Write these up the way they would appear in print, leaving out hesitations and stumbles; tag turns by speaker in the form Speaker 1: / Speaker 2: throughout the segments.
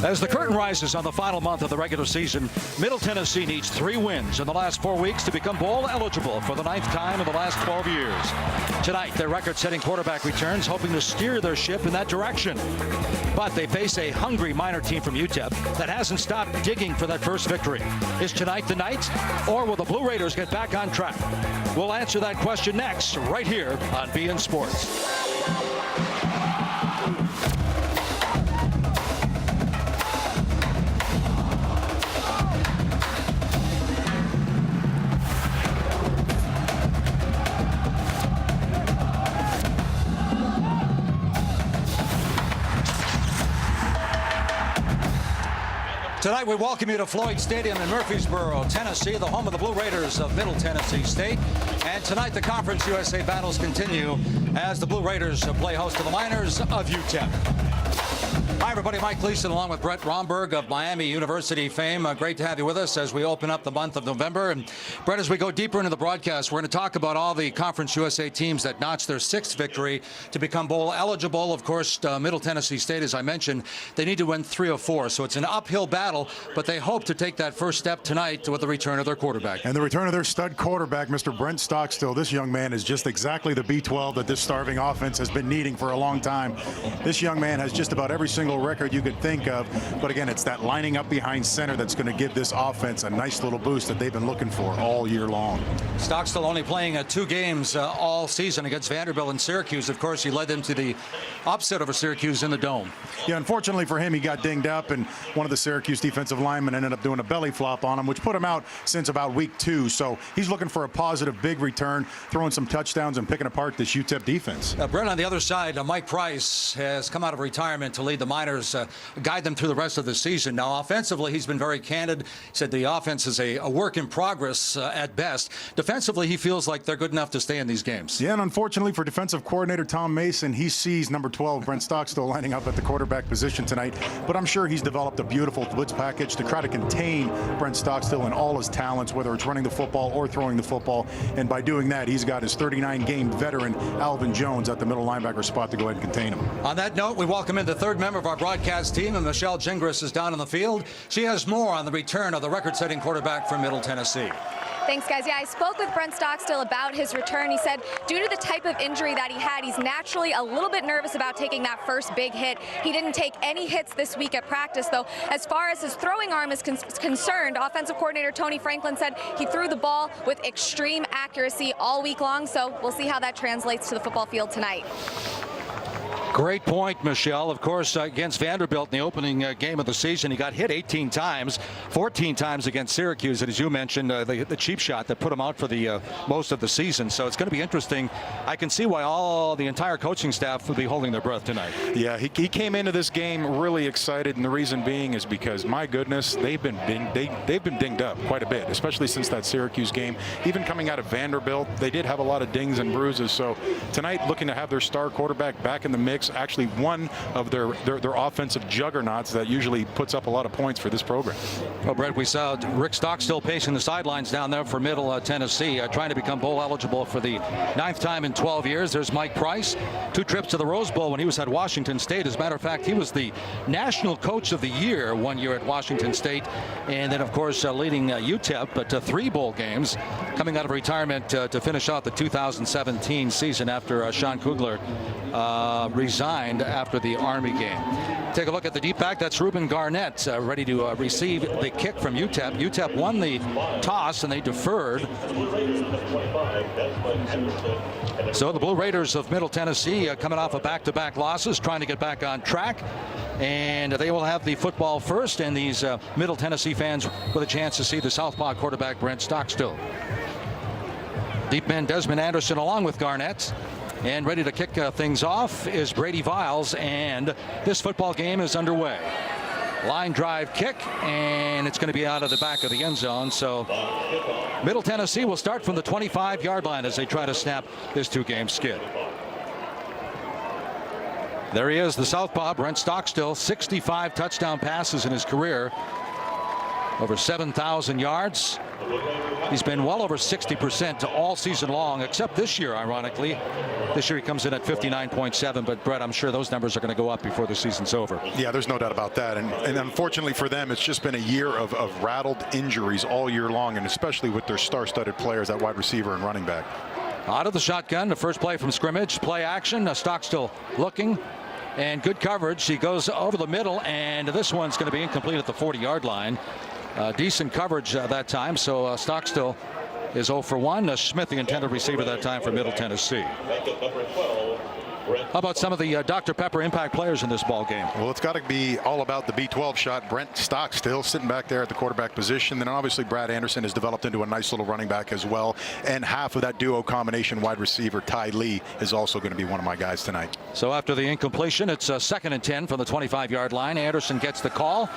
Speaker 1: As the curtain rises on the final month of the regular season, Middle Tennessee needs 3 wins in the last 4 weeks to become bowl eligible for the 9th time in the last 12 years. Tonight, their record-setting quarterback returns, hoping to steer their ship in that direction. But they face a hungry minor team from UTEP that hasn't stopped digging for that first victory. Is tonight the night, or will the Blue Raiders get back on track? We'll answer that question next, right here on BN Sports. Tonight we welcome you to Floyd Stadium in Murfreesboro, Tennessee, the home of the Blue Raiders of Middle Tennessee State. And tonight the Conference USA battles continue as the Blue Raiders play host to the Miners of UTEP. Hi everybody, Mike Gleason along with Brett Romberg of Miami University fame. Great to have you with us as we open up the month of November. And Brett, as we go deeper into the broadcast, we're going to talk about all the Conference USA teams that notched their 6th victory to become bowl eligible. Of course, Middle Tennessee State, as I mentioned, they need to win 3 of 4. So it's an uphill battle, but they hope to take that first step tonight with the return of their quarterback.
Speaker 2: And the return of their stud quarterback, Mr. Brent Stockstill. This young man is just exactly the B12 that this starving offense has been needing for a long time. This young man has just about every single record you could think of, but again, it's that lining up behind center that's going to give this offense a nice little boost that they've been looking for all year long.
Speaker 1: Stockstill only playing 2 games all season against Vanderbilt and Syracuse. Of course, he led them to the upset over Syracuse in the Dome.
Speaker 2: Yeah, unfortunately for him, he got dinged up, and one of the Syracuse defensive linemen ended up doing a belly flop on him, which put him out since about week 2. So he's looking for a positive big return, throwing some touchdowns and picking apart this UTEP defense.
Speaker 1: Brent, on the other side, Mike Price has come out of retirement to lead the Miners, guide them through the rest of the season. Now, offensively, he's been very candid. He said the offense is a work in progress at best. Defensively, he feels like they're good enough to stay in these games.
Speaker 2: Yeah, and unfortunately for defensive coordinator Tom Mason, he sees number 12, Brent Stockstill, lining up at the quarterback position tonight. But I'm sure he's developed a beautiful blitz package to try to contain Brent Stockstill and all his talents, whether it's running the football or throwing the football. And by doing that, he's got his 39-game veteran, Alvin Jones, at the middle linebacker spot to go ahead and contain him.
Speaker 1: On that note, we welcome in the 3rd member of our broadcast team, and Michelle Gingras is down on the field. She has more on the return of the record-setting quarterback from Middle Tennessee.
Speaker 3: Thanks, guys. Yeah, I spoke with Brent Stockstill about his return. He said due to the type of injury that he had, he's naturally a little bit nervous about taking that first big hit. He didn't take any hits this week at practice, though. As far as his throwing arm is concerned, offensive coordinator Tony Franklin said he threw the ball with extreme accuracy all week long, so we'll see how that translates to the football field tonight.
Speaker 1: Great point, Michelle. Of course, against Vanderbilt in the opening game of the season, he got hit 18 times, 14 times against Syracuse, and as you mentioned, the cheap shot that put him out for the most of the season. So it's going to be interesting. I can see why the entire coaching staff will be holding their breath tonight.
Speaker 4: Yeah, he came into this game really excited, and the reason being is because, my goodness, they've been dinged up quite a bit, especially since that Syracuse game. Even coming out of Vanderbilt, they did have a lot of dings and bruises. So tonight, looking to have their star quarterback back in the mix, actually one of their offensive juggernauts that usually puts up a lot of points for this program.
Speaker 1: Well, Brett, we saw Rick Stockstill pacing the sidelines down there for Middle Tennessee, trying to become bowl eligible for the 9th time in 12 years. There's Mike Price, 2 trips to the Rose Bowl when he was at Washington State. As a matter of fact, he was the National Coach of the Year 1 year at Washington State, and then, of course, leading UTEP to 3 bowl games, coming out of retirement to finish out the 2017 season after Sean Kugler resigned after the Army game. Take a look at the deep back. That's Ruben Garnett, ready to receive the kick from UTEP. UTEP won the toss and they deferred. So the Blue Raiders of Middle Tennessee coming off of back-to-back losses, trying to get back on track. And they will have the football first, and these Middle Tennessee fans with a chance to see the southpaw quarterback Brent Stockstill. Deep man Desmond Anderson along with Garnett. And ready to kick things off is Brady Viles, and this football game is underway. Line drive kick, and it's going to be out of the back of the end zone. So Middle Tennessee will start from the 25-yard line as they try to snap this 2-game skid. There he is, the southpaw, Brent Stockstill, 65 touchdown passes in his career. over 7,000 yards. He's been well over 60% all season long, except this year, ironically. This year he comes in at 59.7, but Brett, I'm sure those numbers are going to go up before the season's over.
Speaker 2: Yeah, there's no doubt about that. And unfortunately for them, it's just been a year of rattled injuries all year long, and especially with their star-studded players at wide receiver and running back.
Speaker 1: Out of the shotgun, the first play from scrimmage, play action. Stockstill looking, and good coverage. He goes over the middle, and this one's going to be incomplete at the 40-yard line. Decent coverage that time, so Stockstill is 0 for 1. Smith, the intended receiver that time for Middle Tennessee. How about some of the Dr. Pepper impact players in this ball game?
Speaker 2: Well, it's got to be all about the B12 shot. Brent Stockstill sitting back there at the quarterback position. Then obviously Brad Anderson has developed into a nice little running back as well. And half of that duo combination wide receiver, Ty Lee, is also going to be one of my guys tonight.
Speaker 1: So after the incompletion, it's 2nd and 10 from the 25-yard line. Anderson gets the call,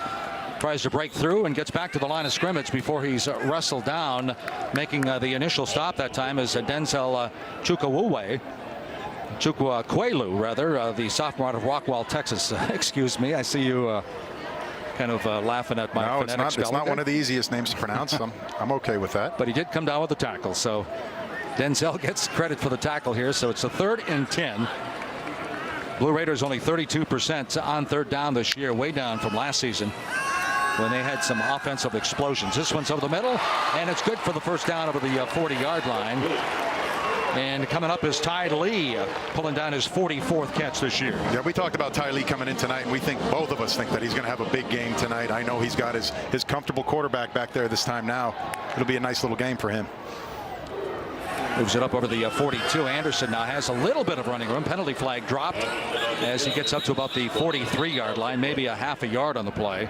Speaker 1: tries to break through, and gets back to the line of scrimmage before he's wrestled down. Making the initial stop that time is Denzel Chukwuelu, rather, the sophomore out of Rockwall, Texas. Excuse me, I see you kind of laughing at my phonetic spelling.
Speaker 2: It's not one of the easiest names to pronounce. I'm okay with that.
Speaker 1: But he did come down with the tackle, so Denzel gets credit for the tackle here. So it's a 3rd and 10. Blue Raiders only 32% on 3rd down this year, way down from last season when they had some offensive explosions. This one's over the middle, and it's good for the first down over the 40-yard line. And coming up is Ty Lee, pulling down his 44th catch this year.
Speaker 2: Yeah, we talked about Ty Lee coming in tonight, and both of us think that he's going to have a big game tonight. I know he's got his comfortable quarterback back there this time now. It'll be a nice little game for him.
Speaker 1: Moves it up over the 42. Anderson now has a little bit of running room. Penalty flag dropped as he gets up to about the 43-yard line, maybe a half a yard on the play.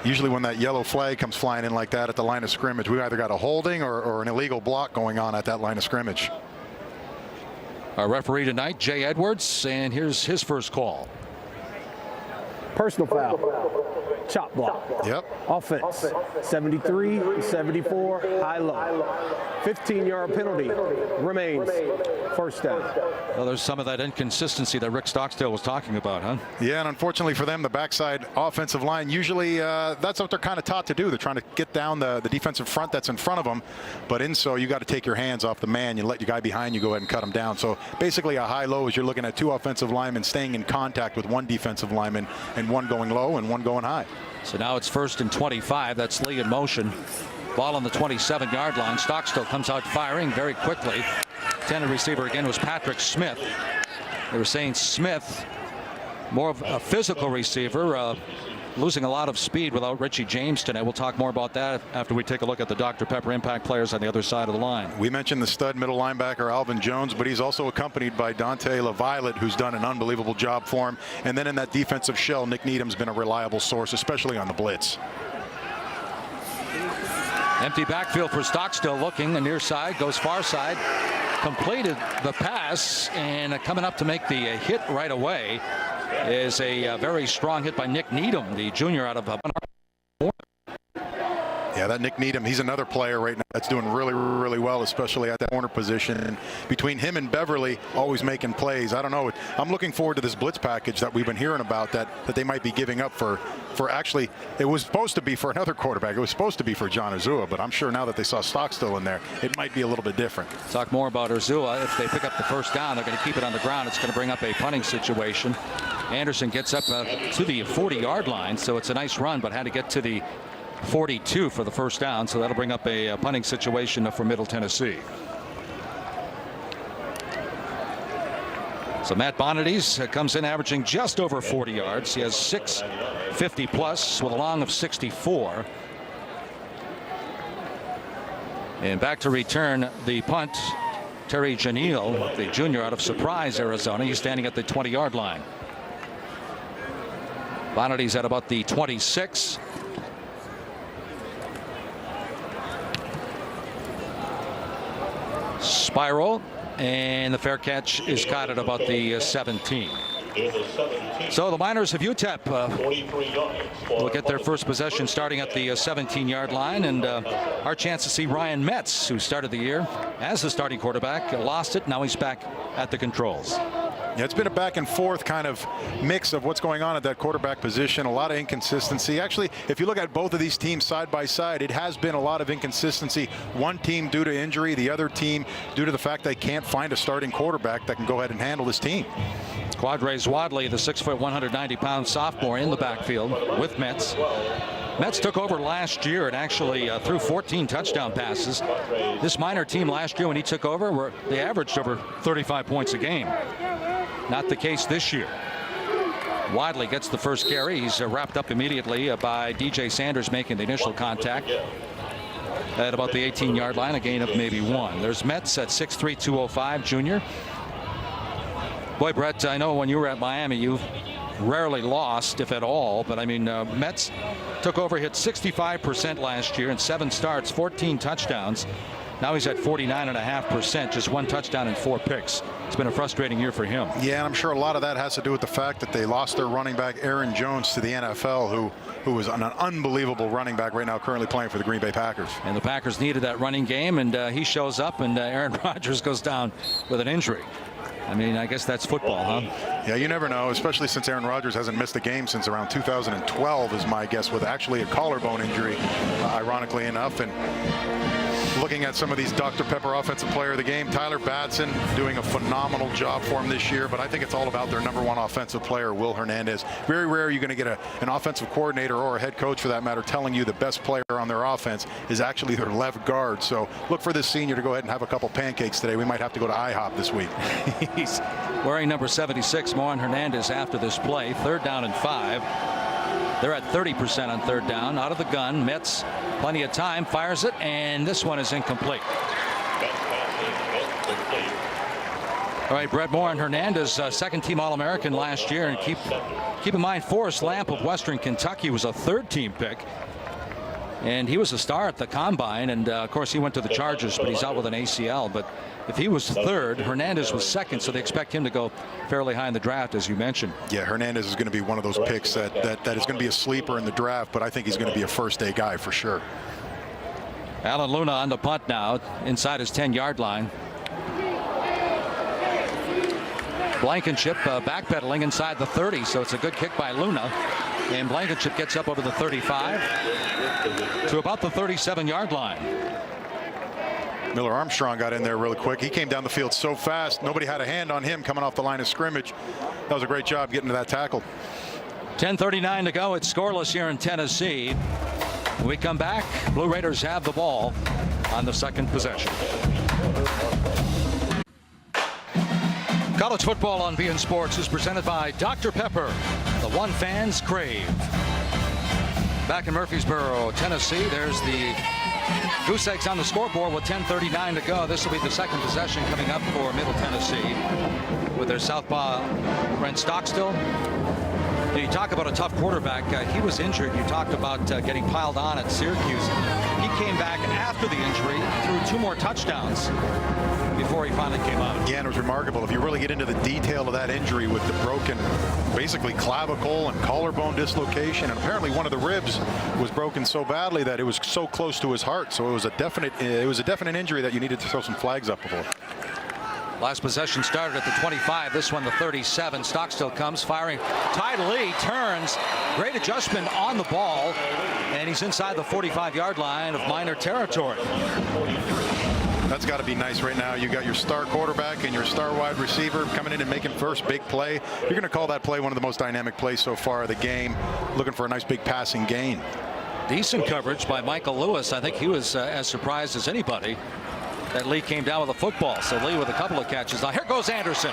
Speaker 2: Usually when that yellow flag comes flying in like that at the line of scrimmage, we either got a holding or an illegal block going on at that line of scrimmage.
Speaker 1: Our referee tonight, Jay Edwards, and here's his first call.
Speaker 5: Personal foul. Chop block.
Speaker 2: Yep.
Speaker 5: Offense. 73, 74, high-low. 15-yard penalty remains. First down.
Speaker 1: Well, there's some of that inconsistency that Rick Stockstill was talking about, huh?
Speaker 2: Yeah, and unfortunately for them, the backside offensive line, usually that's what they're kind of taught to do. They're trying to get down the defensive front that's in front of them. But in so, you got to take your hands off the man. You let your guy behind you go ahead and cut him down. So basically a high-low is you're looking at 2 offensive linemen staying in contact with 1 defensive lineman, and 1 going low and 1 going high.
Speaker 1: So now it's 1st and 25. That's Lee in motion. Ball on the 27-yard line. Stockstill comes out firing very quickly. Intended receiver again was Patrick Smith. They were saying Smith, more of a physical receiver, losing a lot of speed without Richie James tonight. We'll talk more about that after we take a look at the Dr. Pepper impact players on the other side of the line.
Speaker 2: We mentioned the stud middle linebacker Alvin Jones, but he's also accompanied by Dante LaViolette, who's done an unbelievable job for him. And then in that defensive shell, Nick Needham's been a reliable source, especially on the blitz.
Speaker 1: Empty backfield for Stockstill, looking the near side, goes far side, completed the pass, and coming up to make the hit right away is a very strong hit by Nick Needham, the junior out of
Speaker 2: Yeah, that Nick Needham, he's another player right now that's doing really, really well, especially at that corner position. And between him and Beverly, always making plays. I don't know. I'm looking forward to this blitz package that we've been hearing about that they might be giving up for actually, it was supposed to be for another quarterback. It was supposed to be for John Urzua, but I'm sure now that they saw Stockstill in there, it might be a little bit different.
Speaker 1: Talk more about Urzua. If they pick up the first down, they're going to keep it on the ground. It's going to bring up a punting situation. Anderson gets up to the 40-yard line, so it's a nice run, but had to get to the 42 for the first down, so that'll bring up a punting situation for Middle Tennessee. So Matt Bonadies comes in averaging just over 40 yards. He has 650 plus with a long of 64. And back to return the punt, Terry Janeel, the junior out of Surprise, Arizona. He's standing at the 20-yard line. Bonadies at about the 26. Spiral, and the fair catch is caught at about the 17. So the Miners of UTEP will get their first possession starting at the 17-yard line, and our chance to see Ryan Metz, who started the year as the starting quarterback, lost it. Now he's back at the controls.
Speaker 4: Yeah, it's been a back and forth kind of mix of what's going on at that quarterback position. A lot of inconsistency. Actually, if you look at both of these teams side by side, it has been a lot of inconsistency. One team due to injury, the other team due to the fact they can't find a starting quarterback that can go ahead and handle this team.
Speaker 1: Quadrace Wadley, the 6', 190-pound sophomore in the backfield with Metz. Metz took over last year and actually threw 14 touchdown passes. This minor team last year when he took over, they averaged over 35 points a game. Not the case this year. Wadley gets the first carry. He's wrapped up immediately by DJ Sanders making the initial contact at about the 18-yard line, a gain of maybe 1. There's Metz at 6'3", 205, junior. Boy, Brett, I know when you were at Miami, you rarely lost, if at all. But I mean, Metz took over, hit 65% last year in 7 starts, 14 touchdowns. Now he's at 49.5%, just 1 touchdown and 4 picks. It's been a frustrating year for him.
Speaker 4: Yeah, and I'm sure a lot of that has to do with the fact that they lost their running back Aaron Jones to the NFL, who is an unbelievable running back right now, currently playing for the Green Bay Packers.
Speaker 1: And the Packers needed that running game, and he shows up, and Aaron Rodgers goes down with an injury. I mean, I guess that's football, huh?
Speaker 4: Yeah, you never know, especially since Aaron Rodgers hasn't missed a game since around 2012 is my guess, with actually a collarbone injury, ironically enough. And looking at some of these Dr. Pepper offensive player of the game, Tyler Batson doing a phenomenal job for him this year, but I think it's all about their #1 offensive player, Will Hernandez. Very rare you're going to get an offensive coordinator or a head coach for that matter telling you the best player on their offense is actually their left guard. So look for this senior to go ahead and have a couple pancakes today. We might have to go to IHOP this week.
Speaker 1: He's wearing number 76, Morin Hernandez, after this play. 3rd down and 5. They're at 30% on 3rd down. Out of the gun, Metz, plenty of time, fires it, and this one is incomplete. All right, Brett Morin Hernandez, 2nd-team All-American last year, and keep in mind Forrest Lamp of Western Kentucky was a 3rd-team pick. And he was a star at the combine, and of course he went to the Chargers, but he's out with an ACL. But if he was 3rd, Hernandez was 2nd, so they expect him to go fairly high in the draft, as you mentioned.
Speaker 4: Yeah, Hernandez is going to be one of those picks that is going to be a sleeper in the draft, but I think he's going to be a first-day guy for sure.
Speaker 1: Alan Luna on the punt now, inside his 10-yard line. Blankenship backpedaling inside the 30, so it's a good kick by Luna. And Blankenship gets up over the 35 to about the 37-yard line.
Speaker 4: Miller Armstrong got in there really quick. He came down the field so fast, nobody had a hand on him coming off the line of scrimmage. That was a great job getting to that tackle.
Speaker 1: 10:39 to go. It's scoreless here in Tennessee. When we come back, Blue Raiders have the ball on the 2nd possession. College football on beIN Sports is presented by Dr. Pepper, the one fans crave. Back in Murfreesboro, Tennessee, there's the Goose Eggs on the scoreboard with 10:39 to go. This will be the 2nd possession coming up for Middle Tennessee with their southpaw, Brent Stockstill. You talk about a tough quarterback. He was injured. You talked about getting piled on at Syracuse. He came back after the injury, threw 2 more touchdowns before he finally came out.
Speaker 4: Yeah, and it was remarkable. If you really get into the detail of that injury with the broken, basically clavicle and collarbone dislocation, and apparently one of the ribs was broken so badly that it was so close to his heart. So it was a definite injury that you needed to throw some flags up before.
Speaker 1: Last possession started at the 25. This one the 37. Stockstill comes firing. Ty Lee turns. Great adjustment on the ball, and he's inside the 45-yard line of minor territory.
Speaker 4: That's got to be nice right now. You got your star quarterback and your star wide receiver coming in and making first big play. You're going to call that play one of the most dynamic plays so far of the game. Looking for a nice big passing gain.
Speaker 1: Decent coverage by Michael Lewis. I think he was as surprised as anybody that Lee came down with a football. So Lee with a couple of catches. Now here goes Anderson.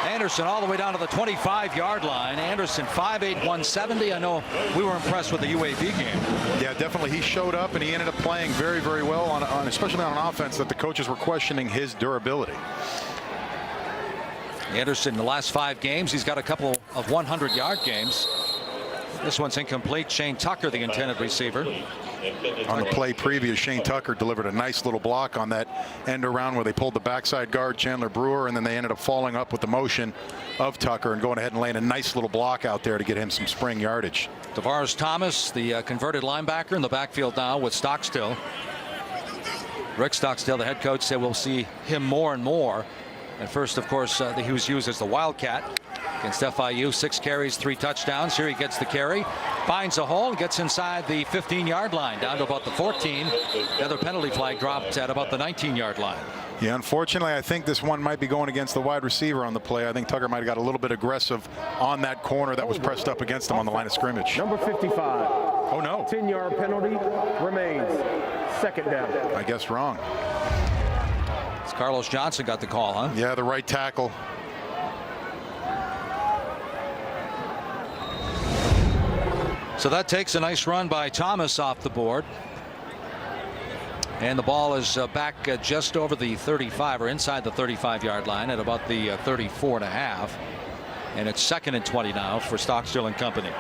Speaker 1: Anderson all the way down to the 25-yard line. Anderson 5'8", 170. I know we were impressed with the UAB game.
Speaker 4: Yeah, definitely. He showed up and he ended up playing very, very well on especially on an offense that the coaches were questioning his durability.
Speaker 1: Anderson, in the last 5 games, he's got a couple of 100-yard games. This one's incomplete. Shane Tucker, the intended receiver.
Speaker 4: On the play previous, Shane Tucker delivered a nice little block on that end around where they pulled the backside guard, Chandler Brewer, and then they ended up falling up with the motion of Tucker and going ahead and laying a nice little block out there to get him some spring yardage.
Speaker 1: Tavares Thomas, the converted linebacker, in the backfield now with Stockstill. Rick Stockstill, the head coach, said we'll see him more and more. And first, of course, he was used as the Wildcat against FIU. 6 carries, 3 touchdowns. Here he gets the carry, finds a hole, gets inside the 15-yard line, down to about the 14. The other penalty flag dropped at about the 19-yard line.
Speaker 4: Yeah, unfortunately, I think this one might be going against the wide receiver on the play. I think Tucker might have got a little bit aggressive on that corner that was pressed up against him on the line of scrimmage.
Speaker 5: Number 55.
Speaker 4: Oh, no.
Speaker 5: 10-yard penalty remains. Second down.
Speaker 4: I guess wrong.
Speaker 1: It's Carlos Johnson got the call, huh?
Speaker 4: Yeah, the right tackle.
Speaker 1: So that takes a nice run by Thomas off the board. And the ball is back just over the 35, or inside the 35-yard line at about the 34.5. And it's 2nd and 20 now for Stockstill and company.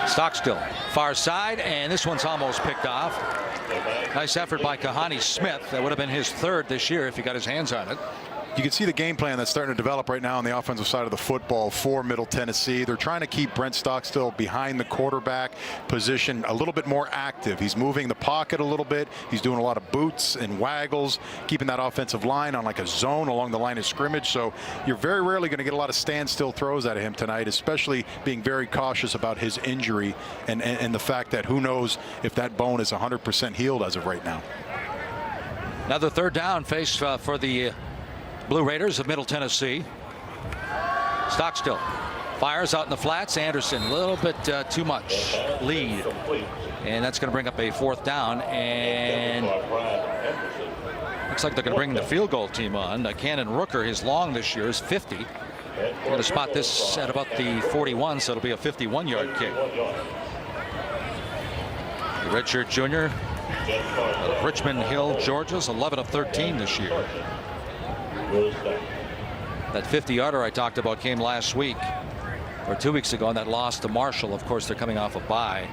Speaker 1: Stockstill, far side, and this one's almost picked off. Nice effort by Kahani Smith. That would have been his 3rd this year if he got his hands on it.
Speaker 4: You can see the game plan that's starting to develop right now on the offensive side of the football for Middle Tennessee. They're trying to keep Brent Stockstill behind the quarterback position, a little bit more active. He's moving the pocket a little bit. He's doing a lot of boots and waggles, keeping that offensive line on like a zone along the line of scrimmage. So you're very rarely going to get a lot of standstill throws out of him tonight, especially being very cautious about his injury and the fact that who knows if that bone is 100% healed as of right now.
Speaker 1: Another 3rd down face for the Blue Raiders of Middle Tennessee. Stockstill fires out in the flats. Anderson, a little bit too much lead. And that's going to bring up a 4th down. And looks like they're going to bring the field goal team on. Cannon Rooker, his long this year is 50. They're going to spot this at about the 41, so it'll be a 51-yard kick. The redshirt junior, Richmond Hill, Georgia's 11 of 13 this year. That 50-yarder I talked about came last week or 2 weeks ago, and that loss to Marshall. Of course, they're coming off a bye.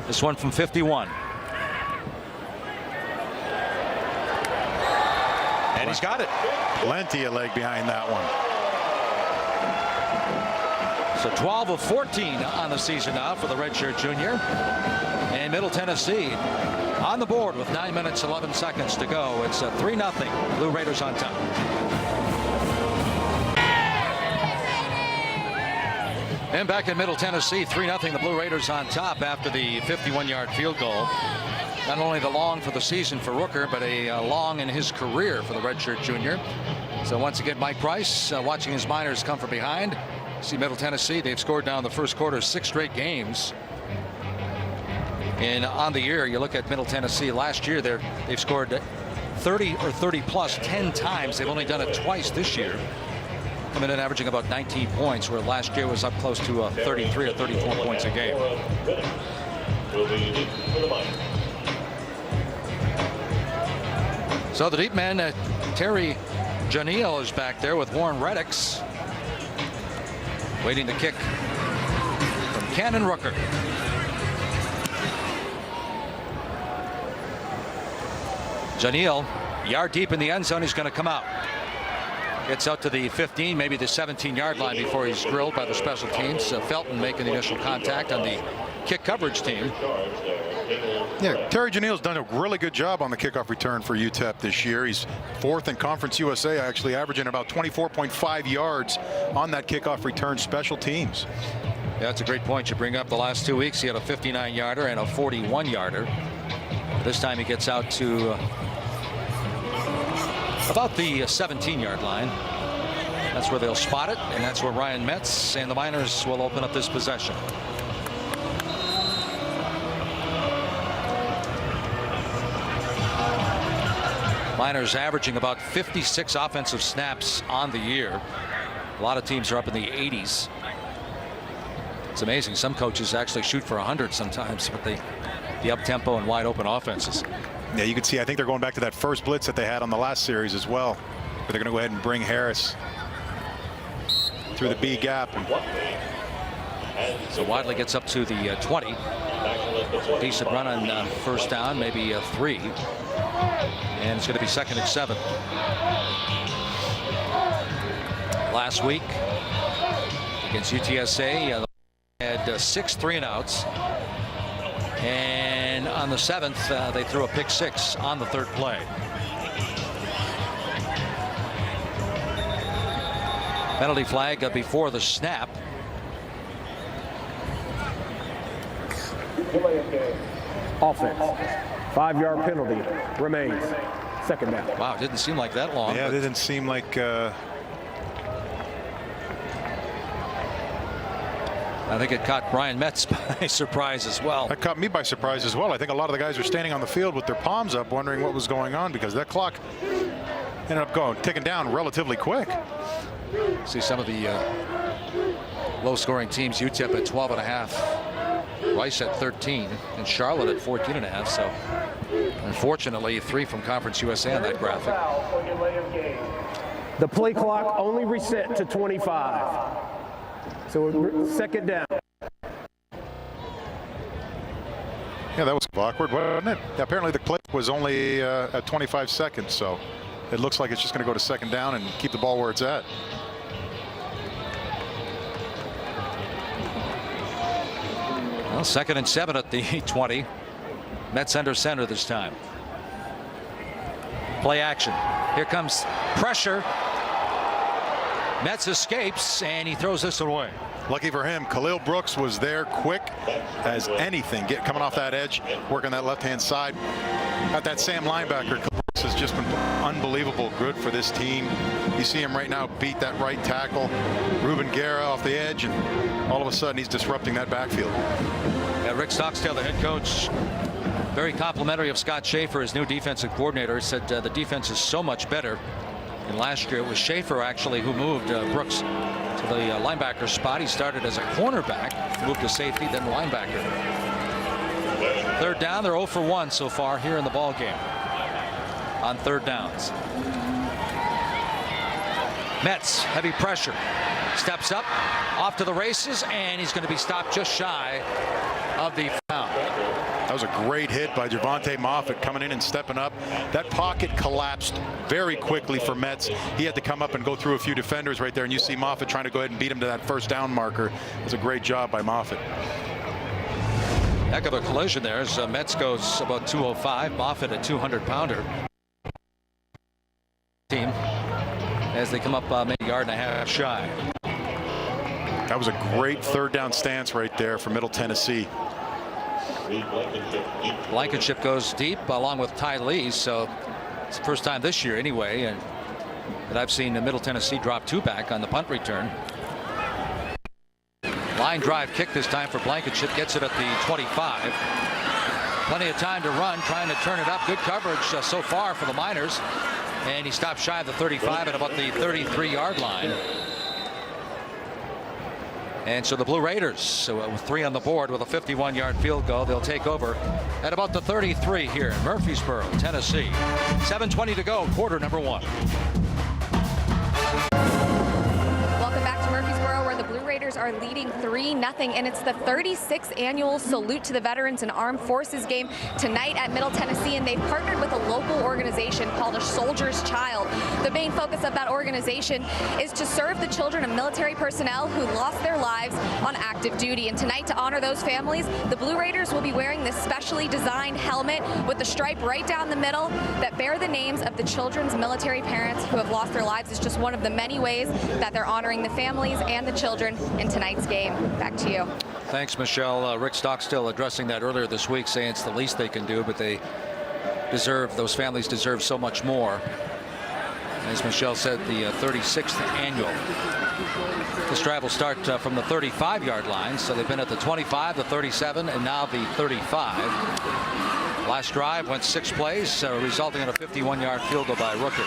Speaker 1: This one from 51. And he's got it.
Speaker 4: Plenty of leg behind that one.
Speaker 1: So 12 of 14 on the season now for the redshirt junior. And Middle Tennessee on the board with 9 minutes 11 seconds to go. It's 3-0. Blue Raiders on top. And back in Middle Tennessee, 3-0. The Blue Raiders on top after the 51-yard field goal. Not only the long for the season for Rooker, but a long in his career for the redshirt junior. So once again, Mike Price watching his Miners come from behind. See Middle Tennessee, they've scored now in the first quarter 6 straight games. And on the year, you look at Middle Tennessee last year, they've scored 30 or 30 plus 10 times. They've only done it twice this year, coming in averaging about 19 points, where last year was up close to 33 or 34 points a game. So the deep man, Terry Janiel, is back there with Warren Reddix, waiting to kick from Cannon Rooker. Janiel, yard deep in the end zone. He's going to come out. Gets out to the 15, maybe the 17-yard line before he's grilled by the special teams. Felton making the initial contact on the kick coverage team.
Speaker 4: Yeah, Terry Janiel's done a really good job on the kickoff return for UTEP this year. He's 4th in Conference USA, actually averaging about 24.5 yards on that kickoff return special teams.
Speaker 1: Yeah, that's a great point you bring up. The last 2 weeks he had a 59-yarder and a 41-yarder. This time he gets out to about the 17-yard line. That's where they'll spot it, and that's where Ryan Metz and the Miners will open up this possession. Miners averaging about 56 offensive snaps on the year. A lot of teams are up in the 80s. It's amazing. Some coaches actually shoot for 100 sometimes with the up-tempo and wide-open offenses.
Speaker 4: Yeah, you can see, I think they're going back to that first blitz that they had on the last series as well. But they're going to go ahead and bring Harris through the B gap.
Speaker 1: So Wadley gets up to the 20. Decent run on first down, maybe 3. And it's going to be 2nd and 7. Last week against UTSA, had 6 3-and-outs. And on the 7th, they threw a pick 6 on the 3rd play. Penalty flag before the snap.
Speaker 5: Offense. 5-yard penalty remains. 2nd down.
Speaker 1: Wow, it didn't seem like that long.
Speaker 4: Yeah, it didn't seem like.
Speaker 1: I think it caught Brian Metz by surprise as well.
Speaker 4: That caught me by surprise as well. I think a lot of the guys are standing on the field with their palms up, wondering what was going on, because that clock ended up ticking down relatively quick.
Speaker 1: See some of the low-scoring teams. UTEP at 12.5, Rice at 13, and Charlotte at 14.5. So, unfortunately, 3 from Conference USA on that graphic.
Speaker 5: The play clock only reset to 25. So 2nd down.
Speaker 4: Yeah, that was awkward, wasn't it? Apparently the clip was only at 25 seconds, so it looks like it's just going to go to 2nd down and keep the ball where it's at.
Speaker 1: Well, 2nd and 7 at the 20. Mets under center this time. Play action. Here comes pressure. Mets escapes, and he throws this away.
Speaker 4: Lucky for him, Khalil Brooks was there quick as anything, coming off that edge, working that left-hand side. Got that Sam linebacker. Brooks has just been unbelievable good for this team. You see him right now beat that right tackle, Ruben Guerra, off the edge, and all of a sudden he's disrupting that backfield.
Speaker 1: Yeah, Rick Stockstill, the head coach, very complimentary of Scott Schaefer, his new defensive coordinator. He said the defense is so much better. And last year it was Schaefer actually who moved Brooks to the linebacker spot. He started as a cornerback, moved to safety, then linebacker. 3rd down, they're 0 for 1 so far here in the ball game on 3rd downs. Mets, heavy pressure, steps up, off to the races, and he's going to be stopped just shy of the foul.
Speaker 4: That was a great hit by Javonte Moffitt coming in and stepping up. That pocket collapsed very quickly for Metz. He had to come up and go through a few defenders right there, and you see Moffitt trying to go ahead and beat him to that 1st down marker. It was a great job by Moffitt.
Speaker 1: Heck of a collision there as Metz goes about 205. Moffitt a 200-pounder. Team as they come up maybe a yard and a half shy.
Speaker 4: That was a great 3rd down stance right there for Middle Tennessee.
Speaker 1: Blankenship goes deep along with Ty Lee, so it's the first time this year anyway, and that I've seen the Middle Tennessee drop 2 back on the punt return. Line drive kick this time for Blankenship, gets it at the 25. Plenty of time to run, trying to turn it up. Good coverage so far for the Miners, and he stopped shy of the 35 at about the 33-yard line. And so the Blue Raiders, with 3 on the board with a 51-yard field goal, they'll take over at about the 33 here in Murfreesboro, Tennessee. 7:20 to go, quarter number 1.
Speaker 3: Welcome back to Murfreesboro, where the Blue Raiders are leading 3-0, and it's the 36th annual Salute to the Veterans and Armed Forces game tonight at Middle Tennessee, and they've partnered with a local organization called A Soldier's Child. The main focus of that organization is to serve the children of military personnel who lost their lives on active duty. And tonight, to honor those families, the Blue Raiders will be wearing this specially designed helmet with the stripe right down the middle that bear the names of the children's military parents who have lost their lives. It's just one of the many ways that they're honoring the families and the children in tonight's game. Back to you.
Speaker 1: Thanks, Michelle. Rick Stockstill addressing that earlier this week, saying it's the least they can do, but those families deserve so much more. As Michelle said, the 36th annual. This drive will start from the 35-yard line, so they've been at the 25, the 37, and now the 35. Last drive went 6 plays, resulting in a 51-yard field goal by Rooker.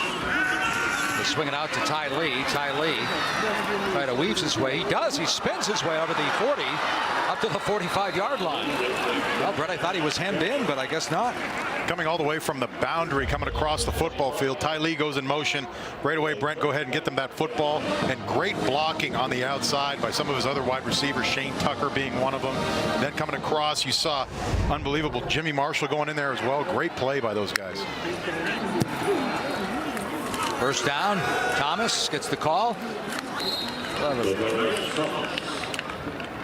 Speaker 1: They swing it out to Ty Lee. Ty Lee trying to weave his way. He does. He spins his way over the 40 up to the 45-yard line. Well, Brett, I thought he was hemmed in, but I guess not.
Speaker 4: Coming all the way from the boundary, coming across the football field. Ty Lee goes in motion. Right away, Brent, go ahead and get them that football. And great blocking on the outside by some of his other wide receivers, Shane Tucker being one of them. And then coming across, you saw unbelievable Jimmy Marshall going in there as well. Great play by those guys.
Speaker 1: First down,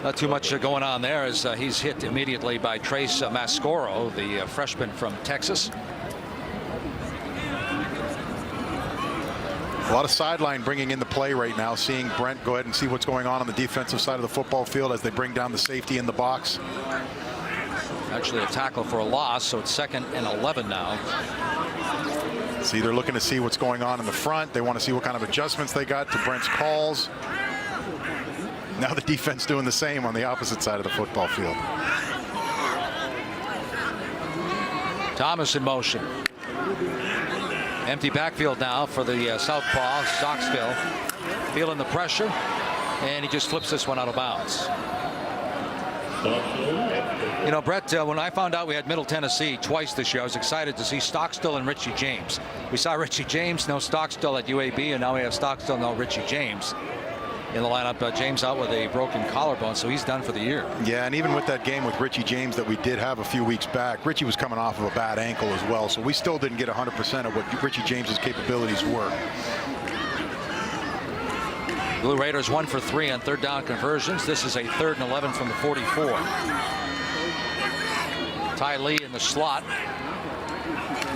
Speaker 1: Not too much going on there as he's hit immediately by Trace Mascoro, the freshman from Texas.
Speaker 4: A lot of sideline bringing in the play right now, seeing Brent go ahead and see what's going on the defensive side of the football field as they bring down the safety in the box.
Speaker 1: Actually a tackle for a loss, so it's 2nd and 11 now.
Speaker 4: See, they're looking to see what's going on in the front. They want to see what kind of adjustments they got to Brent's calls. Now the defense doing the same on the opposite side of the football field.
Speaker 1: Thomas in motion. Empty backfield now for the southpaw, Stockstill. Feeling the pressure, and he just flips this one out of bounds. You know, Brett, when I found out we had Middle Tennessee twice this year, I was excited to see Stockstill and Richie James. We saw Richie James, no Stockstill at UAB, and now we have Stockstill, no Richie James in the lineup. James out with a broken collarbone, so he's done for the year.
Speaker 4: Yeah, and even with that game with Richie James that we did have a few weeks back, Richie was coming off of a bad ankle as well, so we still didn't get 100% of what Richie James's capabilities were.
Speaker 1: Blue Raiders 1 for 3 on 3rd down conversions. This is a 3rd and 11 from the 44. Ty Lee in the slot.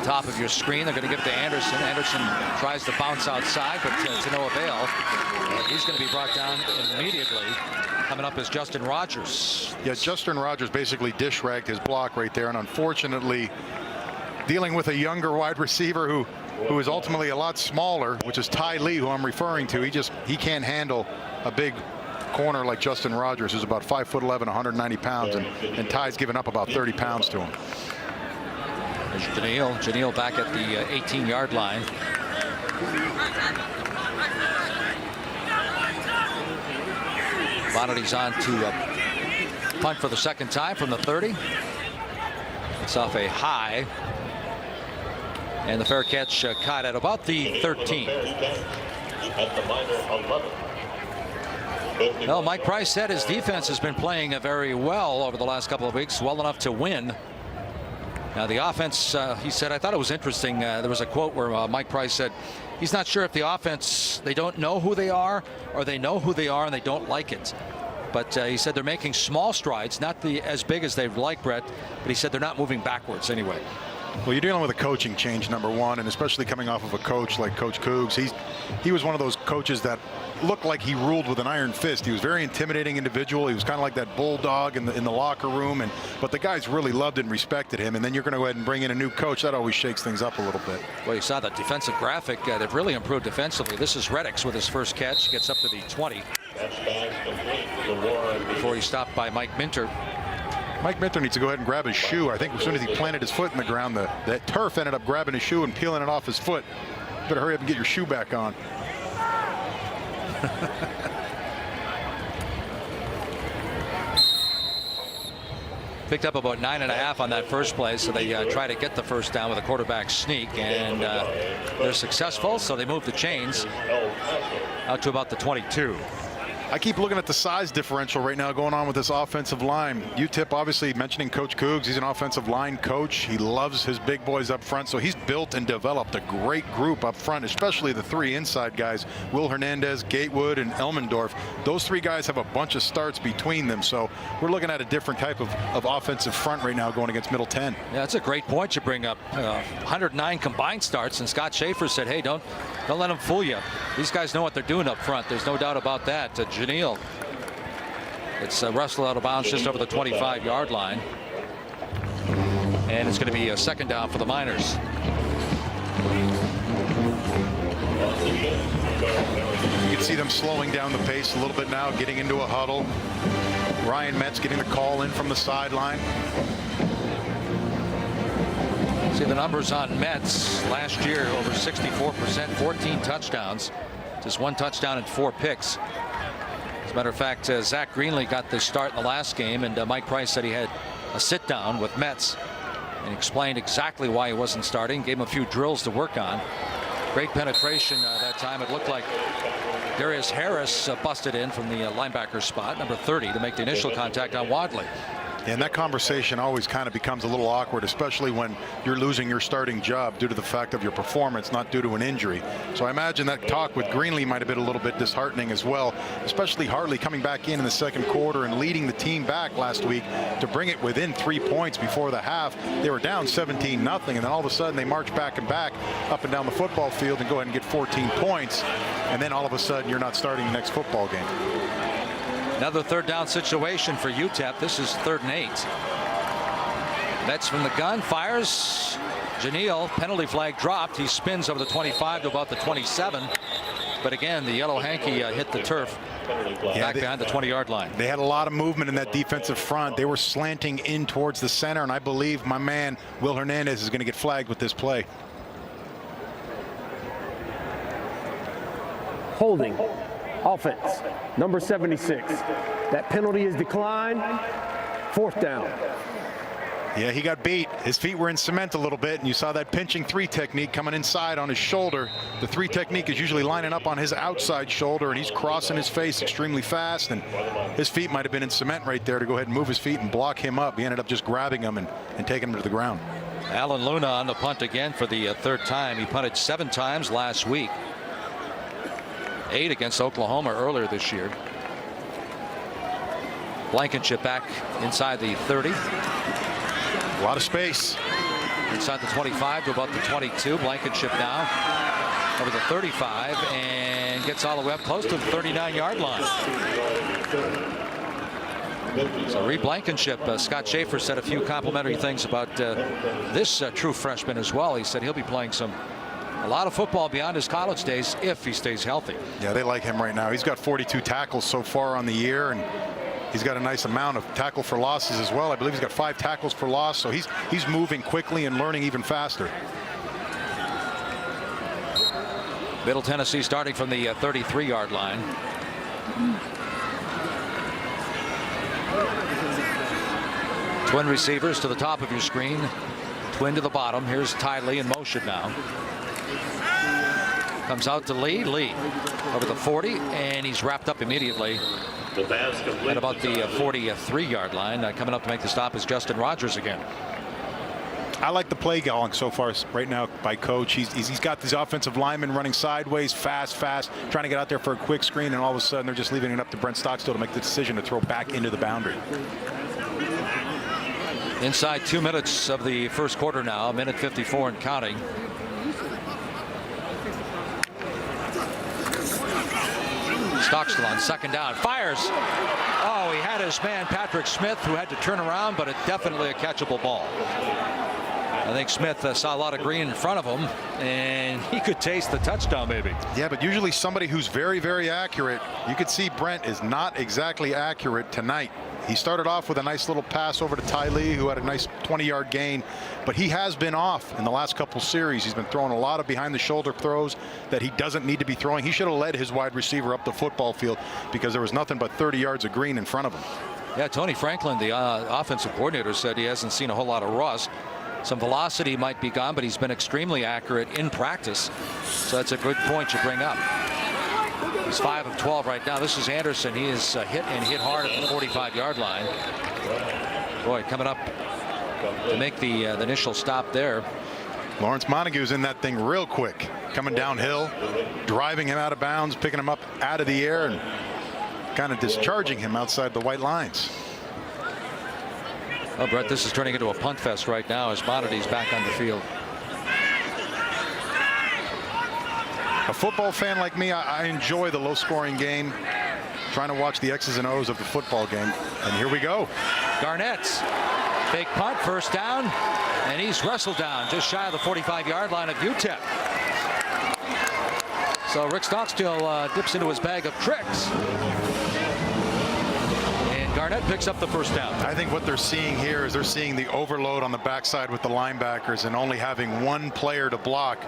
Speaker 1: Top of your screen. They're going to give it to Anderson. Anderson tries to bounce outside, but to no avail. He's going to be brought down immediately. Coming up is Justin Rogers.
Speaker 4: Yeah, Justin Rogers basically dish-ragged his block right there, and unfortunately dealing with a younger wide receiver who is ultimately a lot smaller, which is Ty Lee, who I'm referring to. He can't handle a big corner like Justin Rogers, who's about 5'11", 190 pounds, and Ty's given up about 30 pounds to him.
Speaker 1: There's Janelle back at the 18-yard line. Bonnety's on to punt for the 2nd time from the 30. It's off a high. And the fair catch caught at about the 13. Well, Mike Price said his defense has been playing very well over the last couple of weeks, well enough to win. Now the offense, he said, I thought it was interesting. There was a quote where Mike Price said he's not sure if the offense, they don't know who they are, or they know who they are and they don't like it. But he said they're making small strides, not as big as they'd like, Brett, but he said they're not moving backwards anyway.
Speaker 4: Well, you're dealing with a coaching change, number one, and especially coming off of a coach like Coach Cougs. He was one of those coaches that looked like he ruled with an iron fist. He was a very intimidating individual. He was kind of like that bulldog in the locker room, but the guys really loved and respected him. And then you're going to go ahead and bring in a new coach. That always shakes things up a little bit.
Speaker 1: Well, you saw that defensive graphic. They've really improved defensively. This is Reddix with his first catch. Gets up to the 20 before he's stopped by Mike Minter.
Speaker 4: Mike Minter needs to go ahead and grab his shoe. I think as soon as he planted his foot in the ground, that turf ended up grabbing his shoe and peeling it off his foot. Better hurry up and get your shoe back on.
Speaker 1: Picked up about 9.5 on that first play, so they try to get the first down with a quarterback sneak, and they're successful, so they move the chains out to about the 22.
Speaker 4: I keep looking at the size differential right now going on with this offensive line. UTEP, obviously, mentioning Coach Cougs, he's an offensive line coach. He loves his big boys up front, so he's built and developed a great group up front, especially the 3 inside guys, Will Hernandez, Gatewood, and Elmendorf. Those 3 guys have a bunch of starts between them, so we're looking at a different type of offensive front right now going against Middle 10.
Speaker 1: Yeah, that's a great point you bring up. 109 combined starts, and Scott Schaefer said, hey, don't let them fool you. These guys know what they're doing up front. There's no doubt about that. Janelle. It's wrestled out of bounds just over the 25-yard line. And it's going to be a 2nd down for the Miners.
Speaker 4: You can see them slowing down the pace a little bit now, getting into a huddle. Ryan Metz getting the call in from the sideline.
Speaker 1: See the numbers on Metz last year, over 64%, 14 touchdowns, just 1 touchdown and 4 picks. As a matter of fact, Zach Greenlee got the start in the last game, and Mike Price said he had a sit down with Metz and explained exactly why he wasn't starting, gave him a few drills to work on. Great penetration that time. It looked like Darius Harris busted in from the linebacker spot, number 30, to make the initial contact on Wadley.
Speaker 4: And that conversation always kind of becomes a little awkward, especially when you're losing your starting job due to the fact of your performance, not due to an injury. So I imagine that talk with Greenlee might have been a little bit disheartening as well, especially Hartley coming back in the second quarter and leading the team back last week to bring it within 3 points before the half. They were down 17-0, and then all of a sudden they march back and back up and down the football field and go ahead and get 14 points. And then all of a sudden you're not starting the next football game.
Speaker 1: Another third down situation for UTEP. This is 3rd and 8. Metz from the gun, fires. Janelle, penalty flag dropped. He spins over the 25 to about the 27. But again, the yellow hanky hit the turf back behind the 20-yard line.
Speaker 4: They had a lot of movement in that defensive front. They were slanting in towards the center, and I believe my man Will Hernandez is going to get flagged with this play.
Speaker 5: Holding. Offense, number 76. That penalty is declined. 4th down.
Speaker 4: Yeah, he got beat. His feet were in cement a little bit, and you saw that pinching 3 technique coming inside on his shoulder. The 3 technique is usually lining up on his outside shoulder, and he's crossing his face extremely fast, and his feet might have been in cement right there to go ahead and move his feet and block him up. He ended up just grabbing him and taking him to the ground.
Speaker 1: Alan Luna on the punt again for the 3rd time. He punted 7 times last week. 8 against Oklahoma earlier this year. Blankenship back inside the 30.
Speaker 4: A lot of space.
Speaker 1: Inside the 25 to about the 22. Blankenship now over the 35 and gets all the way up close to the 39-yard line. So Reed Blankenship, Scott Schaefer said a few complimentary things about this true freshman as well. He said he'll be playing a lot of football beyond his college days if he stays healthy.
Speaker 4: Yeah, they like him right now. He's got 42 tackles so far on the year, and he's got a nice amount of tackle for losses as well. I believe he's got 5 tackles for loss, so he's moving quickly and learning even faster.
Speaker 1: Middle Tennessee starting from the 33-yard line. Twin receivers to the top of your screen. Twin to the bottom. Here's Ty Lee in motion now. Comes out to Lee. Lee over the 40, and he's wrapped up immediately at about the 43-yard line. Coming up to make the stop is Justin Rogers again.
Speaker 4: I like the play going so far right now by Coach. He's got these offensive linemen running sideways, fast, trying to get out there for a quick screen, and all of a sudden they're just leaving it up to Brent Stockstill to make the decision to throw back into the boundary.
Speaker 1: Inside 2 minutes of the first quarter now, 1:54 and counting. Stockstill on 2nd down, fires. Oh, he had his man Patrick Smith, who had to turn around, but it's definitely a catchable ball. I think Smith saw a lot of green in front of him, and he could taste the touchdown maybe.
Speaker 4: Yeah, but usually somebody who's very accurate. You could see Brent is not exactly accurate tonight. He started off with a nice little pass over to Ty Lee, who had a nice 20-yard gain, but he has been off in the last couple series. He's been throwing a lot of behind-the-shoulder throws that he doesn't need to be throwing. He should have led his wide receiver up the football field because there was nothing but 30 yards of green in front of him.
Speaker 1: Yeah, Tony Franklin, the offensive coordinator, said he hasn't seen a whole lot of rust. Some velocity might be gone, but he's been extremely accurate in practice. So that's a good point you bring up. He's 5 of 12 right now. This is Anderson. He is hit hard at the 45-yard line. Boy, coming up to make the initial stop there.
Speaker 4: Lawrence Montague's in that thing real quick, coming downhill, driving him out of bounds, picking him up out of the air, and kind of discharging him outside the white lines.
Speaker 1: Oh, Brett, this is turning into a punt fest right now as Bonady's back on the field.
Speaker 4: A football fan like me, I enjoy the low-scoring game, trying to watch the X's and O's of the football game. And here we go.
Speaker 1: Garnett's fake punt, 1st down, and he's wrestled down just shy of the 45-yard line of UTEP. So Rick Stockstill dips into his bag of tricks. And Garnett picks up the 1st down.
Speaker 4: I think what they're seeing here is they're seeing the overload on the backside with the linebackers and only having one player to block.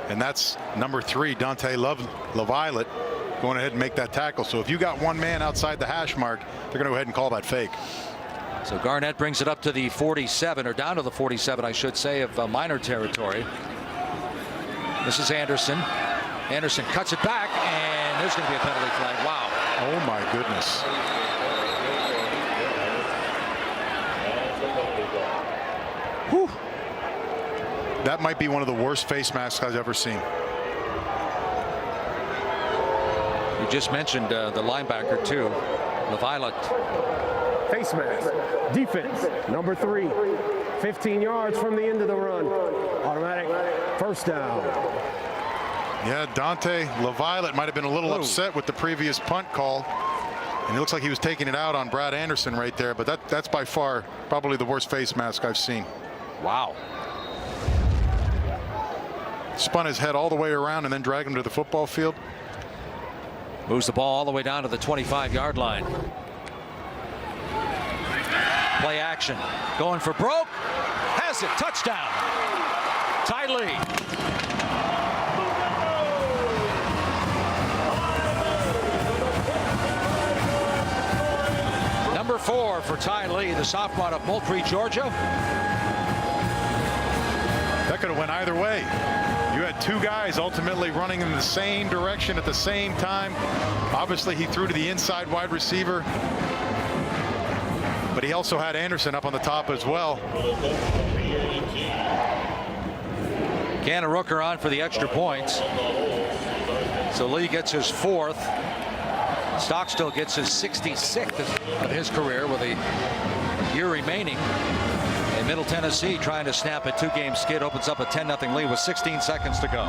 Speaker 4: And that's number 3, Dante LaViolette, going ahead and make that tackle. So if you got one man outside the hash mark, they're going to go ahead and call that fake.
Speaker 1: So Garnett brings it up to the 47, or down to the 47, I should say, of minor territory. This is Anderson. Anderson cuts it back, and there's going to be a penalty flag. Wow.
Speaker 4: Oh, my goodness.
Speaker 2: that might be one of the worst face masks I've ever seen.
Speaker 1: You just mentioned the linebacker too, LaViolette.
Speaker 5: Face mask. Defense, number 3. 15 yards from the end of the run. Automatic first down.
Speaker 2: Yeah, Dante LaViolette might have been a little upset with the previous punt call. And it looks like he was taking it out on Brad Anderson right there. But that's by far probably the worst face mask I've seen.
Speaker 1: Wow.
Speaker 2: Spun his head all the way around and then dragged him to the football field.
Speaker 1: Moves the ball all the way down to the 25-yard line. Play action. Going for broke. Has it. Touchdown. Ty Lee. Number 4 for Ty Lee, the sophomore out of Moultrie, Georgia.
Speaker 2: That could have went either way. You had 2 guys ultimately running in the same direction at the same time. Obviously, he threw to the inside wide receiver. But he also had Anderson up on the top as well.
Speaker 1: Gannon Rooker on for the extra points. So Lee gets his 4th. Stockstill gets his 66th of his career with a year remaining. And Middle Tennessee trying to snap a 2-game skid, opens up a 10-0 lead with 16 seconds to go.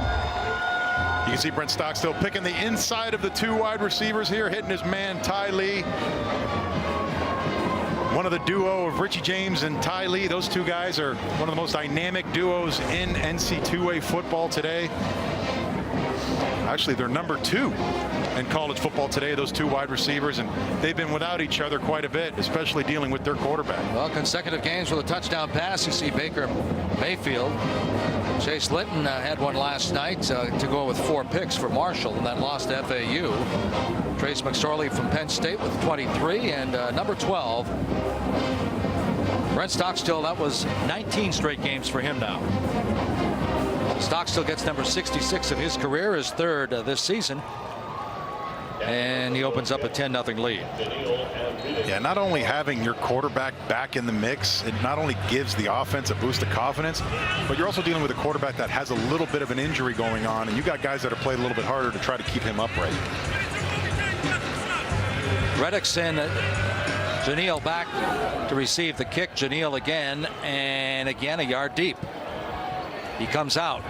Speaker 2: You can see Brent Stockstill picking the inside of the 2 wide receivers here, hitting his man Ty Lee. One of the duo of Richie James and Ty Lee. Those 2 guys are one of the most dynamic duos in NC2A football today. Actually, they're number 2 in college football today, those 2 wide receivers, and they've been without each other quite a bit, especially dealing with their quarterback.
Speaker 1: Well, consecutive games with a touchdown pass. You see Baker Mayfield. Chase Litton had one last night to go with 4 picks for Marshall, and then lost to FAU. Trace McSorley from Penn State with 23, and number 12, Brent Stockstill. That was 19 straight games for him now. Stockstill gets number 66 of his career, his 3rd this season. And he opens up a 10-0 lead.
Speaker 2: Yeah, not only having your quarterback back in the mix, it not only gives the offense a boost of confidence, but you're also dealing with a quarterback that has a little bit of an injury going on, and you got guys that are playing a little bit harder to try to keep him upright.
Speaker 1: Reddickson, Janelle back to receive the kick. Janelle again, and again a yard deep. He comes out.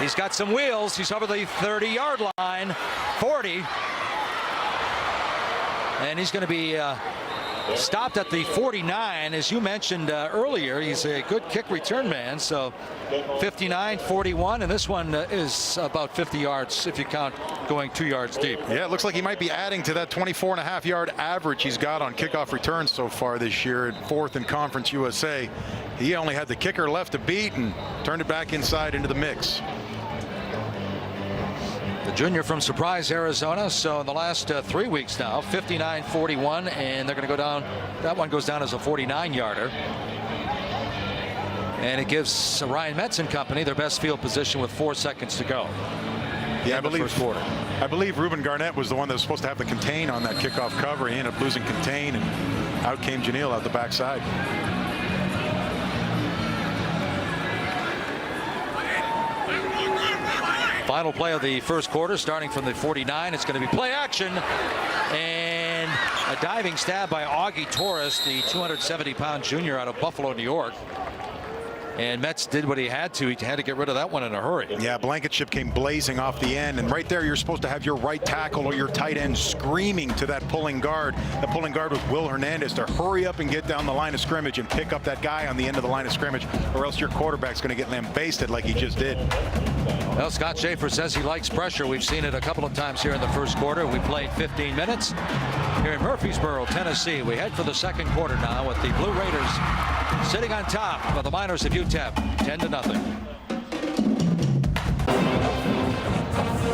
Speaker 1: He's got some wheels. He's over the 30-yard line, 40. And he's going to be stopped at the 49. As you mentioned earlier, he's a good kick return man. So 59, 41, and this one is about 50 yards if you count going 2 yards deep.
Speaker 2: Yeah, it looks like he might be adding to that 24.5-yard average he's got on kickoff returns so far this year, at 4th in Conference USA. He only had the kicker left to beat and turned it back inside into the mix.
Speaker 1: The junior from Surprise, Arizona. So in the last 3 weeks now, 59, 41, and they're going to go down. That one goes down as a 49-yarder. And it gives Ryan Metz and company their best field position with 4 seconds to go.
Speaker 2: Yeah, I believe Ruben Garnett was the one that was supposed to have the contain on that kickoff cover. He ended up losing contain, and out came Janelle out the backside.
Speaker 1: Final play of the first quarter, starting from the 49. It's going to be play action, and a diving stab by Augie Torres, the 270-pound junior out of Buffalo, New York. And Metz did what he had to. He had to get rid of that one in a hurry.
Speaker 2: Yeah, Blankenship came blazing off the end, and right there you're supposed to have your right tackle or your tight end screaming to that pulling guard. The pulling guard was Will Hernandez to hurry up and get down the line of scrimmage and pick up that guy on the end of the line of scrimmage, or else your quarterback's going to get lambasted like he just did.
Speaker 1: Well, Scott Schaefer says he likes pressure. We've seen it a couple of times here in the first quarter. We played 15 minutes here in Murfreesboro, Tennessee. We head for the second quarter now with the Blue Raiders sitting on top of the Miners of UTEP, 10-0.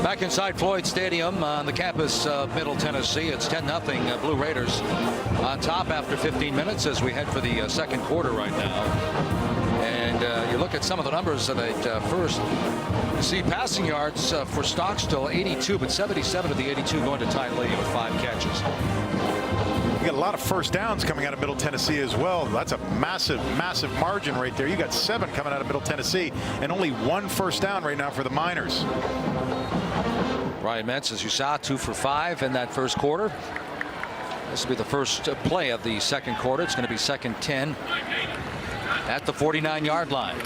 Speaker 1: Back inside Floyd Stadium on the campus of Middle Tennessee, it's 10-0 Blue Raiders on top after 15 minutes as we head for the second quarter right now. And you look at some of the numbers that first. You see passing yards for Stockstill 82, but 77 of the 82 going to Ty Lee with 5 catches.
Speaker 2: You
Speaker 4: got a lot of first downs coming out of Middle Tennessee as well. That's a massive, massive margin right there. You got 7 coming out of Middle Tennessee and only 1 first down right now for the Miners.
Speaker 1: Ryan Metz, as you saw, 2 for 5 in that first quarter. This will be the first play of the second quarter. It's going to be 2nd 10 at the 49-yard line.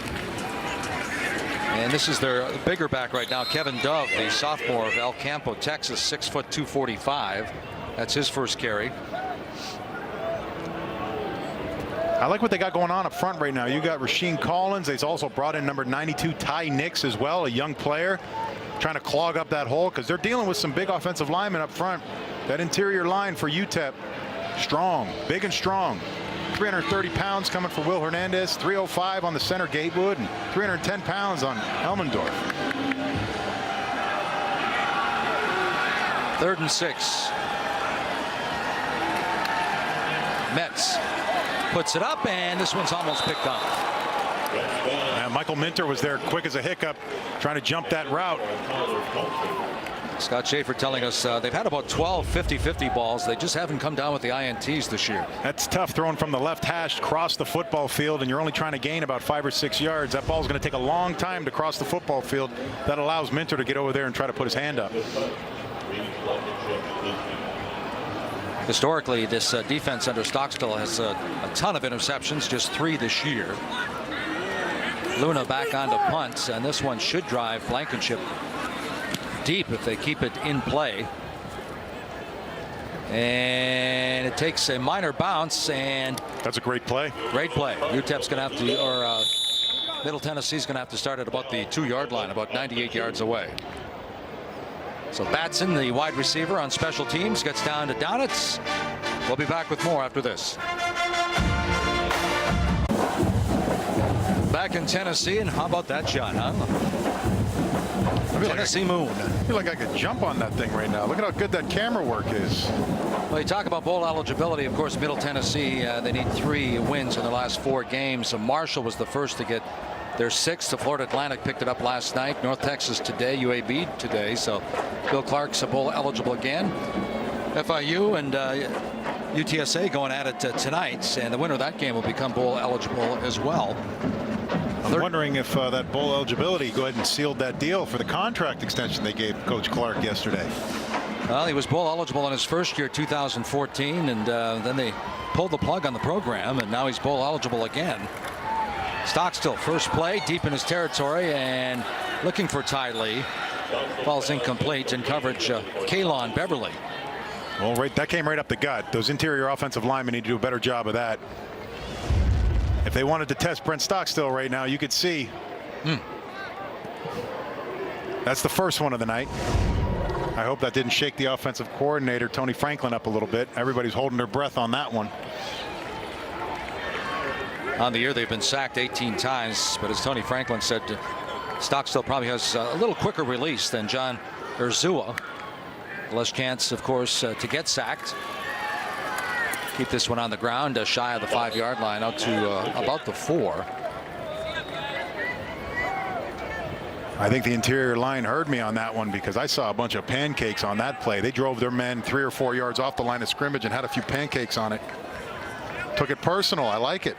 Speaker 1: And this is their bigger back right now, Kevin Dove, the sophomore of El Campo, Texas, 6 foot 245. That's his first carry.
Speaker 4: I like what they got going on up front right now. You got Rasheem Collins. They've also brought in number 92 Ty Nix as well, a young player, trying to clog up that hole because they're dealing with some big offensive linemen up front. That interior line for UTEP, strong, big and strong. 330 pounds coming for Will Hernandez, 305 on the center Gatewood, and 310 pounds on Elmendorf.
Speaker 1: 3rd and 6. Metz puts it up, and this one's almost picked off.
Speaker 4: And Michael Minter was there quick as a hiccup, trying to jump that route.
Speaker 1: Scott Schaefer telling us they've had about 12 50-50 balls. They just haven't come down with the INTs this year.
Speaker 4: That's tough, throwing from the left hash across the football field, and you're only trying to gain about 5 or 6 yards. That ball's going to take a long time to cross the football field. That allows Minter to get over there and try to put his hand up.
Speaker 1: Historically, this defense under Stockstill has a ton of interceptions, just 3 this year. Luna back onto punts, and this one should drive Blankenship deep if they keep it in play. And it takes a minor bounce, and
Speaker 4: that's a great play.
Speaker 1: Great play. UTEP's going to have to, or Middle Tennessee's going to have to start at about the 2-yard line, about 98 yards away. So Batson, the wide receiver on special teams, gets down to Downitz. We'll be back with more after this. Back in Tennessee, and how about that shot, huh? Tennessee Moon.
Speaker 4: I feel like I could jump on that thing right now. Look at how good that camera work is.
Speaker 1: Well, you talk about bowl eligibility. Of course, Middle Tennessee, they need 3 wins in their last 4 games. So Marshall was the first to get their 6th. The Florida Atlantic picked it up last night. North Texas today. UAB today. So Bill Clark's a bowl eligible again. FIU and UTSA going at it tonight. And the winner of that game will become bowl eligible as well.
Speaker 4: I'm wondering if that bowl eligibility go ahead and sealed that deal for the contract extension they gave Coach Clark yesterday.
Speaker 1: Well, he was bowl eligible in his first year, 2014, and then they pulled the plug on the program, and now he's bowl eligible again. Stockstill, first play, deep in his territory, and looking for Ty Lee. Ball's incomplete in coverage. Kalon Beverly.
Speaker 4: Well, that came right up the gut. Those interior offensive linemen need to do a better job of that. If they wanted to test Brent Stockstill right now, you could see. That's the first one of the night. I hope that didn't shake the offensive coordinator, Tony Franklin, up a little bit. Everybody's holding their breath on that one.
Speaker 1: On the year, they've been sacked 18 times, but as Tony Franklin said, Stockstill probably has a little quicker release than John Urzua. Less chance, of course, to get sacked. Keep this one on the ground, shy of the 5-yard line, out to about the 4.
Speaker 4: I think the interior line heard me on that one because I saw a bunch of pancakes on that play. They drove their men 3 or 4 yards off the line of scrimmage and had a few pancakes on it. Took it personal. I like it.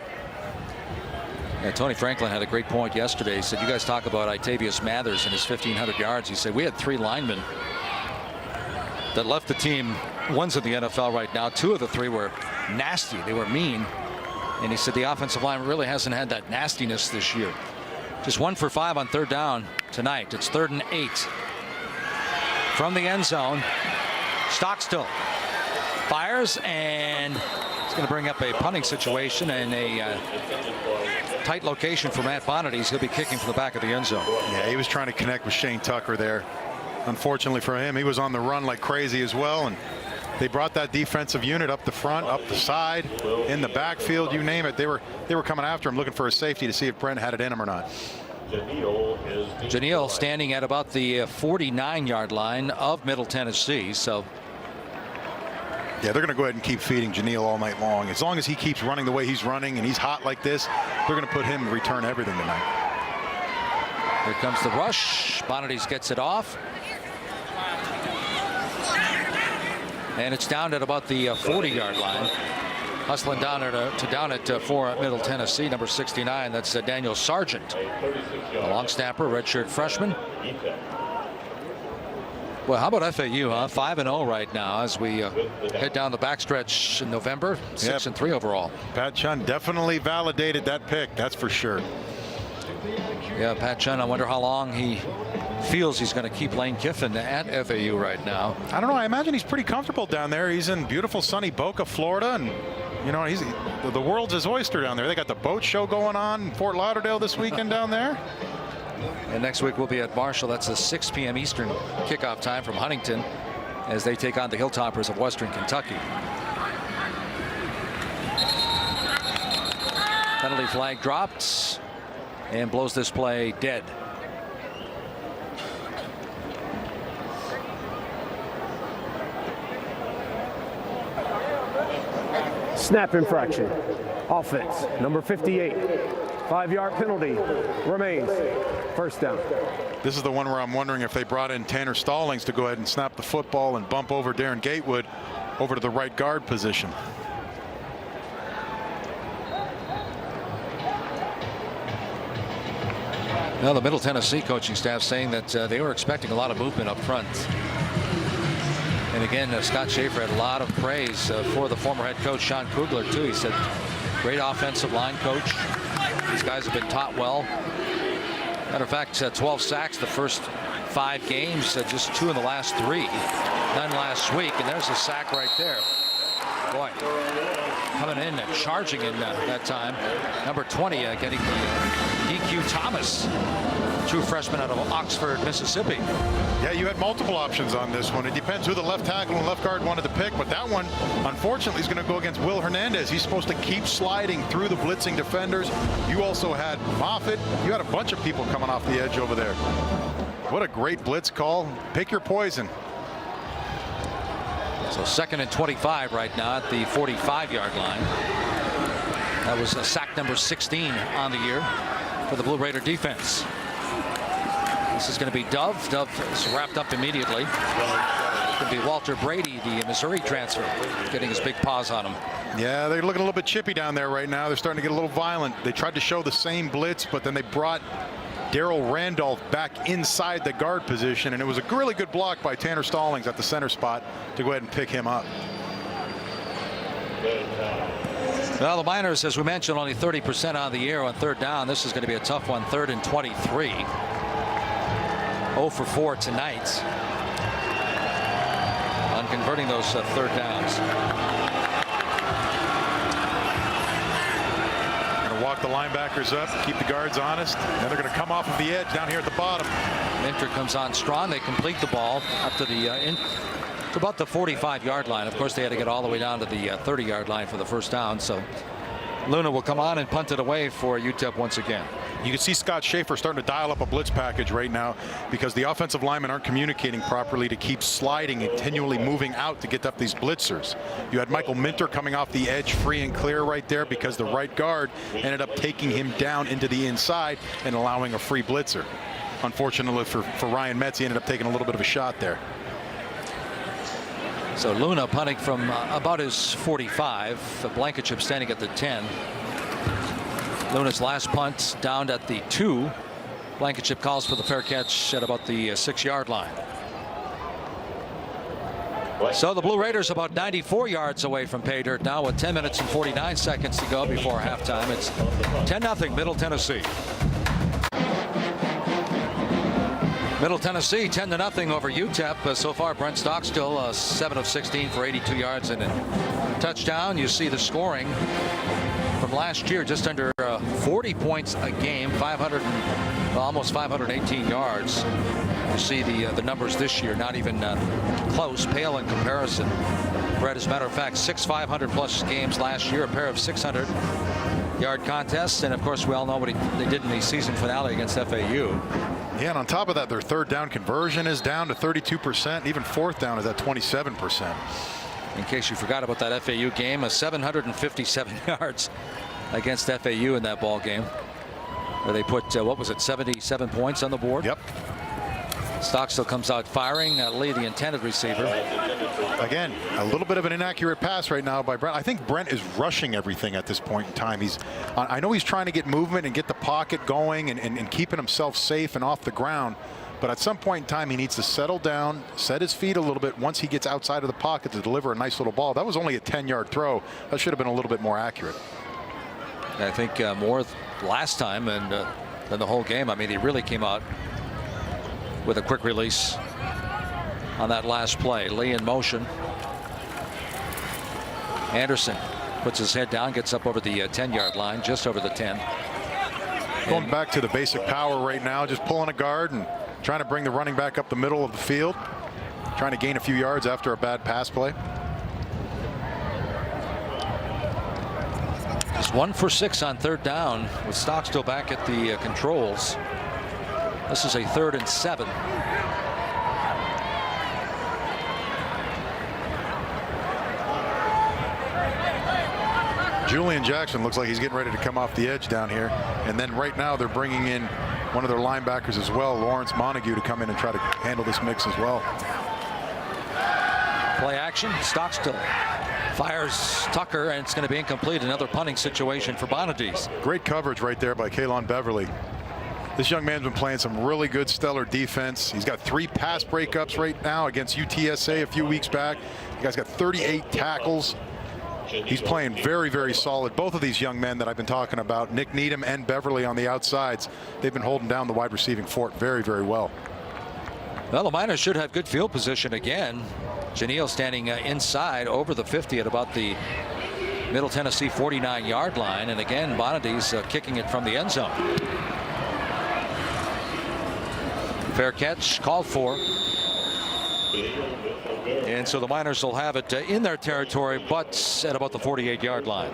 Speaker 1: Yeah, Tony Franklin had a great point yesterday. He said, you guys talk about Itavius Mathers and his 1,500 yards. He said, we had 3 linemen that left the team. One's in the NFL right now. 2 of the 3 were nasty. They were mean. And he said the offensive line really hasn't had that nastiness this year. Just 1 for 5 on 3rd down tonight. It's 3rd and 8. From the end zone, Stockstill fires, and it's going to bring up a punting situation and a tight location for Matt Bonnides. He'll be kicking from the back of the end zone.
Speaker 4: Yeah, he was trying to connect with Shane Tucker there. Unfortunately for him, he was on the run like crazy as well, and they brought that defensive unit up the front, up the side, in the backfield, you name it. They were coming after him, looking for a safety to see if Brent had it in him or not.
Speaker 1: Janelle standing at about the 49-yard line of Middle Tennessee. So
Speaker 4: yeah, they're going to go ahead and keep feeding Janelle all night long. As long as he keeps running the way he's running and he's hot like this, they're going to put him and return everything tonight.
Speaker 1: Here comes the rush. Bonnides gets it off. And it's down at about the 40-yard line. Hustling down at for Middle Tennessee, number 69. That's Daniel Sargent, a long snapper, redshirt freshman. Well, how about FAU, huh? 5-0 right now as we head down the backstretch in November. 6-3 overall.
Speaker 4: Pat Chun definitely validated that pick, that's for sure.
Speaker 1: Yeah, Pat Chun, I wonder how long he feels he's going to keep Lane Kiffin at FAU right now.
Speaker 4: I don't know. I imagine he's pretty comfortable down there. He's in beautiful sunny Boca, Florida, and you know, the world's his oyster down there. They got the boat show going on in Fort Lauderdale this weekend down there.
Speaker 1: And next week we'll be at Marshall. That's a 6 p.m. Eastern kickoff time from Huntington as they take on the Hilltoppers of Western Kentucky. Penalty flag dropped and blows this play dead.
Speaker 5: Snap infraction. Offense, number 58. 5-yard penalty remains. First down.
Speaker 4: This is the one where I'm wondering if they brought in Tanner Stallings to go ahead and snap the football and bump over Darren Gatewood over to the right guard position.
Speaker 1: Now the Middle Tennessee coaching staff saying that they were expecting a lot of movement up front. And again, Scott Schaefer had a lot of praise for the former head coach Sean Kugler too. He said, great offensive line coach. These guys have been taught well. Matter of fact, 12 sacks the first 5 games, just 2 in the last 3. None last week, and there's a sack right there. Boy, coming in and charging in that time. Number 20 getting the DQ Thomas, true freshman out of Oxford, Mississippi.
Speaker 4: Yeah, you had multiple options on this one. It depends who the left tackle and left guard wanted to pick, but that one, unfortunately, is going to go against Will Hernandez. He's supposed to keep sliding through the blitzing defenders. You also had Moffitt. You had a bunch of people coming off the edge over there. What a great blitz call. Pick your poison.
Speaker 1: So 2nd and 25 right now at the 45-yard line. That was sack number 16 on the year for the Blue Raider defense. This is going to be Dove. Dove is wrapped up immediately. It's going to be Walter Brady, the Missouri transfer, getting his big paws on him.
Speaker 4: Yeah, they're looking a little bit chippy down there right now. They're starting to get a little violent. They tried to show the same blitz, but then they brought Darrell Randolph back inside the guard position, and it was a really good block by Tanner Stallings at the center spot to go ahead and pick him up.
Speaker 1: Well, the Miners, as we mentioned, only 30% on the year on 3rd down. This is going to be a tough one. 3rd and 23. 0 for 4 tonight on converting those 3rd downs.
Speaker 4: Walk the linebackers up, keep the guards honest. Then they're going to come off of the edge down here at the bottom.
Speaker 1: Minter comes on strong. They complete the ball up to the to about the 45-yard line. Of course, they had to get all the way down to the 30-yard line for the first down. So Luna will come on and punt it away for UTEP once again.
Speaker 4: You can see Scott Schaefer starting to dial up a blitz package right now because the offensive linemen aren't communicating properly to keep sliding and continually moving out to get up these blitzers. You had Michael Minter coming off the edge free and clear right there because the right guard ended up taking him down into the inside and allowing a free blitzer. Unfortunately for Ryan Metz, he ended up taking a little bit of a shot there.
Speaker 1: So Luna punting from about his 45. Blankenship standing at the 10. Luna's last punt down at the 2. Blankenship calls for the fair catch at about the 6-yard line. So the Blue Raiders about 94 yards away from pay dirt now with 10 minutes and 49 seconds to go before halftime. It's 10-0 Middle Tennessee. Middle Tennessee 10-0 over UTEP. So far, Brent Stockstill 7 of 16 for 82 yards and a touchdown. You see the scoring from last year, just under 40 points a game, almost 518 yards. You see the numbers this year, not even close, pale in comparison. Brett, as a matter of fact, 6 500-plus games last year, a pair of 600-yard contests, and of course we all know what they did in the season finale against FAU.
Speaker 4: Yeah, and on top of that, their 3rd down conversion is down to 32%. Even 4th down is at 27%.
Speaker 1: In case you forgot about that FAU game, 757 yards against FAU in that ball game, where they put what was it, 77 points on the board.
Speaker 4: Yep.
Speaker 1: Stockstill comes out firing. Lee, the intended receiver.
Speaker 4: Again, a little bit of an inaccurate pass right now by Brent. I think Brent is rushing everything at this point in time. I know he's trying to get movement and get the pocket going and keeping himself safe and off the ground. But at some point in time, he needs to settle down, set his feet a little bit once he gets outside of the pocket to deliver a nice little ball. That was only a 10-yard throw. That should have been a little bit more accurate.
Speaker 1: I think more last time and than the whole game. I mean, he really came out with a quick release on that last play. Lee in motion. Anderson puts his head down, gets up over the 10-yard line, just over the 10.
Speaker 4: Going back to the basic power right now, just pulling a guard and trying to bring the running back up the middle of the field, trying to gain a few yards after a bad pass play.
Speaker 1: Just 1 for 6 on 3rd down with Stockstill back at the controls. This is a 3rd and 7.
Speaker 4: Julian Jackson looks like he's getting ready to come off the edge down here. And then right now they're bringing in one of their linebackers as well, Lawrence Montague, to come in and try to handle this mix as well.
Speaker 1: Play action. Stockstill fires Tucker, and it's going to be incomplete. Another punting situation for Bonadies.
Speaker 4: Great coverage right there by Kalon Beverly. This young man's been playing some really good, stellar defense. He's got 3 pass breakups right now against UTSA a few weeks back. The guy's got 38 tackles. He's playing very, very solid. Both of these young men that I've been talking about, Nick Needham and Beverly on the outsides, they've been holding down the wide receiving fort very, very well.
Speaker 1: Well, the Miners should have good field position again. Janelle standing inside over the 50 at about the Middle Tennessee 49-yard line. And again, Bonadies kicking it from the end zone. Fair catch called for. And so the Miners will have it in their territory, but at about the 48-yard line.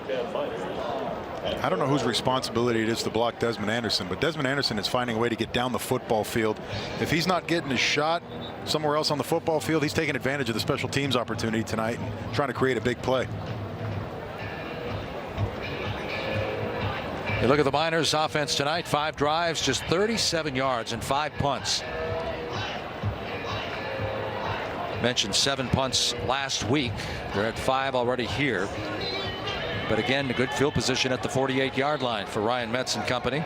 Speaker 4: I don't know whose responsibility it is to block Desmond Anderson, but Desmond Anderson is finding a way to get down the football field. If he's not getting his shot somewhere else on the football field, he's taking advantage of the special teams opportunity tonight and trying to create a big play.
Speaker 1: You look at the Miners' offense tonight, 5 drives, just 37 yards and 5 punts. Mentioned 7 punts last week. They're at 5 already here. But again, a good field position at the 48-yard line for Ryan Metz and company.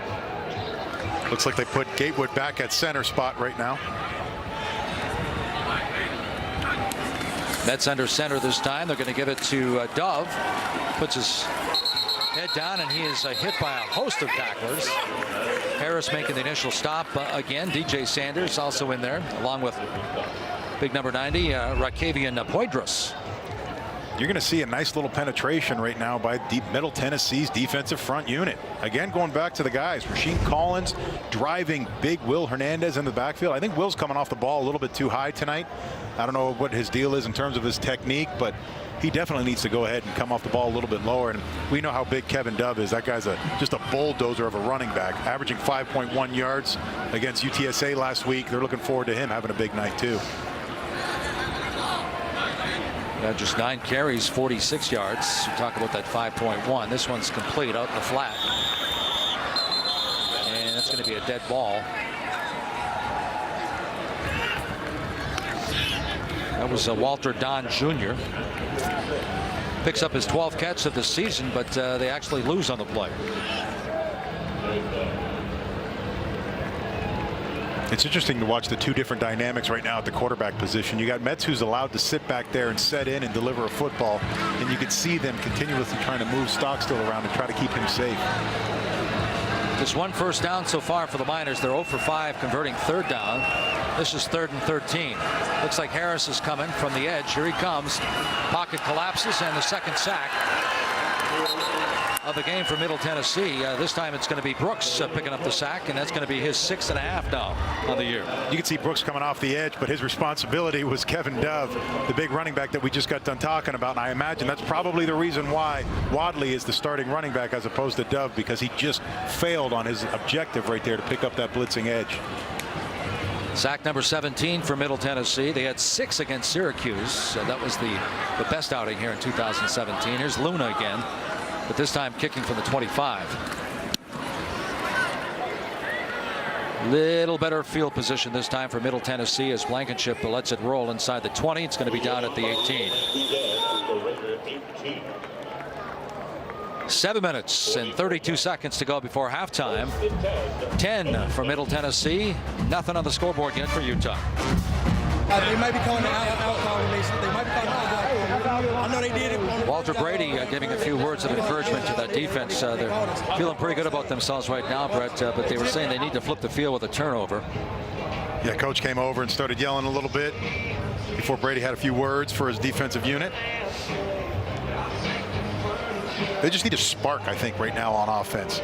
Speaker 4: Looks like they put Gatewood back at center spot right now.
Speaker 1: Metz under center this time. They're going to give it to Dove. Puts his head down, and he is hit by a host of tacklers. Harris making the initial stop again. DJ Sanders also in there, along with big number 90, Rakavian Poydras.
Speaker 4: You're going to see a nice little penetration right now by Middle Tennessee's defensive front unit. Again, going back to the guys, Rasheem Collins driving big Will Hernandez in the backfield. I think Will's coming off the ball a little bit too high tonight. I don't know what his deal is in terms of his technique, but he definitely needs to go ahead and come off the ball a little bit lower. And we know how big Kevin Dove is. That guy's just a bulldozer of a running back, averaging 5.1 yards against UTSA last week. They're looking forward to him having a big night too.
Speaker 1: Just 9 carries, 46 yards. You talk about that 5.1. This one's complete out in the flat. And that's going to be a dead ball. That was Walter Don Jr. Picks up his 12th catch of the season, but they actually lose on the play.
Speaker 4: It's interesting to watch the 2 different dynamics right now at the quarterback position. You got Metz, who's allowed to sit back there and set in and deliver a football, and you can see them continuously trying to move Stockstill around and try to keep him safe.
Speaker 1: Just 1 first down so far for the Miners. They're 0 for 5 converting 3rd down. This is 3rd and 13. Looks like Harris is coming from the edge. Here he comes. Pocket collapses, and the 2nd sack of the game for Middle Tennessee. This time it's going to be Brooks picking up the sack, and that's going to be his 6.5 now on the year.
Speaker 4: You can see Brooks coming off the edge, but his responsibility was Kevin Dove, the big running back that we just got done talking about. And I imagine that's probably the reason why Wadley is the starting running back as opposed to Dove, because he just failed on his objective right there to pick up that blitzing edge.
Speaker 1: Sack number 17 for Middle Tennessee. They had 6 against Syracuse. That was the best outing here in 2017. Here's Luna again, but this time kicking from the 25. Little better field position this time for Middle Tennessee as Blankenship lets it roll inside the 20. It's going to be down at the 18. 7 minutes and 32 seconds to go before halftime. 10 for Middle Tennessee. Nothing on the scoreboard yet for Utah.
Speaker 6: They might be calling out calling me. They might be calling out. I know they did it.
Speaker 1: Walter Brady giving a few words of encouragement to that defense. They're feeling pretty good about themselves right now, Brett, but they were saying they need to flip the field with a turnover.
Speaker 2: Yeah, coach came over and started yelling a little bit before Brady had a few words for his defensive unit. They just need a spark, I think, right now on offense.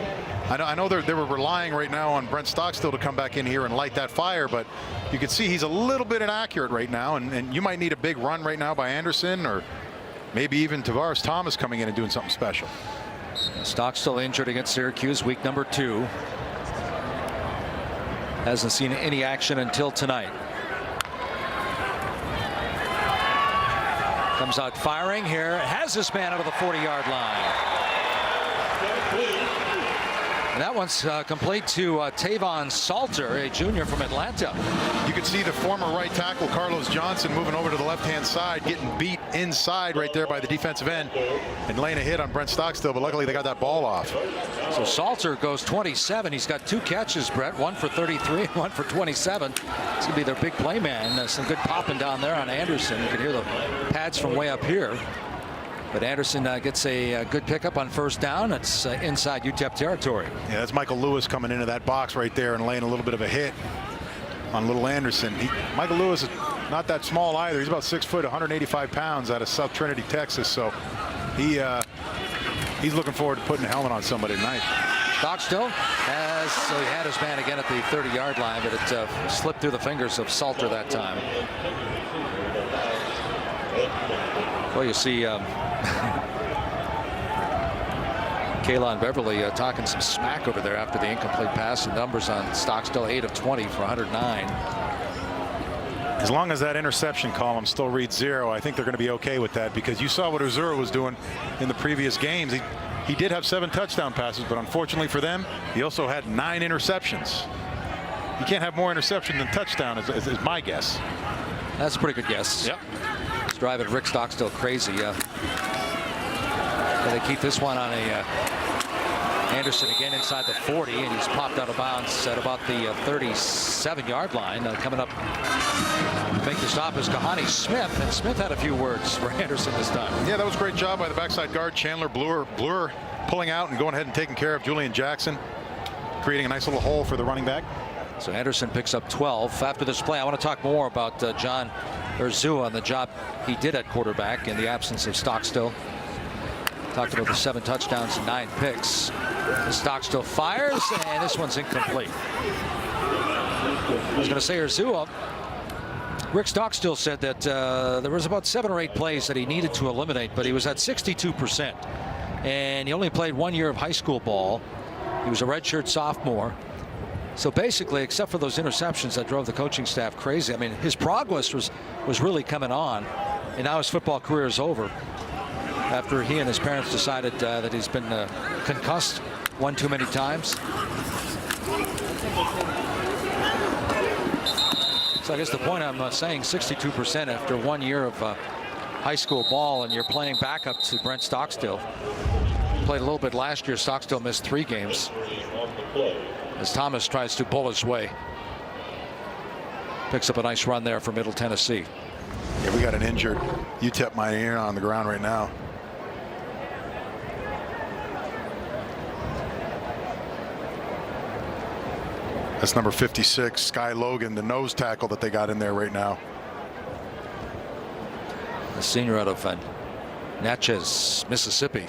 Speaker 2: I know they were relying right now on Brent Stockstill to come back in here and light that fire, but you can see he's a little bit inaccurate right now, and you might need a big run right now by Anderson, or maybe even Tavares Thomas coming in and doing something special.
Speaker 1: Stockstill injured against Syracuse, week number 2. Hasn't seen any action until tonight. Comes out firing here. Has this man out of the 40-yard line. And that one's complete to Tavon Salter, a junior from Atlanta.
Speaker 2: You can see the former right tackle Carlos Johnson moving over to the left-hand side, getting beat inside right there by the defensive end and laying a hit on Brent Stockstill, but luckily they got that ball off.
Speaker 1: So Salter goes 27. He's got 2 catches, Brett, one for 33, one for 27. It's going to be their big play man. Some good popping down there on Anderson. You can hear the pads from way up here. But Anderson gets a good pickup on first down. It's inside UTEP territory.
Speaker 2: Yeah, that's Michael Lewis coming into that box right there and laying a little bit of a hit on little Anderson. Michael Lewis is not that small either. He's about 6 foot, 185 pounds out of South Trinity, Texas. So he's looking forward to putting a helmet on somebody tonight.
Speaker 1: Stockstill he had his man again at the 30-yard line, but it slipped through the fingers of Salter that time. Well, you see Kaylon Beverly talking some smack over there after the incomplete pass. The numbers on Stockstill, 8 of 20 for 109.
Speaker 2: As long as that interception column still reads 0, I think they're going to be okay with that, because you saw what Uzura was doing in the previous games. He did have 7 touchdown passes, but unfortunately for them, he also had 9 interceptions. You can't have more interception than touchdown, is my guess.
Speaker 1: That's a pretty good guess.
Speaker 2: Yep.
Speaker 1: It's driving Rick Stockstill crazy. They keep this one on a Anderson again inside the 40, and he's popped out of bounds at about the 37-yard line. Coming up to make the stop is Kahani Smith, and Smith had a few words for Anderson this time.
Speaker 2: Yeah, that was a great job by the backside guard Chandler Bluer pulling out and going ahead and taking care of Julian Jackson, creating a nice little hole for the running back.
Speaker 1: So Anderson picks up 12. After this play, I want to talk more about John Urzua and the job he did at quarterback in the absence of Stockstill. Talked about the 7 touchdowns and 9 picks. Stockstill fires, and this one's incomplete. I was going to say Urzua. Rick Stockstill said that there was about 7 or 8 plays that he needed to eliminate, but he was at 62%. And he only played 1 year of high school ball. He was a redshirt sophomore. So basically, except for those interceptions that drove the coaching staff crazy, I mean, his progress was really coming on, and now his football career is over after he and his parents decided that he's been concussed one too many times. So I guess the point I'm saying, 62% after 1 year of high school ball, and you're playing backup to Brent Stockstill. Played a little bit last year. Stockstill missed 3 games as Thomas tries to pull his way. Picks up a nice run there for Middle Tennessee.
Speaker 2: Yeah, we got an injured UTEP Pioneer on the ground right now. That's number 56, Sky Logan, the nose tackle that they got in there right now.
Speaker 1: The senior out of Natchez, Mississippi.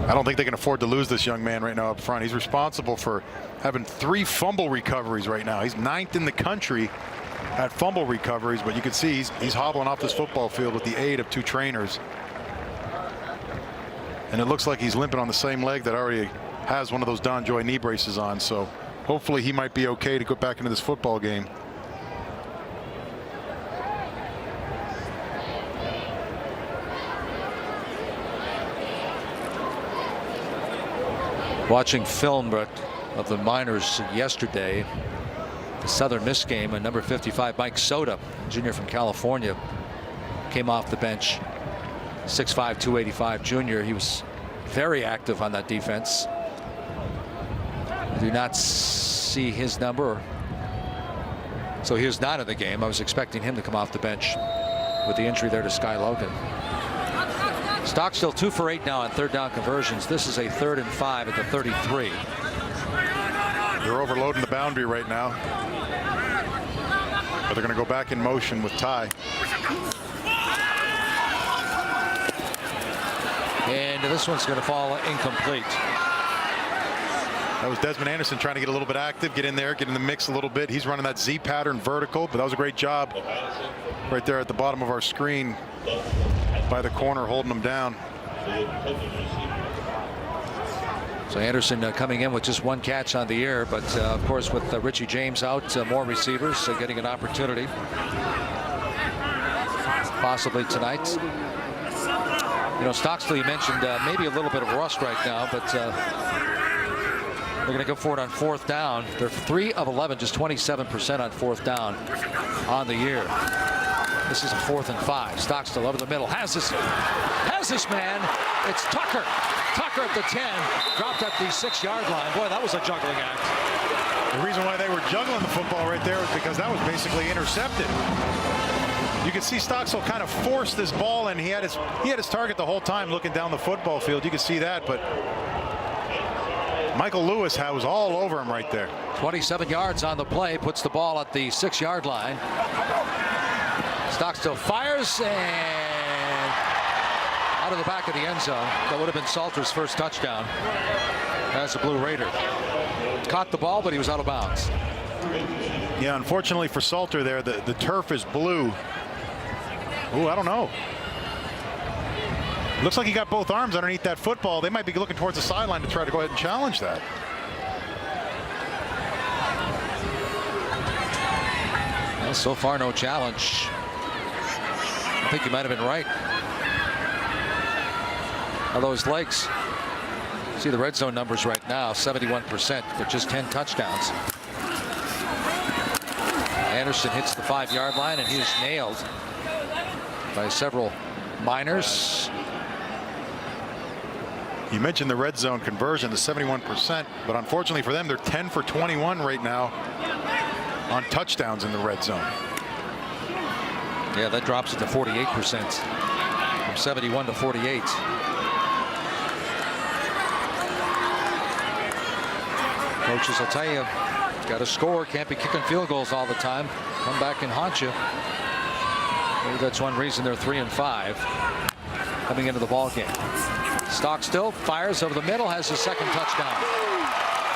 Speaker 2: I don't think they can afford to lose this young man right now up front. He's responsible for having 3 fumble recoveries right now. He's 9th in the country at fumble recoveries, but you can see he's hobbling off this football field with the aid of 2 trainers. And it looks like he's limping on the same leg that already has one of those Don Joy knee braces on. So hopefully he might be okay to go back into this football game.
Speaker 1: Watching film, Brett, of the Miners yesterday, the Southern Miss game, and number 55 Mike Soda, junior from California, came off the bench. 6'5", 285 junior. He was very active on that defense. Do not see his number, so he was not in the game. I was expecting him to come off the bench with the injury there to Sky Logan. Stockstill 2 for 8 now on third down conversions. This is a 3rd and 5 at the 33.
Speaker 2: They're overloading the boundary right now, but they're going to go back in motion with Ty.
Speaker 1: And this one's going to fall incomplete.
Speaker 2: That was Desmond Anderson trying to get a little bit active, get in there, get in the mix a little bit. He's running that Z pattern vertical, but that was a great job right there at the bottom of our screen by the corner, holding him down.
Speaker 1: So Anderson coming in with just 1 catch on the year, but of course with Richie James out, more receivers getting an opportunity possibly tonight. You know, Stockstill, you mentioned maybe a little bit of rust right now, but they're going to go for it on 4th down. They're 3 of 11, just 27% on 4th down on the year. This is a 4th and 5. Stockstill over the middle. Has this man. It's Tucker. Tucker at the 10. Dropped at the 6-yard line. Boy, that was a juggling act.
Speaker 2: The reason why they were juggling the football right there was because that was basically intercepted. You can see Stockstill kind of forced this ball, and he had his target the whole time looking down the football field. You can see that, but Michael Lewis was all over him right there.
Speaker 1: 27 yards on the play, puts the ball at the 6-yard line. Stockstill fires and out of the back of the end zone. That would have been Salter's first touchdown as a Blue Raider. Caught the ball, but he was out of bounds.
Speaker 2: Yeah, unfortunately for Salter there, the turf is blue. Ooh, I don't know. Looks like he got both arms underneath that football. They might be looking towards the sideline to try to go ahead and challenge that.
Speaker 1: Well, so far, no challenge. I think you might have been right. Although his legs, see the red zone numbers right now, 71% with just 10 touchdowns. Anderson hits the 5-yard line, and he is nailed by several Miners.
Speaker 2: You mentioned the red zone conversion, the 71%, but unfortunately for them, they're 10 for 21 right now on touchdowns in the red zone.
Speaker 1: Yeah, that drops it to 48% from 71 to 48. Coaches will tell you, got to score, can't be kicking field goals all the time. Come back and haunt you. Maybe that's one reason they're 3 and 5 coming into the ball game. Stockstill fires over the middle, has his 2nd touchdown.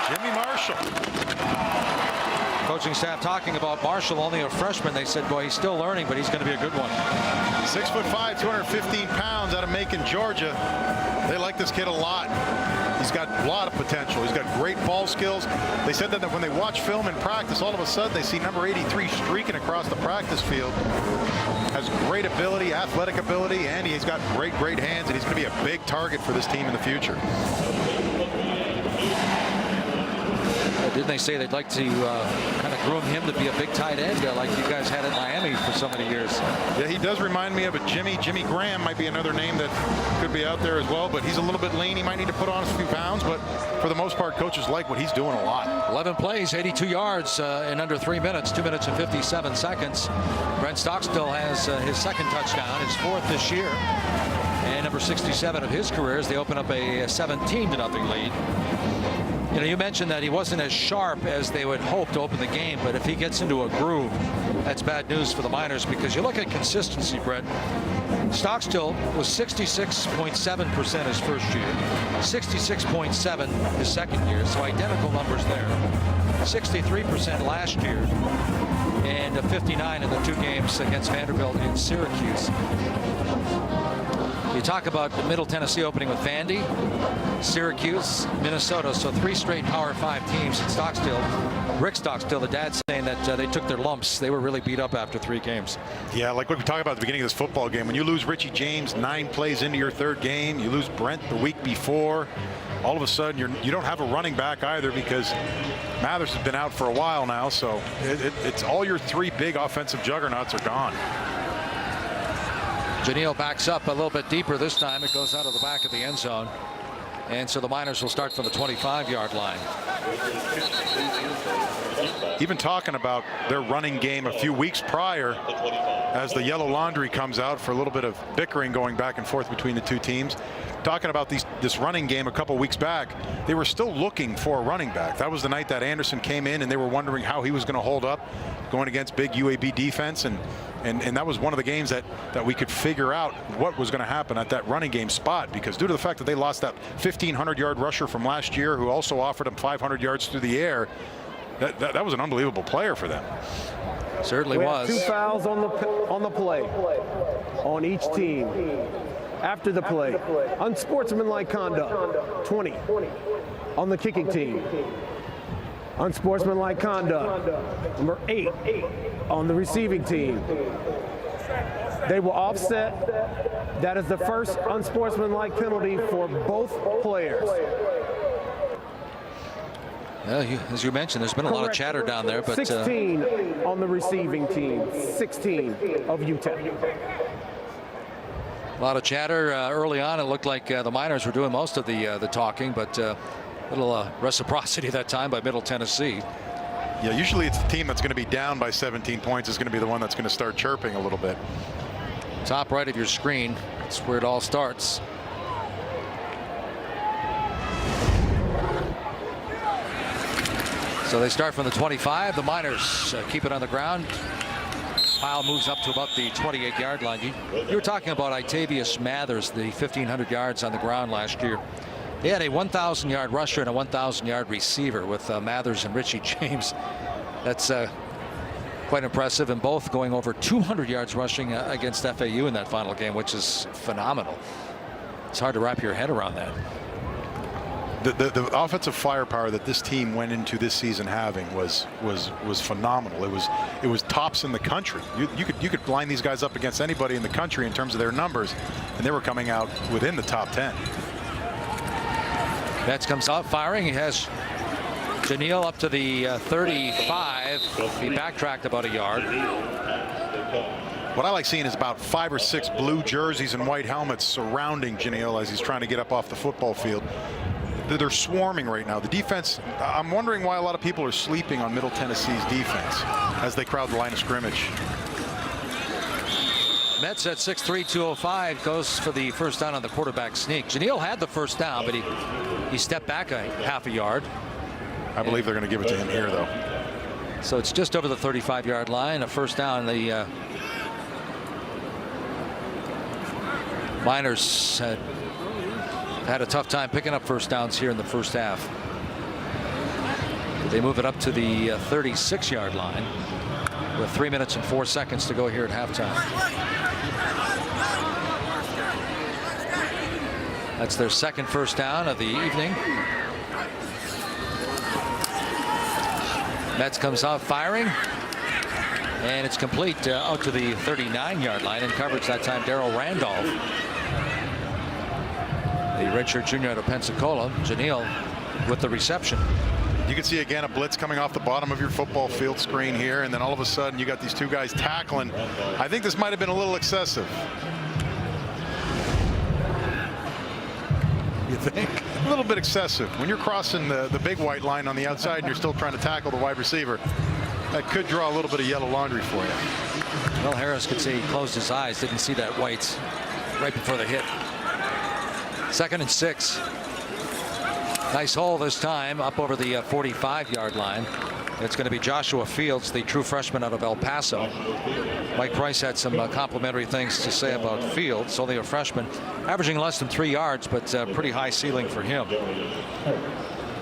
Speaker 2: Jimmy Marshall.
Speaker 1: Coaching staff talking about Marshall, only a freshman. They said, boy, he's still learning, but he's going to be a good one.
Speaker 2: 6'5", 215 pounds out of Macon, Georgia. They like this kid a lot. He's got a lot of potential. He's got great ball skills. They said that when they watch film in practice, all of a sudden they see number 83 streaking across the practice field. Has great ability, athletic ability, and he's got great hands, and he's going to be a big target for this team in the future.
Speaker 1: Didn't they say they'd like to kind of groom him to be a big tight end like you guys had at Miami for so many years?
Speaker 2: Yeah, he does remind me of a Jimmy. Jimmy Graham might be another name that could be out there as well, but he's a little bit lean. He might need to put on a few pounds, but for the most part, coaches like what he's doing a lot.
Speaker 1: 11 plays, 82 yards in under 3 minutes, 2 minutes and 57 seconds. Brent Stockstill has his 2nd touchdown, his 4th this year, and number 67 of his career as they open up a 17-0 lead. You know, you mentioned that he wasn't as sharp as they would hope to open the game, but if he gets into a groove, that's bad news for the Miners, because you look at consistency, Brett. Stockstill was 66.7% his first year, 66.7% his 2nd year, so identical numbers there. 63% last year, and 59 in the 2 games against Vanderbilt and Syracuse. You talk about Middle Tennessee opening with Vandy, Syracuse, Minnesota, so 3 straight Power 5 teams in Stockstill. Rick Stockstill, the dad, saying that they took their lumps. They were really beat up after 3 games.
Speaker 2: Yeah, like what we talked about at the beginning of this football game. When you lose Richie James 9 plays into your 3rd game, you lose Brent the week before.
Speaker 4: all of a sudden you don't have a running back either, because Mathers has been out for a while now. So it's all your three big offensive juggernauts are gone.
Speaker 1: Janelle backs up a little bit deeper this time. It goes out of the back of the end zone. And so the Miners will start from the 25-yard line.
Speaker 4: Even talking about their running game a few weeks prior, as the yellow laundry comes out for a little bit of bickering going back and forth between the two teams. Talking about this running game a couple weeks back, they were still looking for a running back. That was the night that Anderson came in, and they were wondering how he was going to hold up going against big UAB defense. And that was one of the games that we could figure out what was going to happen at that running game spot, because due to the fact that they lost that 1,500-yard rusher from last year who also offered them 500 yards through the air, that was an unbelievable player for them.
Speaker 1: Certainly was.
Speaker 5: 2 fouls on the play on each team. After the play, unsportsmanlike conduct, 20 on the kicking team. Unsportsmanlike conduct, number 8 on the receiving team. They will offset. That is the first unsportsmanlike penalty for both players.
Speaker 1: As you mentioned, there's been a lot of chatter down there. But
Speaker 5: 16 on the receiving team, 16 of UTEP.
Speaker 1: A lot of chatter early on. It looked like the Miners were doing most of the talking, but a little reciprocity that time by Middle Tennessee.
Speaker 4: Yeah, usually it's the team that's going to be down by 17 points is going to be the one that's going to start chirping a little bit.
Speaker 1: Top right of your screen, that's where it all starts. So they start from the 25. The Miners keep it on the ground. Pile moves up to about the 28-yard line. You were talking about Itavius Mathers, the 1,500 yards on the ground last year. They had a 1,000-yard rusher and a 1,000-yard receiver with Mathers and Richie James. That's quite impressive, and both going over 200 yards rushing against FAU in that final game, which is phenomenal. It's hard to wrap your head around that.
Speaker 4: The offensive firepower that this team went into this season having was phenomenal. It was tops in the country. You could line these guys up against anybody in the country in terms of their numbers, and they were coming out within the top 10.
Speaker 1: Betts comes out firing. He has Janelle up to the 35. He backtracked about a yard.
Speaker 4: What I like seeing is about 5 or 6 blue jerseys and white helmets surrounding Janelle as he's trying to get up off the football field. They're swarming right now. The defense, I'm wondering why a lot of people are sleeping on Middle Tennessee's defense as they crowd the line of scrimmage.
Speaker 1: Metz at 6'3", 205 goes for the first down on the quarterback sneak. Janelle had the first down, but he stepped back a half a yard.
Speaker 4: I believe they're going to give it to him here, though.
Speaker 1: So it's just over the 35-yard line, a first down. The Miners had a tough time picking up first downs here in the first half. They move it up to the 36-yard line with 3 minutes and 4 seconds to go here at halftime. That's their second first down of the evening. Metz comes out firing, and it's complete out to the 39-yard line. In coverage that time, Darrell Randolph, the redshirt junior out of Pensacola. Janelle with the reception.
Speaker 4: You can see again a blitz coming off the bottom of your football field screen here, and then all of a sudden you got these two guys tackling. I think this might have been a little excessive.
Speaker 1: You think?
Speaker 4: A little bit excessive. When you're crossing the big white line on the outside and you're still trying to tackle the wide receiver, that could draw a little bit of yellow laundry for you.
Speaker 1: Well, Harris could say he closed his eyes, didn't see that white right before the hit. 2nd and 6. Nice hole this time up over the 45-yard line. It's going to be Joshua Fields, the true freshman out of El Paso. Mike Price had some complimentary things to say about Fields, only a freshman, averaging less than 3 yards, but pretty high ceiling for him.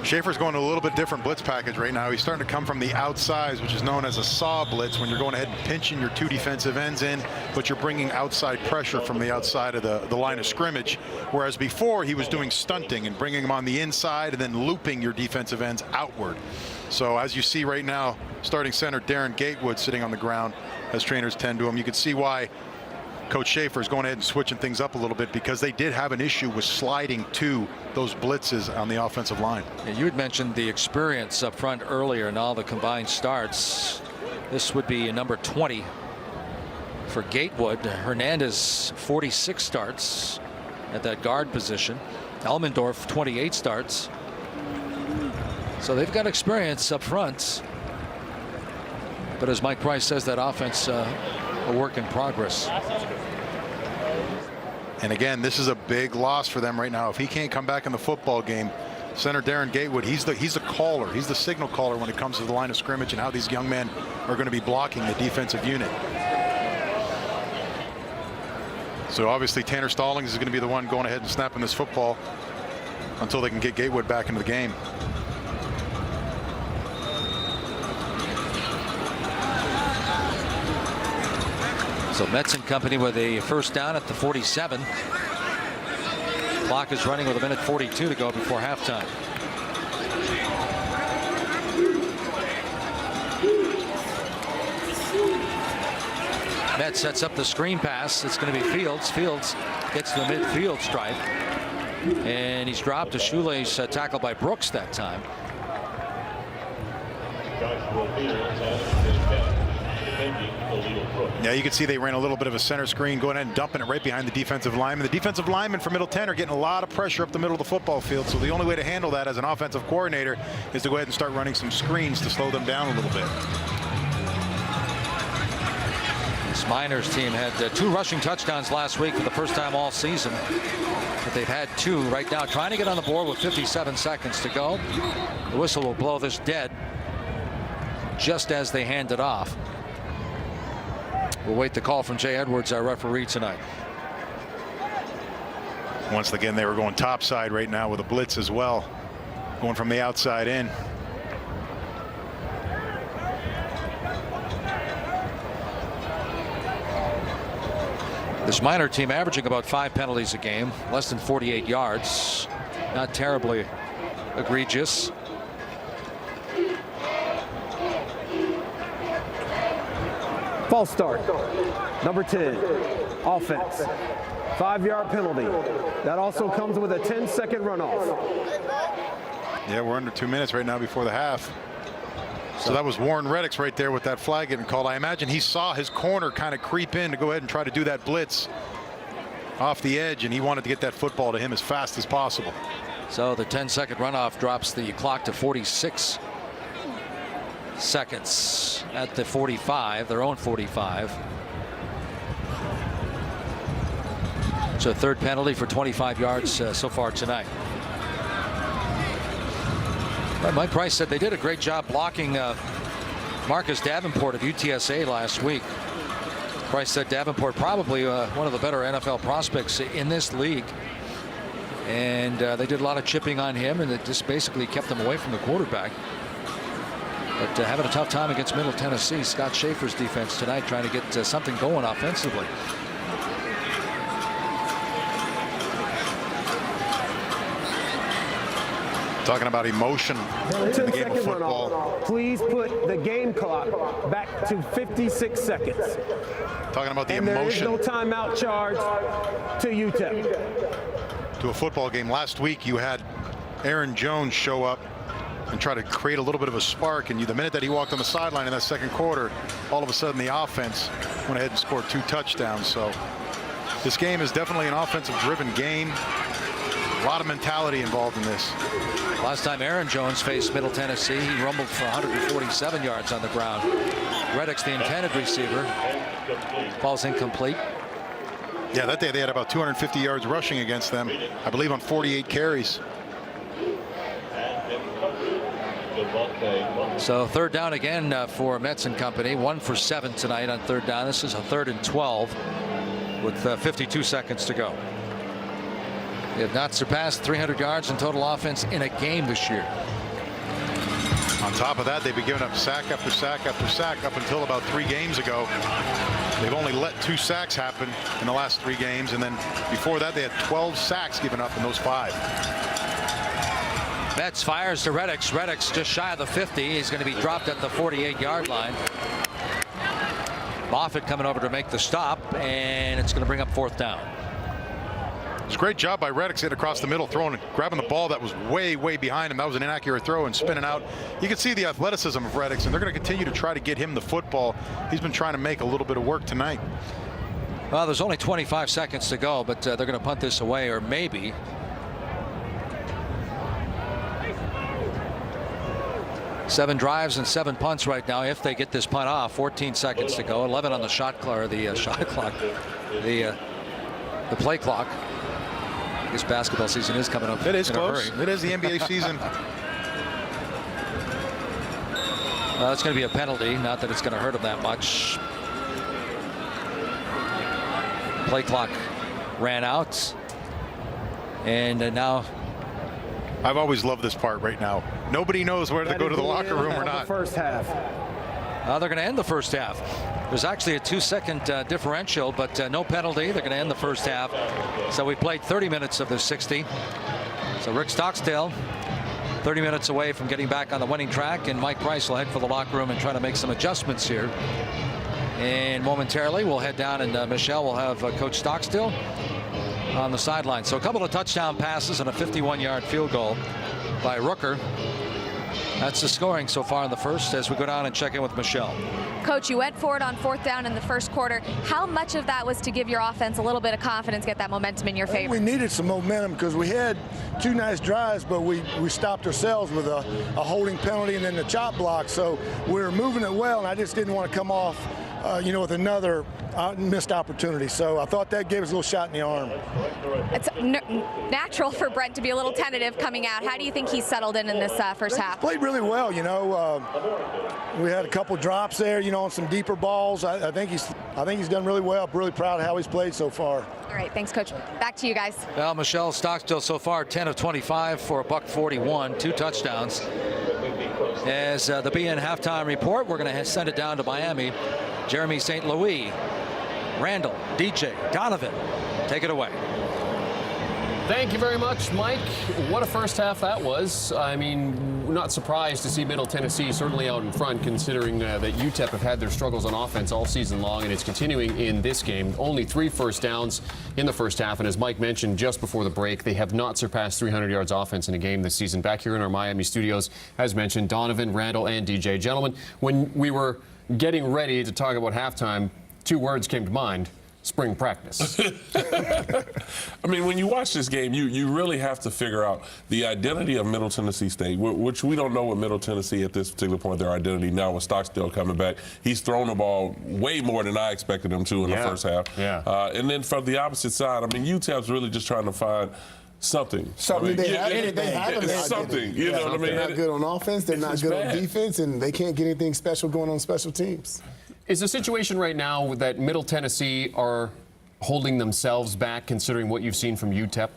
Speaker 4: Schaefer's going to a little bit different blitz package right now. He's starting to come from the outsides, which is known as a saw blitz, when you're going ahead and pinching your 2 defensive ends in, but you're bringing outside pressure from the outside of the line of scrimmage. Whereas before he was doing stunting and bringing them on the inside and then looping your defensive ends outward. So as you see right now, starting center Darren Gatewood sitting on the ground as trainers tend to him. You can see why
Speaker 2: Coach Schaefer is going ahead and switching things up a little bit because they did have an issue with sliding to those blitzes on the offensive line.
Speaker 1: And you had mentioned the experience up front earlier in all the combined starts. This would be number 20 for Gatewood. Hernandez 46 starts at that guard position. Elmendorf 28 starts. So they've got experience up front. But as Mike Price says, that offense a work in progress.
Speaker 2: And again, this is a big loss for them right now. If he can't come back in the football game, center Darren Gatewood, he's the caller. He's the signal caller when it comes to the line of scrimmage and how these young men are going to be blocking the defensive unit. So obviously Tanner Stallings is going to be the one going ahead and snapping this football until they can get Gatewood back into the game.
Speaker 1: So Metz and company with a first down at the 47. Clock is running with 1:42 to go before halftime. Metz sets up the screen pass. It's going to be Fields. Fields gets to the midfield stripe. And he's dropped. A shoelace tackle by Brooks that time.
Speaker 2: Yeah, you can see they ran a little bit of a center screen, going ahead and dumping it right behind the defensive lineman. The defensive linemen for Middle 10 are getting a lot of pressure up the middle of the football field. So the only way to handle that as an offensive coordinator is to go ahead and start running some screens to slow them down a little bit.
Speaker 1: This Miners team had 2 rushing touchdowns last week for the first time all season. But they've had 2 right now, trying to get on the board with 57 seconds to go. The whistle will blow this dead just as they hand it off. We'll wait the call from Jay Edwards, our referee tonight.
Speaker 2: Once again, they were going topside right now with a blitz as well, going from the outside in.
Speaker 1: This Miner team averaging about 5 penalties a game, less than 48 yards. Not terribly egregious.
Speaker 5: False start. Number 10, offense. 5-yard penalty. That also comes with a 10-second runoff.
Speaker 2: Yeah, we're under 2 minutes right now before the half. So that was Warren Reddix right there with that flag getting called. I imagine he saw his corner kind of creep in to go ahead and try to do that blitz off the edge, and he wanted to get that football to him as fast as possible.
Speaker 1: So the 10-second runoff drops the clock to 46 seconds at the 45, their own 45. So a third penalty for 25 yards so far tonight. But Mike Price said they did a great job blocking Marcus Davenport of UTSA last week. Price said Davenport probably one of the better NFL prospects in this league. And they did a lot of chipping on him, and it just basically kept him away from the quarterback. But having a tough time against Middle Tennessee. Scott Schaefer's defense tonight trying to get something going offensively.
Speaker 2: Talking about emotion in the game of football.
Speaker 5: Please put the game clock back to 56 seconds.
Speaker 2: Talking about the
Speaker 5: and
Speaker 2: emotion.
Speaker 5: There is no timeout charge to UTEP.
Speaker 2: To a football game. Last week you had Aaron Jones show up and try to create a little bit of a spark, and the minute that he walked on the sideline in that second quarter, all of a sudden the offense went ahead and scored 2 touchdowns. So this game is definitely an offensive driven game. A lot of mentality involved in this.
Speaker 1: Last time Aaron Jones faced Middle Tennessee, he rumbled for 147 yards on the ground. Reddix, the intended receiver, falls incomplete.
Speaker 2: Yeah, that day they had about 250 yards rushing against them, I believe, on 48 carries.
Speaker 1: So third down again for Metz and company. 1 for 7 tonight on third down. This is a 3rd and 12 with 52 seconds to go. They have not surpassed 300 yards in total offense in a game this year.
Speaker 2: On top of that, they've been giving up sack after sack after sack up until about 3 games ago. They've only let 2 sacks happen in the last 3 games, and then before that they had 12 sacks given up in those 5.
Speaker 1: Metz fires to Reddix. Reddix just shy of the 50. He's going to be dropped at the 48-yard line. Moffitt coming over to make the stop, and it's going to bring up 4th down.
Speaker 2: It was a great job by Reddick's hit across the middle, grabbing the ball that was way, way behind him. That was an inaccurate throw and spinning out. You can see the athleticism of Reddick's, and they're going to continue to try to get him the football. He's been trying to make a little bit of work tonight.
Speaker 1: Well, there's only 25 seconds to go, but they're going to punt this away, or maybe. Seven drives and 7 punts right now if they get this punt off. 14 seconds to go. 11 on the shot clock, or the shot clock, the play clock. This basketball season is coming up.
Speaker 2: It is close. It is the NBA season.
Speaker 1: It's going to be a penalty. Not that it's going to hurt him that much. Play clock ran out. And now.
Speaker 2: I've always loved this part right now. Nobody knows whether to go to the locker room or not.
Speaker 5: First half.
Speaker 1: They're going to end the first half. There's actually a 2-second differential, but no penalty. They're going to end the first half. So we played 30 minutes of the 60. So Rick Stockstill, 30 minutes away from getting back on the winning track, and Mike Price will head for the locker room and try to make some adjustments here. And momentarily, we'll head down, and Michelle will have Coach Stockstill on the sideline. So a couple of touchdown passes and a 51-yard field goal by Rooker. That's the scoring so far in the first, as we go down and check in with Michelle.
Speaker 3: Coach, you went for it on 4th down in the first quarter. How much of that was to give your offense a little bit of confidence, get that momentum in your favor?
Speaker 7: We needed some momentum because we had 2 nice drives, but we stopped ourselves with a holding penalty and then the chop block. So we were moving it well, and I just didn't want to come off, with another missed opportunity. So I thought that gave us a little shot in the arm.
Speaker 3: It's natural for Brent to be a little tentative coming out. How do you think he's settled in this first half?
Speaker 7: Played really well, we had a couple drops there, on some deeper balls. I think he's done really well. I'm really proud of how he's played so far.
Speaker 3: All right, thanks, Coach. Back to you guys.
Speaker 1: Well, Michelle Stockstill so far 10 of 25 for $141, 2 touchdowns. As the BN halftime report, we're going to send it down to Miami. Jeremy St. Louis, Randall, DJ, Donovan, take it away.
Speaker 8: Thank you very much, Mike. What a first half that was. I mean, not surprised to see Middle Tennessee certainly out in front, considering that UTEP have had their struggles on offense all season long, and it's continuing in this game. Only 3 first downs in the first half, and as Mike mentioned just before the break, they have not surpassed 300 yards offense in a game this season. Back here in our Miami studios, as mentioned, Donovan, Randall, and DJ. Gentlemen, when we were getting ready to talk about halftime, 2 words came to mind: spring practice.
Speaker 9: I mean, when you watch this game, you really have to figure out the identity of Middle Tennessee State, which we don't know what Middle Tennessee at this particular point, their identity now with Stockstill coming back. He's thrown the ball way more than I expected him to in the first half. Yeah. And then from the opposite side, I mean, UTEP's really just trying to find something.
Speaker 10: Something
Speaker 9: I mean,
Speaker 10: they haven't.
Speaker 9: Something. You know what I mean?
Speaker 10: They're not good on offense. They're not good on defense, and they can't get anything special going on special teams.
Speaker 8: Is the situation right now that Middle Tennessee are holding themselves back, considering what you've seen from UTEP?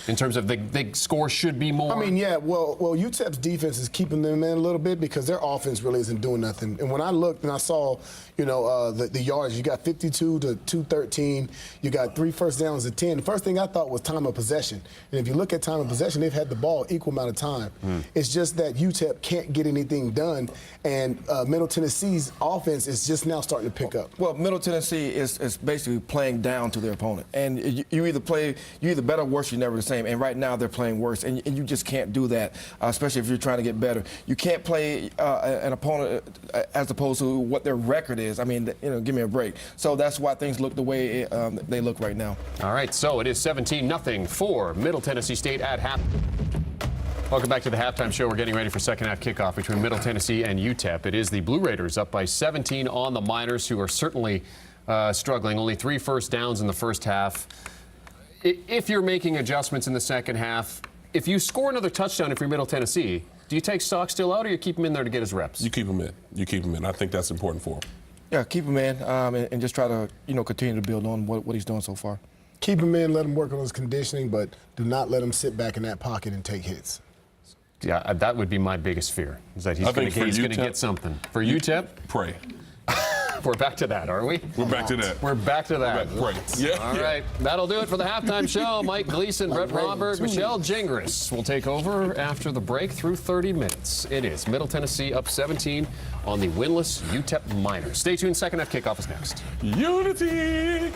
Speaker 8: In terms of the score should be more?
Speaker 10: I mean, yeah, well, UTEP's defense is keeping them in a little bit because their offense really isn't doing nothing. And when I looked and I saw, the yards, you got 52 to 213. You got 3 first downs to 10. The first thing I thought was time of possession. And if you look at time of possession, they've had the ball equal amount of time. It's just that UTEP can't get anything done, and Middle Tennessee's offense is just now starting to pick up.
Speaker 11: Well, Middle Tennessee is basically playing down to their opponent. And you're either better or worse, you're never the same. And right now they're playing worse. And you just can't do that, especially if you're trying to get better. You can't play an opponent as opposed to what their record is. I mean, give me a break. So that's why things look the way they look right now.
Speaker 8: All right, so it is 17-0 for Middle Tennessee State at half. Welcome back to the halftime show. We're getting ready for second half kickoff between Middle Tennessee and UTEP. It is the Blue Raiders up by 17 on the Miners, who are certainly struggling. Only 3 first downs in the first half. If you're making adjustments in the second half, if you score another touchdown if you're Middle Tennessee, do you take Stockstill out or you keep him in there to get his reps?
Speaker 9: You keep him in. You keep him in. I think that's important for him.
Speaker 11: Yeah, keep him in and just try to, continue to build on what he's doing so far.
Speaker 10: Keep him in, let him work on his conditioning, but do not let him sit back in that pocket and take hits.
Speaker 8: Yeah, that would be my biggest fear, is that he's going to get something. For UTEP?
Speaker 9: Pray.
Speaker 8: We're back to that, are we?
Speaker 9: We're back to that.
Speaker 8: We're back to that.
Speaker 9: Right. Yeah.
Speaker 8: All right. That'll do it for the halftime show. Mike Gleason, Brett Romberg, Michelle Gingras will take over after the break through 30 minutes. It is Middle Tennessee up 17 on the winless UTEP Miners. Stay tuned. Second half kickoff is next.
Speaker 9: Unity.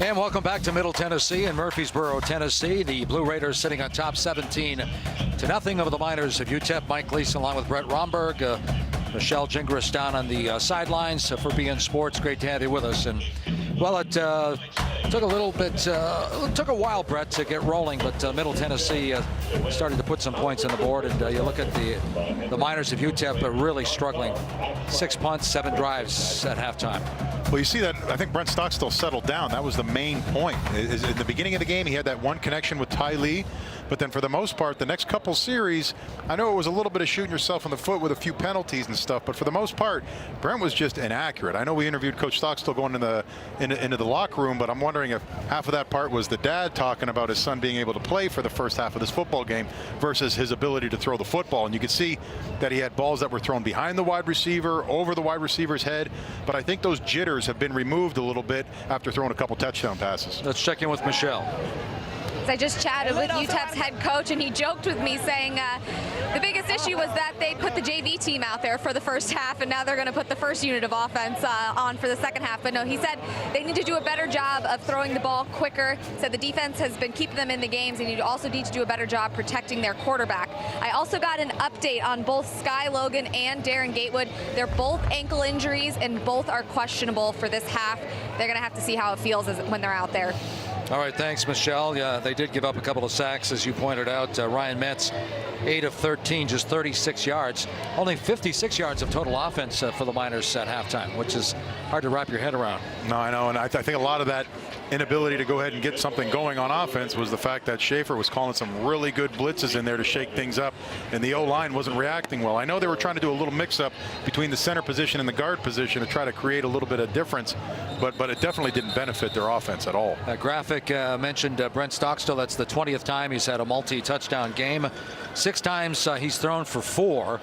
Speaker 1: And welcome back to Middle Tennessee and Murfreesboro, Tennessee. The Blue Raiders sitting on top 17-0 over the Miners of UTEP. Mike Gleason along with Brett Romberg. Michelle Gingras down on the sidelines for beIN Sports. Great to have you with us. And well, it took a little bit, took a while, Brett, to get rolling, but Middle Tennessee started to put some points on the board. And you look at the Miners of UTEP are really struggling. 6 punts, 7 drives at halftime.
Speaker 2: Well, you see that I think Brent Stockstill settled down. That was the main point. In the beginning of the game, he had that one connection with Ty Lee, but then for the most part, the next couple series, I know it was a little bit of shooting yourself in the foot with a few penalties and stuff, but for the most part, Brent was just inaccurate. I know we interviewed Coach Stockstill going into the locker room, but I'm wondering if half of that part was the dad talking about his son being able to play for the first half of this football game versus his ability to throw the football. And you could see that he had balls that were thrown behind the wide receiver, over the wide receiver's head, but I think those jitters have been removed a little bit after throwing a couple touchdown passes.
Speaker 1: Let's check in with Michelle.
Speaker 3: I just chatted with UTEP's head coach, and he joked with me saying the biggest issue was that they put the JV team out there for the first half, and now they're going to put the first unit of offense on for the second half. But no, he said they need to do a better job of throwing the ball quicker. Said the defense has been keeping them in the games, and you also need to do a better job protecting their quarterback. I also got an update on both Sky Logan and Darren Gatewood. They're both ankle injuries, and both are questionable for this half. They're going to have to see how it feels when they're out there.
Speaker 1: All right, thanks, Michelle. Yeah, they did give up a couple of sacks, as you pointed out. Ryan Metz, 8 of 13, just 36 yards. Only 56 yards of total offense for the Miners at halftime, which is hard to wrap your head around.
Speaker 2: No, I know, and I think a lot of that inability to go ahead and get something going on offense was the fact that Schaefer was calling some really good blitzes in there to shake things up, and the O-line wasn't reacting well. I know they were trying to do a little mix-up between the center position and the guard position to try to create a little bit of difference, but it definitely didn't benefit their offense at all.
Speaker 1: Graphic mentioned Brent Stockstill. That's the 20th time he's had a multi-touchdown game. 6 times he's thrown for 4.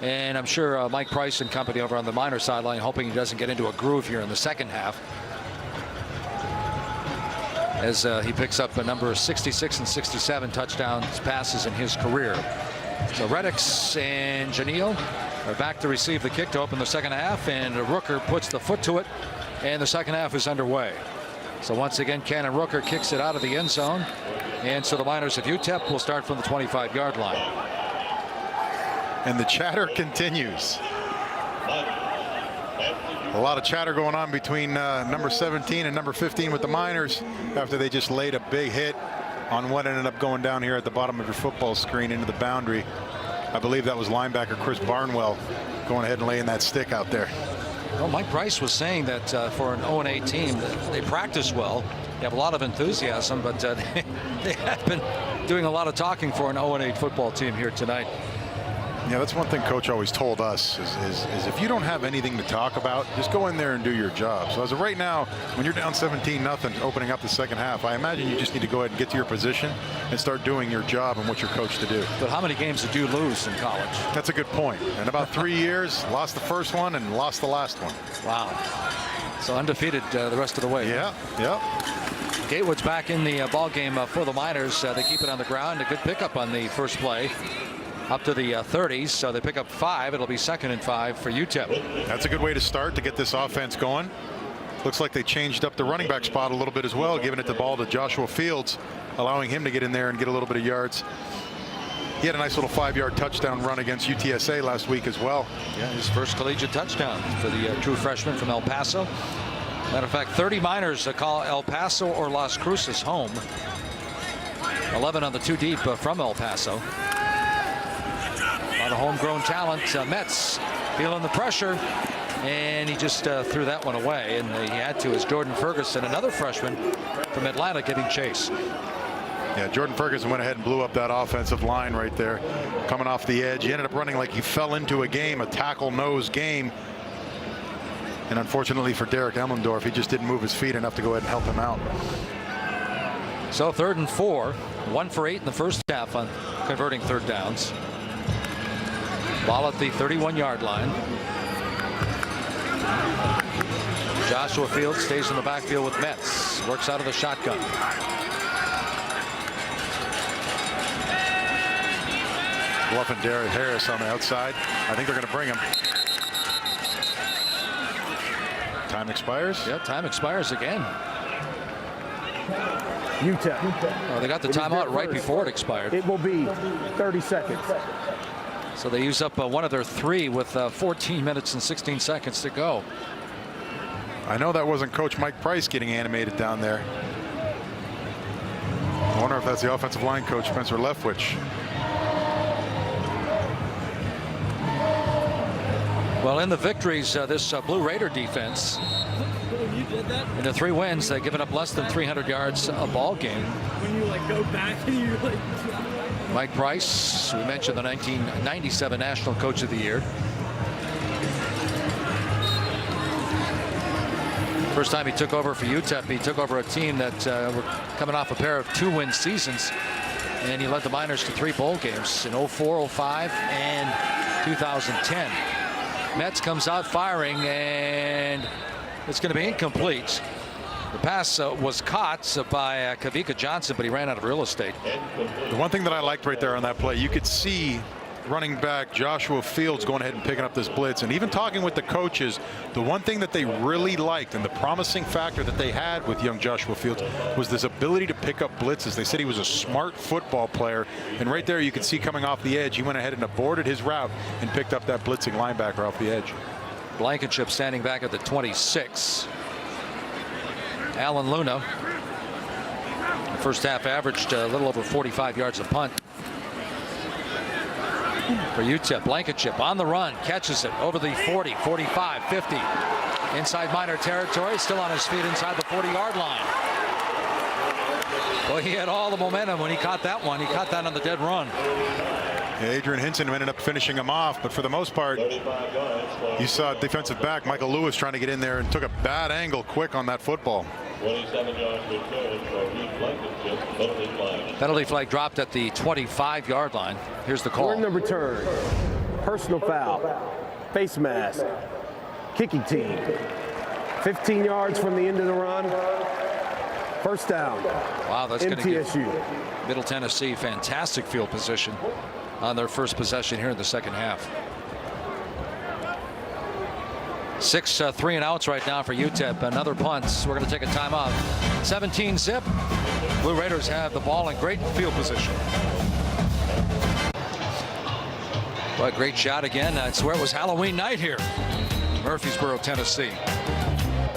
Speaker 1: And I'm sure Mike Price and company over on the Miner sideline hoping he doesn't get into a groove here in the second half, as he picks up a number of 66 and 67 touchdowns passes in his career. So Reddix and Janelle are back to receive the kick to open the second half, and Rooker puts the foot to it, and the second half is underway. So once again, Cannon Rooker kicks it out of the end zone, and so the Miners of UTEP will start from the 25-yard line.
Speaker 2: And the chatter continues. A lot of chatter going on between number 17 and number 15 with the Miners after they just laid a big hit on what ended up going down here at the bottom of your football screen into the boundary. I believe that was linebacker Chris Barnwell going ahead and laying that stick out there.
Speaker 1: Well, Mike Price was saying that for an 0-8 team, they practice well. They have a lot of enthusiasm, but they have been doing a lot of talking for an 0-8 football team here tonight.
Speaker 2: Yeah, that's one thing Coach always told us is if you don't have anything to talk about, just go in there and do your job. So as of right now, when you're down 17-0 opening up the second half, I imagine you just need to go ahead and get to your position and start doing your job and what you're coached to do.
Speaker 1: But how many games did you lose in college?
Speaker 2: That's a good point. In about 3 years, lost the first one and lost the last one.
Speaker 1: Wow. So undefeated the rest of the way.
Speaker 2: Yeah, yeah.
Speaker 1: Gatewood's back in the ball game for the Miners. They keep it on the ground. A good pickup on the first play. Up to the 30s, so they pick up 5. It'll be 2nd and 5 for UTEP.
Speaker 2: That's a good way to start to get this offense going. Looks like they changed up the running back spot a little bit as well, giving it the ball to Joshua Fields, allowing him to get in there and get a little bit of yards. He had a nice little 5-yard touchdown run against UTSA last week as well.
Speaker 1: Yeah, his first collegiate touchdown for the true freshman from El Paso. Matter of fact, 30 Miners call El Paso or Las Cruces home. 11 on the 2 deep from El Paso. A lot of homegrown talent. Metz feeling the pressure, and he just threw that one away, and he had to as Jordan Ferguson, another freshman from Atlanta, giving chase.
Speaker 2: Yeah, Jordan Ferguson went ahead and blew up that offensive line right there, coming off the edge. He ended up running like he fell into a game, a tackle-nose game. And unfortunately for Derek Emmendorf, he just didn't move his feet enough to go ahead and help him out.
Speaker 1: So 3rd and 4, 1 for 8 in the first half on converting third downs. Ball at the 31-yard line. Joshua Fields stays in the backfield with Metz. Works out of the shotgun.
Speaker 2: Bluffing Derek Harris on the outside. I think they're going to bring him. Time expires?
Speaker 1: Yeah, time expires again.
Speaker 5: UTEP.
Speaker 1: Oh, they got the timeout right before it expired.
Speaker 5: It will be 30 seconds.
Speaker 1: So they use up one of their 3 with 14 minutes and 16 seconds to go.
Speaker 2: I know that wasn't Coach Mike Price getting animated down there. I wonder if that's the offensive line coach, Spencer Leftwich.
Speaker 1: Well, in the victories, this Blue Raider defense, in the 3 wins, they've given up less than 300 yards a ball game.
Speaker 6: When you go back and you
Speaker 1: Mike Price, we mentioned the 1997 National Coach of the Year. First time he took over for UTEP, he took over a team that were coming off a pair of 2-win seasons, and he led the Miners to 3 bowl games in 04, 05, and 2010. Metz comes out firing, and it's going to be incomplete. The pass was caught by Kavika Johnson, but he ran out of real estate.
Speaker 2: The one thing that I liked right there on that play, you could see running back Joshua Fields going ahead and picking up this blitz, and even talking with the coaches, the one thing that they really liked and the promising factor that they had with young Joshua Fields was this ability to pick up blitzes. They said he was a smart football player, and right there you can see coming off the edge, he went ahead and aborted his route and picked up that blitzing linebacker off the edge.
Speaker 1: Blankenship standing back at the 26. Alan Luna, first half averaged a little over 45 yards a punt. For UTEP, Blankenship on the run, catches it over the 40, 45, 50. Inside Miner territory, still on his feet inside the 40-yard line. Well, he had all the momentum when he caught that one. He caught that on the dead run.
Speaker 2: Yeah, Adrian Hinson ended up finishing him off, but for the most part, you saw defensive back Michael Lewis trying to get in there and took a bad angle quick on that football.
Speaker 12: 27-yard return for Blankenship.
Speaker 1: Penalty flag dropped at the 25-yard line. Here's the call.
Speaker 5: Word of return. Personal foul. Face mask. Kicking team. 15 yards from the end of the run. First down.
Speaker 1: Wow, that's going to give
Speaker 5: MTSU.
Speaker 1: Middle Tennessee fantastic field position on their first possession here in the second half. 6 3 and outs right now for UTEP. Another punt. We're going to take a timeout. 17-zip. Blue Raiders have the ball in great field position. What a great shot again. I swear it was Halloween night here. Murfreesboro, Tennessee.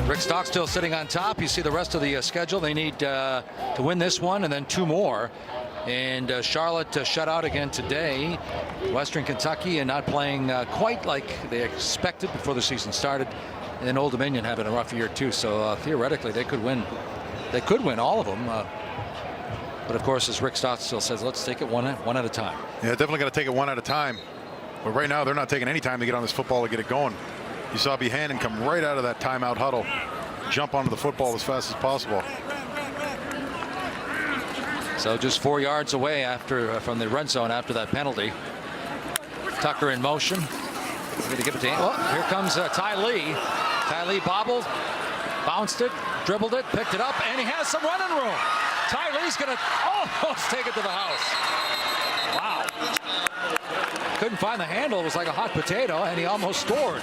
Speaker 1: Rick Stockstill sitting on top. You see the rest of the schedule. They need to win this one and then 2 more. And Charlotte shut out again today. Western Kentucky and not playing quite like they expected before the season started. And then Old Dominion having a rough year too. So theoretically they could win. They could win all of them. But of course, as Rick Stockstill says, let's take it one at a time.
Speaker 2: Yeah, definitely got to take it one at a time. But right now they're not taking any time to get on this football to get it going. You saw Buchanan come right out of that timeout huddle, jump onto the football as fast as possible.
Speaker 1: So just 4 yards away from the red zone after that penalty. Tucker in motion. Going to give it to him. Oh, here comes Ty Lee. Ty Lee bobbled, bounced it, dribbled it, picked it up, and he has some running room. Ty Lee's going to almost take it to the house. Wow. Couldn't find the handle. It was like a hot potato, and he almost scored.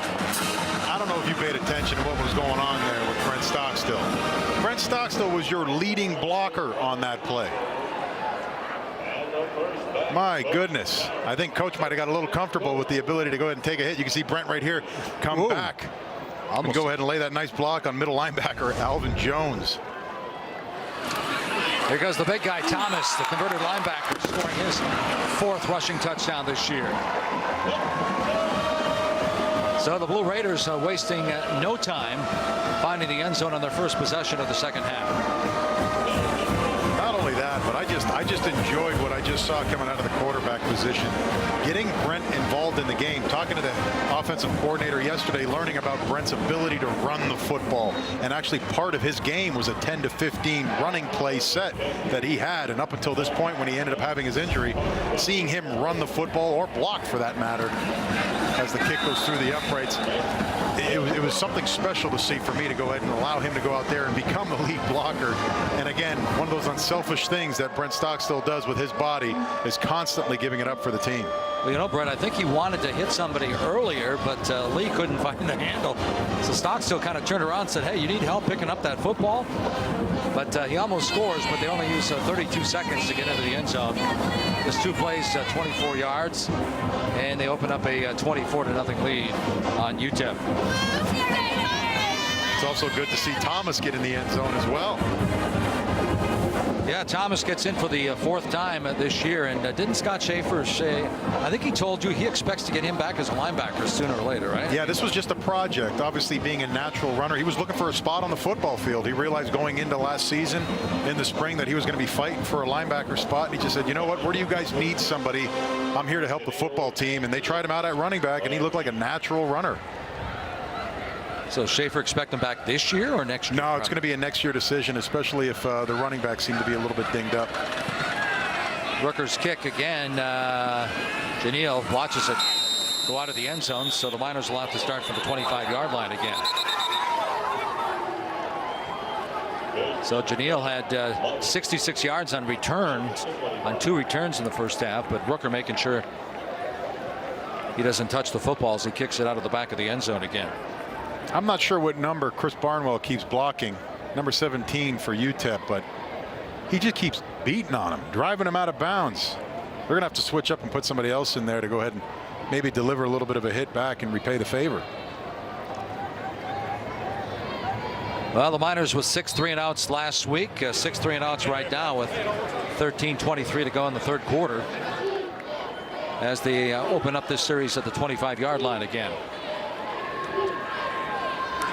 Speaker 2: I don't know if you paid attention to what was going on there with Brent Stockstill. Brent Stockstill was your leading blocker on that play. My goodness. I think Coach might have got a little comfortable with the ability to go ahead and take a hit. You can see Brent right here come back. And go ahead and lay that nice block on middle linebacker Alvin Jones.
Speaker 1: Here goes the big guy, Thomas, the converted linebacker, scoring his 4th rushing touchdown this year. So the Blue Raiders are wasting no time finding the end zone on their first possession of the second half.
Speaker 2: Not only only that, but I just enjoyed what I just saw coming out of the quarterback position. Getting Brent involved in the game, talking to the offensive coordinator yesterday, learning about Brent's ability to run the football. And actually part of his game was a 10 to 15 running play set that he had. And up until this point when he ended up having his injury, seeing him run the football, or block for that matter, as the kick goes through the uprights, it was something special to see for me to go ahead and allow him to go out there and become the lead blocker. And again, one of those unselfish things that Brent Stockstill does with his body is constantly giving it up for the team.
Speaker 1: Well, you know, Brent, I think he wanted to hit somebody earlier, but Lee couldn't find the handle. So Stockstill kind of turned around and said, hey, you need help picking up that football? But he almost scores, but they only use 32 seconds to get into the end zone. Just 2 plays, 24 yards, and they open up a 24-0 lead on UTEP.
Speaker 2: It's also good to see Thomas get in the end zone as well.
Speaker 1: Yeah, Thomas gets in for the 4th time this year, and didn't Scott Schaefer say, I think he told you he expects to get him back as a linebacker sooner or later, right?
Speaker 2: Yeah, this was just a project. Obviously, being a natural runner, he was looking for a spot on the football field. He realized going into last season in the spring that he was going to be fighting for a linebacker spot, and he just said, you know what, where do you guys need somebody? I'm here to help the football team. And they tried him out at running back, and he looked like a natural runner.
Speaker 1: So Schaefer expect him back this year or next year?
Speaker 2: No, it's going to be a next year decision, especially if the running backs seem to be a little bit dinged up.
Speaker 1: Rooker's kick again. Janelle watches it go out of the end zone, so the Miners will have to start from the 25-yard line again. So Janelle had 66 yards on returns, on 2 returns in the first half, but Rooker making sure he doesn't touch the football as he kicks it out of the back of the end zone again.
Speaker 2: I'm not sure what number Chris Barnwell keeps blocking, number 17 for UTEP, but he just keeps beating on him, driving him out of bounds. We're going to have to switch up and put somebody else in there to go ahead and maybe deliver a little bit of a hit back and repay the favor.
Speaker 1: Well, the Miners with 6 3-and-outs last week, 6 3-and-outs right now with 13:23 to go in the 3rd quarter as they open up this series at the 25-yard line again.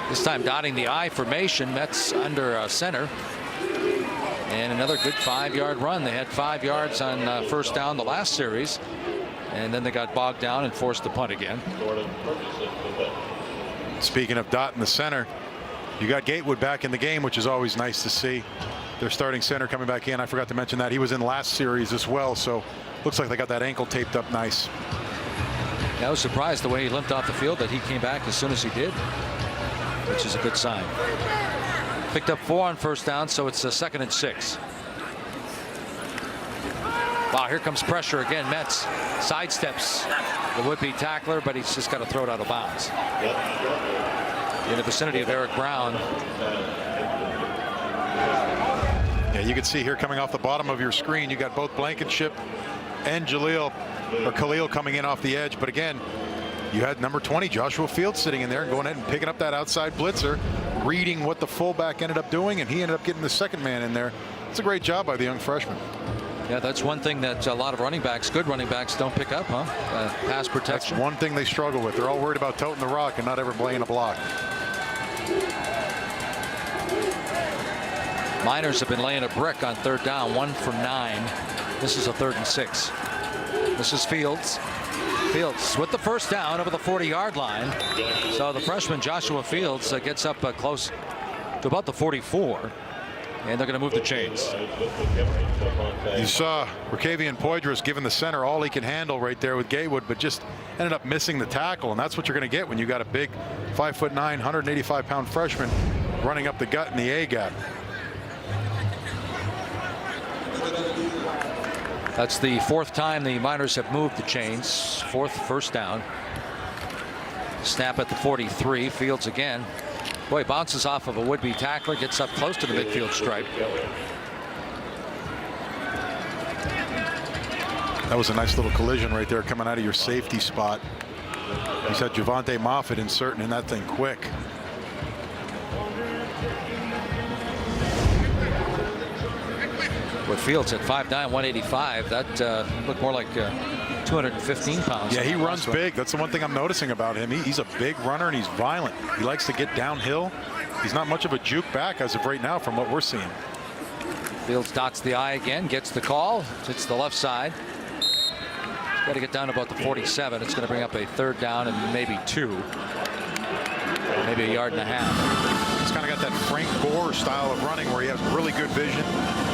Speaker 1: This time dotting the I formation. Mets under center. And another good 5-yard run. They had 5 yards on first down the last series. And then they got bogged down and forced to punt again.
Speaker 2: Speaking of dot in the center, you got Gatewood back in the game, which is always nice to see. Their starting center coming back in. I forgot to mention that. He was in last series as well. So looks like they got that ankle taped up nice.
Speaker 1: I was surprised the way he limped off the field that he came back as soon as he did, which is a good sign. Picked up 4 on first down, so it's a 2nd and 6. Wow, here comes pressure again. Mets sidesteps the would-be tackler, but he's just got to throw it out of bounds. In the vicinity of Eric Brown.
Speaker 2: Yeah, you can see here coming off the bottom of your screen, you got both Blankenship and Khalil coming in off the edge. But again, you had number 20, Joshua Fields, sitting in there and going ahead and picking up that outside blitzer, reading what the fullback ended up doing, and he ended up getting the 2nd man in there. It's a great job by the young freshman.
Speaker 1: Yeah, that's one thing that a lot of running backs, good running backs, don't pick up, huh? Pass protection.
Speaker 2: That's one thing they struggle with. They're all worried about toting the rock and not ever playing a block.
Speaker 1: Miners have been laying a brick on 3rd down, 1 for 9. This is a 3rd and 6. This is Fields. Fields with the first down over the 40-yard line. So the freshman Joshua Fields gets up close to about the 44. And they're going to move the chains.
Speaker 2: You saw Racavian Poydras giving the center all he can handle right there with Gatewood, but just ended up missing the tackle. And that's what you're going to get when you got a big 5'9", 185-pound freshman running up the gut in the A gap.
Speaker 1: That's the 4th time the Miners have moved the chains. 4th first down. Snap at the 43. Fields again. Boy, bounces off of a would-be tackler, gets up close to the midfield stripe.
Speaker 2: That was a nice little collision right there coming out of your safety spot. He's had Javante Moffitt inserting in that thing quick.
Speaker 1: With Fields at 5'9", 185, that looked more like 215 pounds.
Speaker 2: Yeah, he runs big. That's the one thing I'm noticing about him. He's a big runner and he's violent. He likes to get downhill. He's not much of a juke back as of right now from what we're seeing.
Speaker 1: Fields dots the I again, gets the call, hits the left side. Got to get down to about the 47. It's going to bring up a 3rd down and maybe 2. Maybe a yard and a half.
Speaker 4: He's kind of got that Frank Gore style of running where he has really good vision.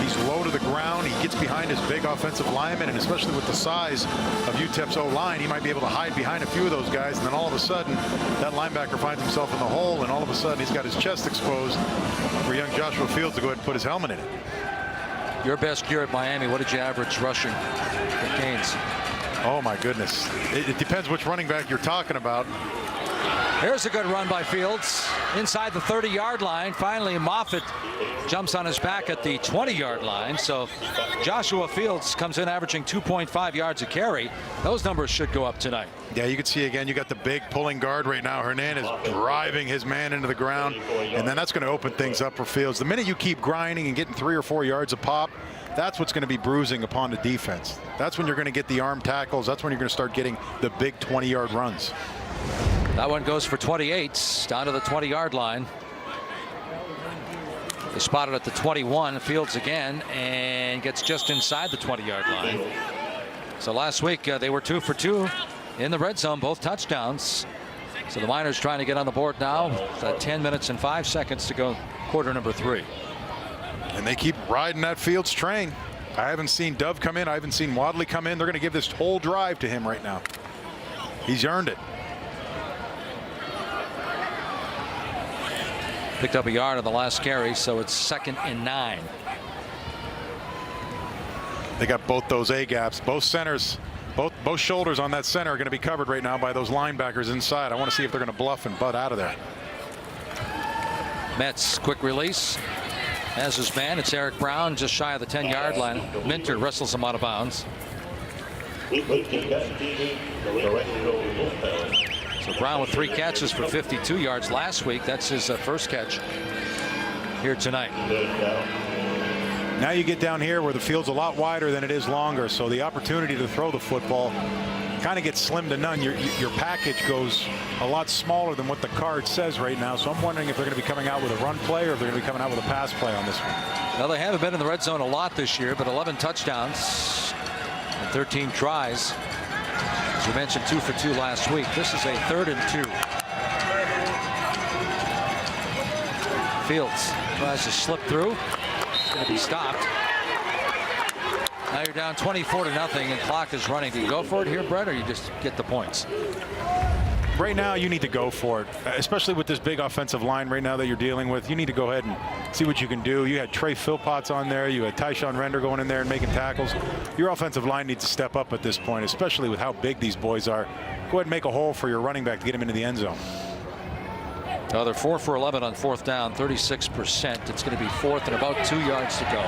Speaker 4: He's low to the ground. He gets behind his big offensive lineman, and especially with the size of UTEP's O-line, he might be able to hide behind a few of those guys, and then all of a sudden that linebacker finds himself in the hole, and all of a sudden he's got his chest exposed for young Joshua Fields to go ahead and put his helmet in it.
Speaker 1: Your best year at Miami, what did you average rushing at Gaines?
Speaker 4: Oh my goodness. It depends which running back you're talking about.
Speaker 1: Here's a good run by Fields inside the 30-yard line. Finally, Moffitt jumps on his back at the 20-yard line. So Joshua Fields comes in averaging 2.5 yards a carry. Those numbers should go up tonight.
Speaker 4: Yeah, you can see again, you got the big pulling guard right now. Hernandez driving his man into the ground, and then that's going to open things up for Fields. The minute you keep grinding and getting 3 or 4 yards a pop, that's what's going to be bruising upon the defense. That's when you're going to get the arm tackles. That's when you're going to start getting the big 20-yard runs.
Speaker 1: That one goes for 28, down to the 20-yard line. They spotted at the 21. Fields again, and gets just inside the 20-yard line. So last week they were 2 for 2 in the red zone, both touchdowns. So the Miners trying to get on the board now. 10 minutes and 5 seconds to go, quarter number 3.
Speaker 4: And they keep riding that Fields train. I haven't seen Dove come in. I haven't seen Wadley come in. They're going to give this whole drive to him right now. He's earned it.
Speaker 1: Picked up a yard on the last carry, so it's 2nd and 9.
Speaker 4: They got both those A gaps. Both centers, both shoulders on that center are going to be covered right now by those linebackers inside. I want to see if they're going to bluff and butt out of there.
Speaker 1: Mets quick release. As his man, it's Eric Brown just shy of the 10-yard line. Minter wrestles him out of bounds. So Brown with 3 catches for 52 yards last week. That's his first catch here tonight.
Speaker 4: Now you get down here where the field's a lot wider than it is longer, so the opportunity to throw the football kind of gets slim to none. Your package goes a lot smaller than what the card says right now, so I'm wondering if they're going to be coming out with a run play or if they're going to be coming out with a pass play on this one.
Speaker 1: Well, they haven't been in the red zone a lot this year, but 11 touchdowns and 13 tries. As we mentioned, 2 for 2 last week. This is a 3rd and 2. Fields tries to slip through. It's going to be stopped. Now you're down 24-0 and clock is running. Do you go for it here, Brett, or you just get the points?
Speaker 4: Right now you need to go for it, especially with this big offensive line right now that you're dealing with. You need to go ahead and see what you can do. You had Trey Philpotts on there. You had Tyshawn Render going in there and making tackles. Your offensive line needs to step up at this point, especially with how big these boys are. Go ahead and make a hole for your running back to get him into the end zone.
Speaker 1: They're 4 for 11 on 4th down, 36%. It's going to be 4th and about 2 yards to go.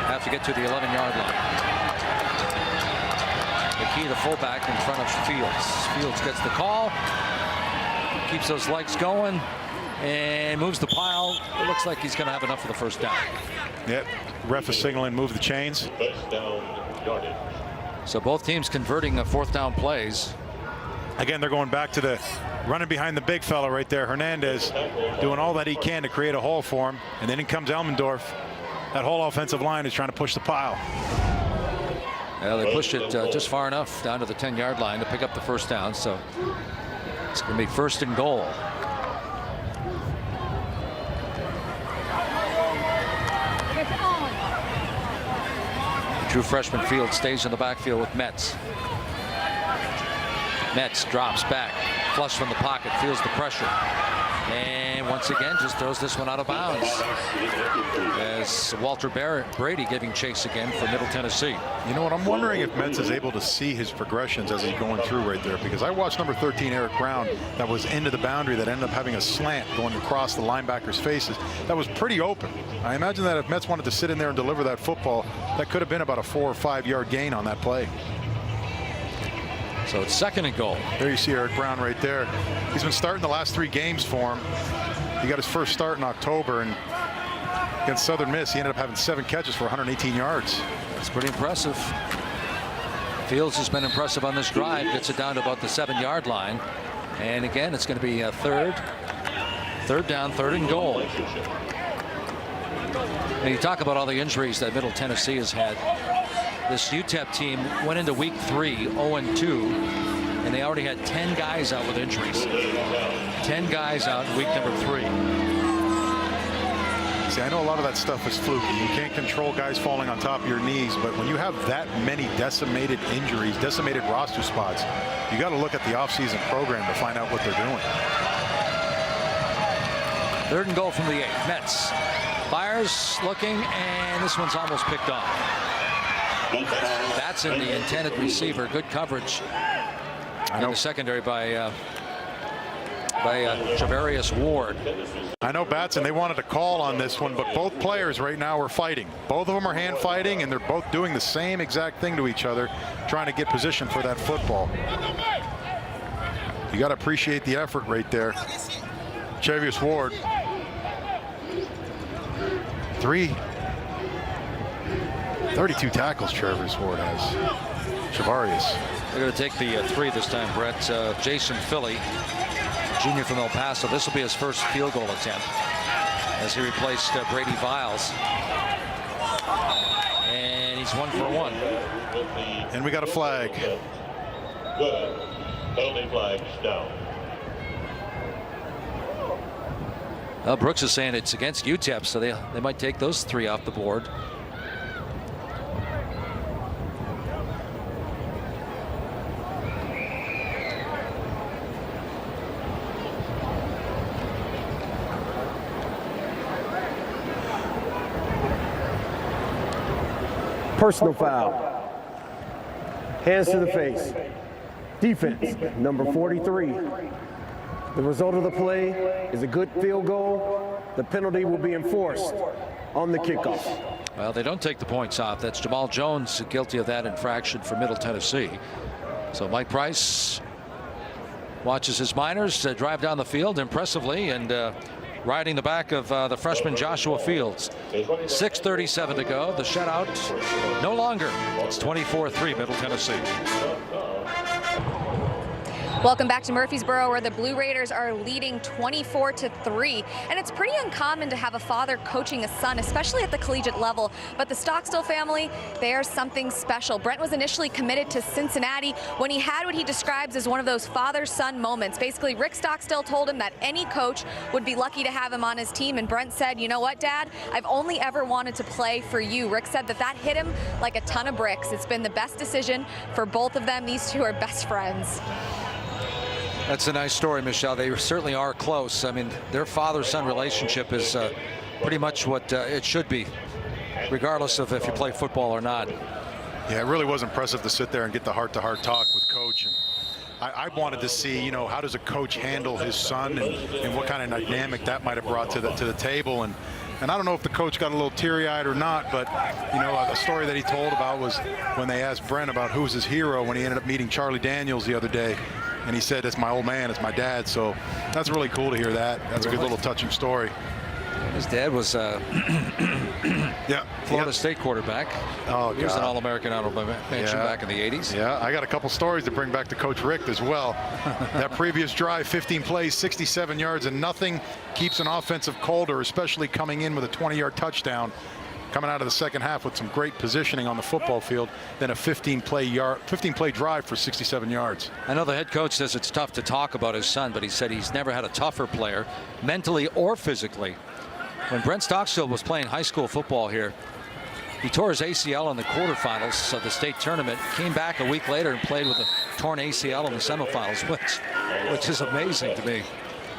Speaker 1: Have to get to the 11-yard line. McKee, the fullback, in front of Fields. Fields gets the call, keeps those legs going, and moves the pile. It looks like he's going to have enough for the first down.
Speaker 4: Yep, ref is signaling move the chains.
Speaker 1: So both teams converting 4th down plays.
Speaker 4: Again, they're going back to the running behind the big fella right there. Hernandez doing all that he can to create a hole for him. And then in comes Elmendorf. That whole offensive line is trying to push the pile.
Speaker 1: Yeah, they pushed it just far enough down to the 10-yard line to pick up the first down. So it's going to be 1st and goal. True freshman Fields stays in the backfield with Metz. Metz drops back, flush from the pocket, feels the pressure, and once again just throws this one out of bounds. As Walter Brady giving chase again for Middle Tennessee.
Speaker 4: You know what, I'm wondering if Metz is able to see his progressions as he's going through right there, because I watched number 13 Eric Brown that was into the boundary that ended up having a slant going across the linebackers' faces. That was pretty open. I imagine that if Metz wanted to sit in there and deliver that football, that could have been about a 4 or 5 yard gain on that play.
Speaker 1: So it's 2nd and goal.
Speaker 4: There you see Eric Brown right there. He's been starting the last 3 games for him. He got his first start in October, and against Southern Miss, he ended up having 7 catches for 118 yards.
Speaker 1: That's pretty impressive. Fields has been impressive on this drive. Gets it down to about the 7-yard line. And again, it's going to be a third down, 3rd and goal. And you talk about all the injuries that Middle Tennessee has had. This UTEP team went into week 3 0-2, and they already had 10 guys out with injuries. 10 guys out in week number 3.
Speaker 4: See, I know a lot of that stuff is fluky. You can't control guys falling on top of your knees, but when you have that many decimated injuries, decimated roster spots, you got to look at the offseason program to find out what they're doing.
Speaker 1: 3rd and goal from the 8. Mets. Fires, looking, and this one's almost picked off. That's in the intended receiver. Good coverage in the secondary by Javarius Ward.
Speaker 4: I know Batson, they wanted a call on this one, but both players right now are fighting. Both of them are hand fighting, and they're both doing the same exact thing to each other, trying to get position for that football. You got to appreciate the effort right there. Javarius Ward. 32 tackles Javarius Ward has. Javarius.
Speaker 1: They're going to take the 3 this time, Brett. Jason Philly, junior from El Paso. This will be his first field goal attempt as he replaced Brady Viles. And he's 1 for 1.
Speaker 4: And we got a flag.
Speaker 12: Good. Penalty flag down.
Speaker 1: Brooks is saying it's against UTEP, so they might take those 3 off the board.
Speaker 5: Personal foul. Hands to the face. Defense, number 43. The result of the play is a good field goal. The penalty will be enforced on the kickoff.
Speaker 1: Well, they don't take the points off. That's Jamal Jones guilty of that infraction for Middle Tennessee. So Mike Price watches his Miners drive down the field impressively and riding the back of the freshman Joshua Fields. 6:37 to go. The shutout no longer. It's 24-3 Middle Tennessee.
Speaker 3: Welcome back to Murfreesboro, where the Blue Raiders are leading 24-3. And it's pretty uncommon to have a father coaching a son, especially at the collegiate level. But the Stockstill family, they are something special. Brent was initially committed to Cincinnati when he had what he describes as one of those father-son moments. Basically, Rick Stockstill told him that any coach would be lucky to have him on his team. And Brent said, you know what, Dad? I've only ever wanted to play for you. Rick said that hit him like a ton of bricks. It's been the best decision for both of them. These two are best friends.
Speaker 1: That's a nice story, Michelle. They certainly are close. I mean, their father-son relationship is pretty much what it should be, regardless of if you play football or not.
Speaker 4: Yeah, it really was impressive to sit there and get the heart-to-heart talk with Coach. And I wanted to see, you know, how does a coach handle his son and what kind of dynamic that might have brought to the table. And I don't know if the coach got a little teary-eyed or not, but, you know, a story that he told about was when they asked Brent about who's his hero when he ended up meeting Charlie Daniels the other day. And he said, it's my old man, it's my dad. So that's really cool to hear that. That's a good little touching story.
Speaker 1: His dad was Florida State quarterback.
Speaker 4: Oh,
Speaker 1: he was an All-American honorable mention back in the 80s.
Speaker 4: Yeah, I got a couple stories to bring back to Coach Rick as well. That previous drive, 15 plays, 67 yards, and nothing keeps an offensive colder, especially coming in with a 20-yard touchdown, coming out of the second half with some great positioning on the football field, than a 15-play drive for 67 yards.
Speaker 1: I know the head coach says it's tough to talk about his son, but he said he's never had a tougher player, mentally or physically. When Brent Stockstill was playing high school football here, he tore his ACL in the quarterfinals of the state tournament, came back a week later and played with a torn ACL in the semifinals, which is amazing to me.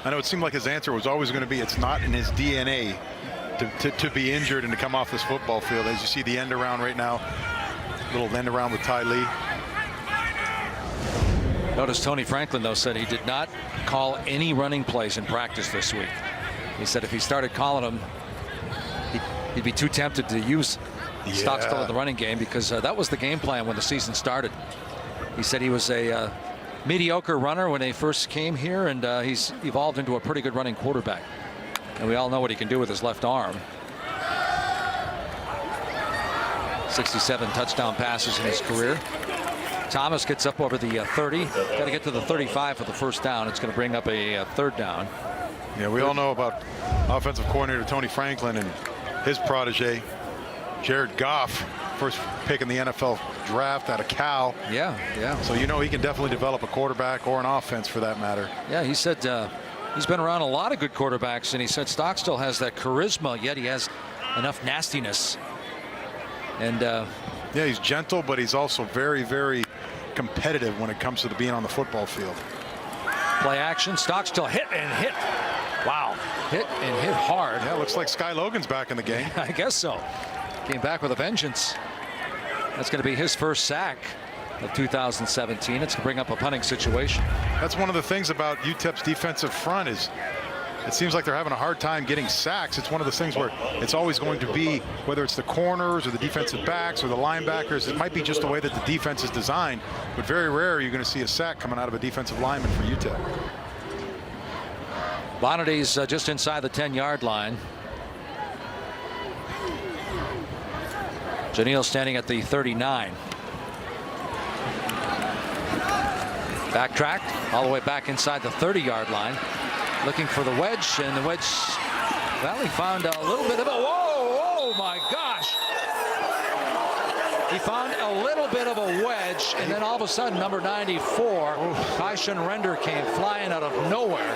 Speaker 4: I know it seemed like his answer was always going to be it's not in his DNA to be injured and to come off this football field. As you see the end around right now, little end around with Ty Lee.
Speaker 1: Notice Tony Franklin, though, said he did not call any running plays in practice this week. He said if he started calling them, he'd be too tempted to use Stockstill in the running game, because that was the game plan when the season started. He said he was a mediocre runner when they first came here, and he's evolved into a pretty good running quarterback. And we all know what he can do with his left arm. 67 touchdown passes in his career. Thomas gets up over the 30. Got to get to the 35 for the first down. It's going to bring up a third down.
Speaker 4: Yeah, we all know about offensive coordinator Tony Franklin and
Speaker 2: his protege, Jared Goff, first pick in the NFL draft out of Cal.
Speaker 1: Yeah.
Speaker 2: So you know he can definitely develop a quarterback or an offense for that matter.
Speaker 1: Yeah, he said he's been around a lot of good quarterbacks, and he said Stockstill has that charisma, yet he has enough nastiness. And
Speaker 2: yeah, he's gentle, but he's also very, very competitive when it comes to being on the football field.
Speaker 1: Play action. Stockstill hit and hit. Wow. Hit and hit hard.
Speaker 2: Yeah, looks like Sky Logan's back in the game.
Speaker 1: I guess so. Came back with a vengeance. That's going to be his first sack of 2017. It's going to bring up a punting situation.
Speaker 2: That's one of the things about UTEP's defensive front is it seems like they're having a hard time getting sacks. It's one of those things where it's always going to be, whether it's the corners or the defensive backs or the linebackers, it might be just the way that the defense is designed, but very rare you're going to see a sack coming out of a defensive lineman for UTEP.
Speaker 1: Bonnety's just inside the 10-yard line. Janelle standing at the 39. Backtracked all the way back inside the 30-yard line. Looking for the wedge, and the wedge, well, he found a little bit of a, oh my gosh. He found a little bit of a wedge, and then all of a sudden, number 94, Tyson Render came flying out of nowhere.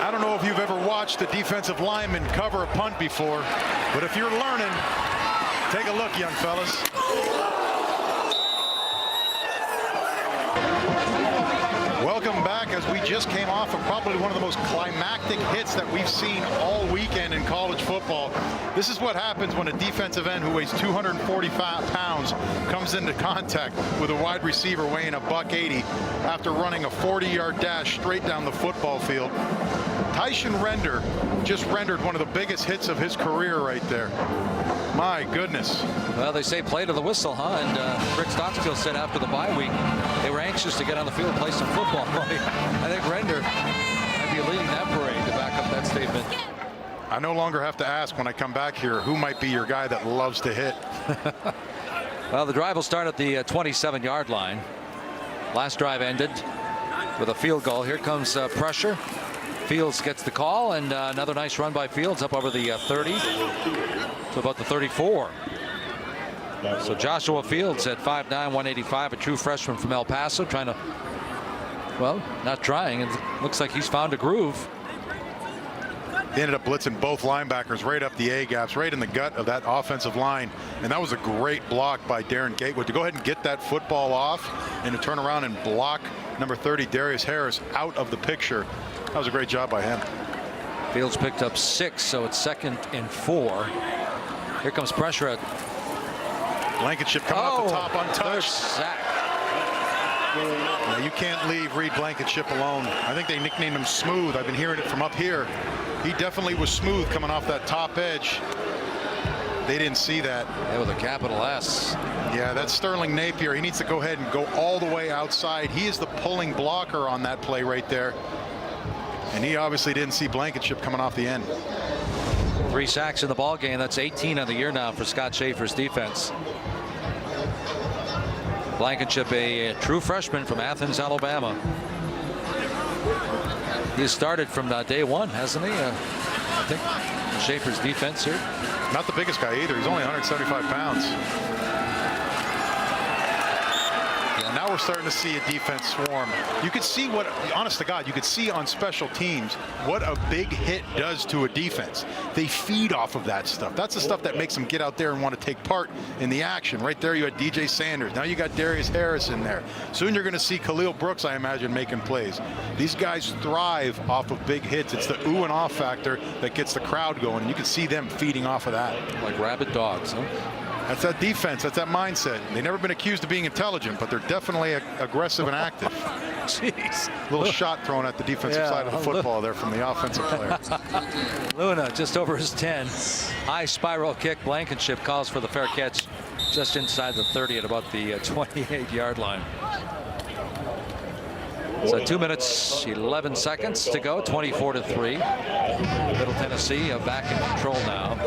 Speaker 2: I don't know if you've ever watched a defensive lineman cover a punt before, but if you're learning, take a look, young fellas. Welcome back, as we just came off of probably one of the most climactic hits that we've seen all weekend in college football. This is what happens when a defensive end who weighs 245 pounds comes into contact with a wide receiver weighing $180 after running a 40-yard dash straight down the football field. Tyson Render just rendered one of the biggest hits of his career right there. My goodness.
Speaker 1: Well, they say play to the whistle, huh? And Rick Stockstill said after the bye week they were anxious to get on the field and play some football. I think Render might be leading that parade to back up that statement.
Speaker 2: I no longer have to ask when I come back here who might be your guy that loves to hit.
Speaker 1: Well, the drive will start at the 27-yard line. Last drive ended with a field goal. Here comes pressure. Fields gets the call, and another nice run by Fields up over the 30 to about the 34. So Joshua Fields at 5'9", 185, a true freshman from El Paso, trying to, well, not trying. It looks like he's found a groove.
Speaker 2: He ended up blitzing both linebackers right up the A-gaps, right in the gut of that offensive line. And that was a great block by Darren Gatewood to go ahead and get that football off and to turn around and block number 30, Darius Harris, out of the picture. That was a great job by him.
Speaker 1: Fields picked up 6, so it's 2nd and 4. Here comes pressure at
Speaker 2: Blankenship coming off the top untouched.
Speaker 1: Sack.
Speaker 2: Now, you can't leave Reed Blankenship alone. I think they nicknamed him Smooth. I've been hearing it from up here. He definitely was smooth coming off that top edge. They didn't see that.
Speaker 1: Yeah, with a capital S.
Speaker 2: Yeah, that's Sterling Napier. He needs to go ahead and go all the way outside. He is the pulling blocker on that play right there. And he obviously didn't see Blankenship coming off the end.
Speaker 1: 3 sacks in the ball game. That's 18 on the year now for Scott Schaefer's defense. Blankenship, a true freshman from Athens, Alabama. He started from day one, hasn't he? I think Schaefer's defense here.
Speaker 2: Not the biggest guy either. He's only 175 pounds. Yeah, now we're starting to see a defense swarm. You could see what, honest to God, you could see on special teams what a big hit does to a defense. They feed off of that stuff. That's the stuff that makes them get out there and want to take part in the action. Right there you had DJ Sanders. Now you got Darius Harris in there. Soon you're going to see Khalil Brooks, I imagine, making plays. These guys thrive off of big hits. It's the ooh and ah factor that gets the crowd going, and you can see them feeding off of that.
Speaker 1: Like rabid dogs, huh?
Speaker 2: That's that defense. That's that mindset. They've never been accused of being intelligent, but they're definitely aggressive and active.
Speaker 1: Jeez.
Speaker 2: Little shot thrown at the defensive side of the football there from the offensive player.
Speaker 1: Luna just over his 10. High spiral kick. Blankenship calls for the fair catch just inside the 30 at about the 28-yard line. So 2 minutes, 11 seconds to go. 24-3. Middle Tennessee back in control now.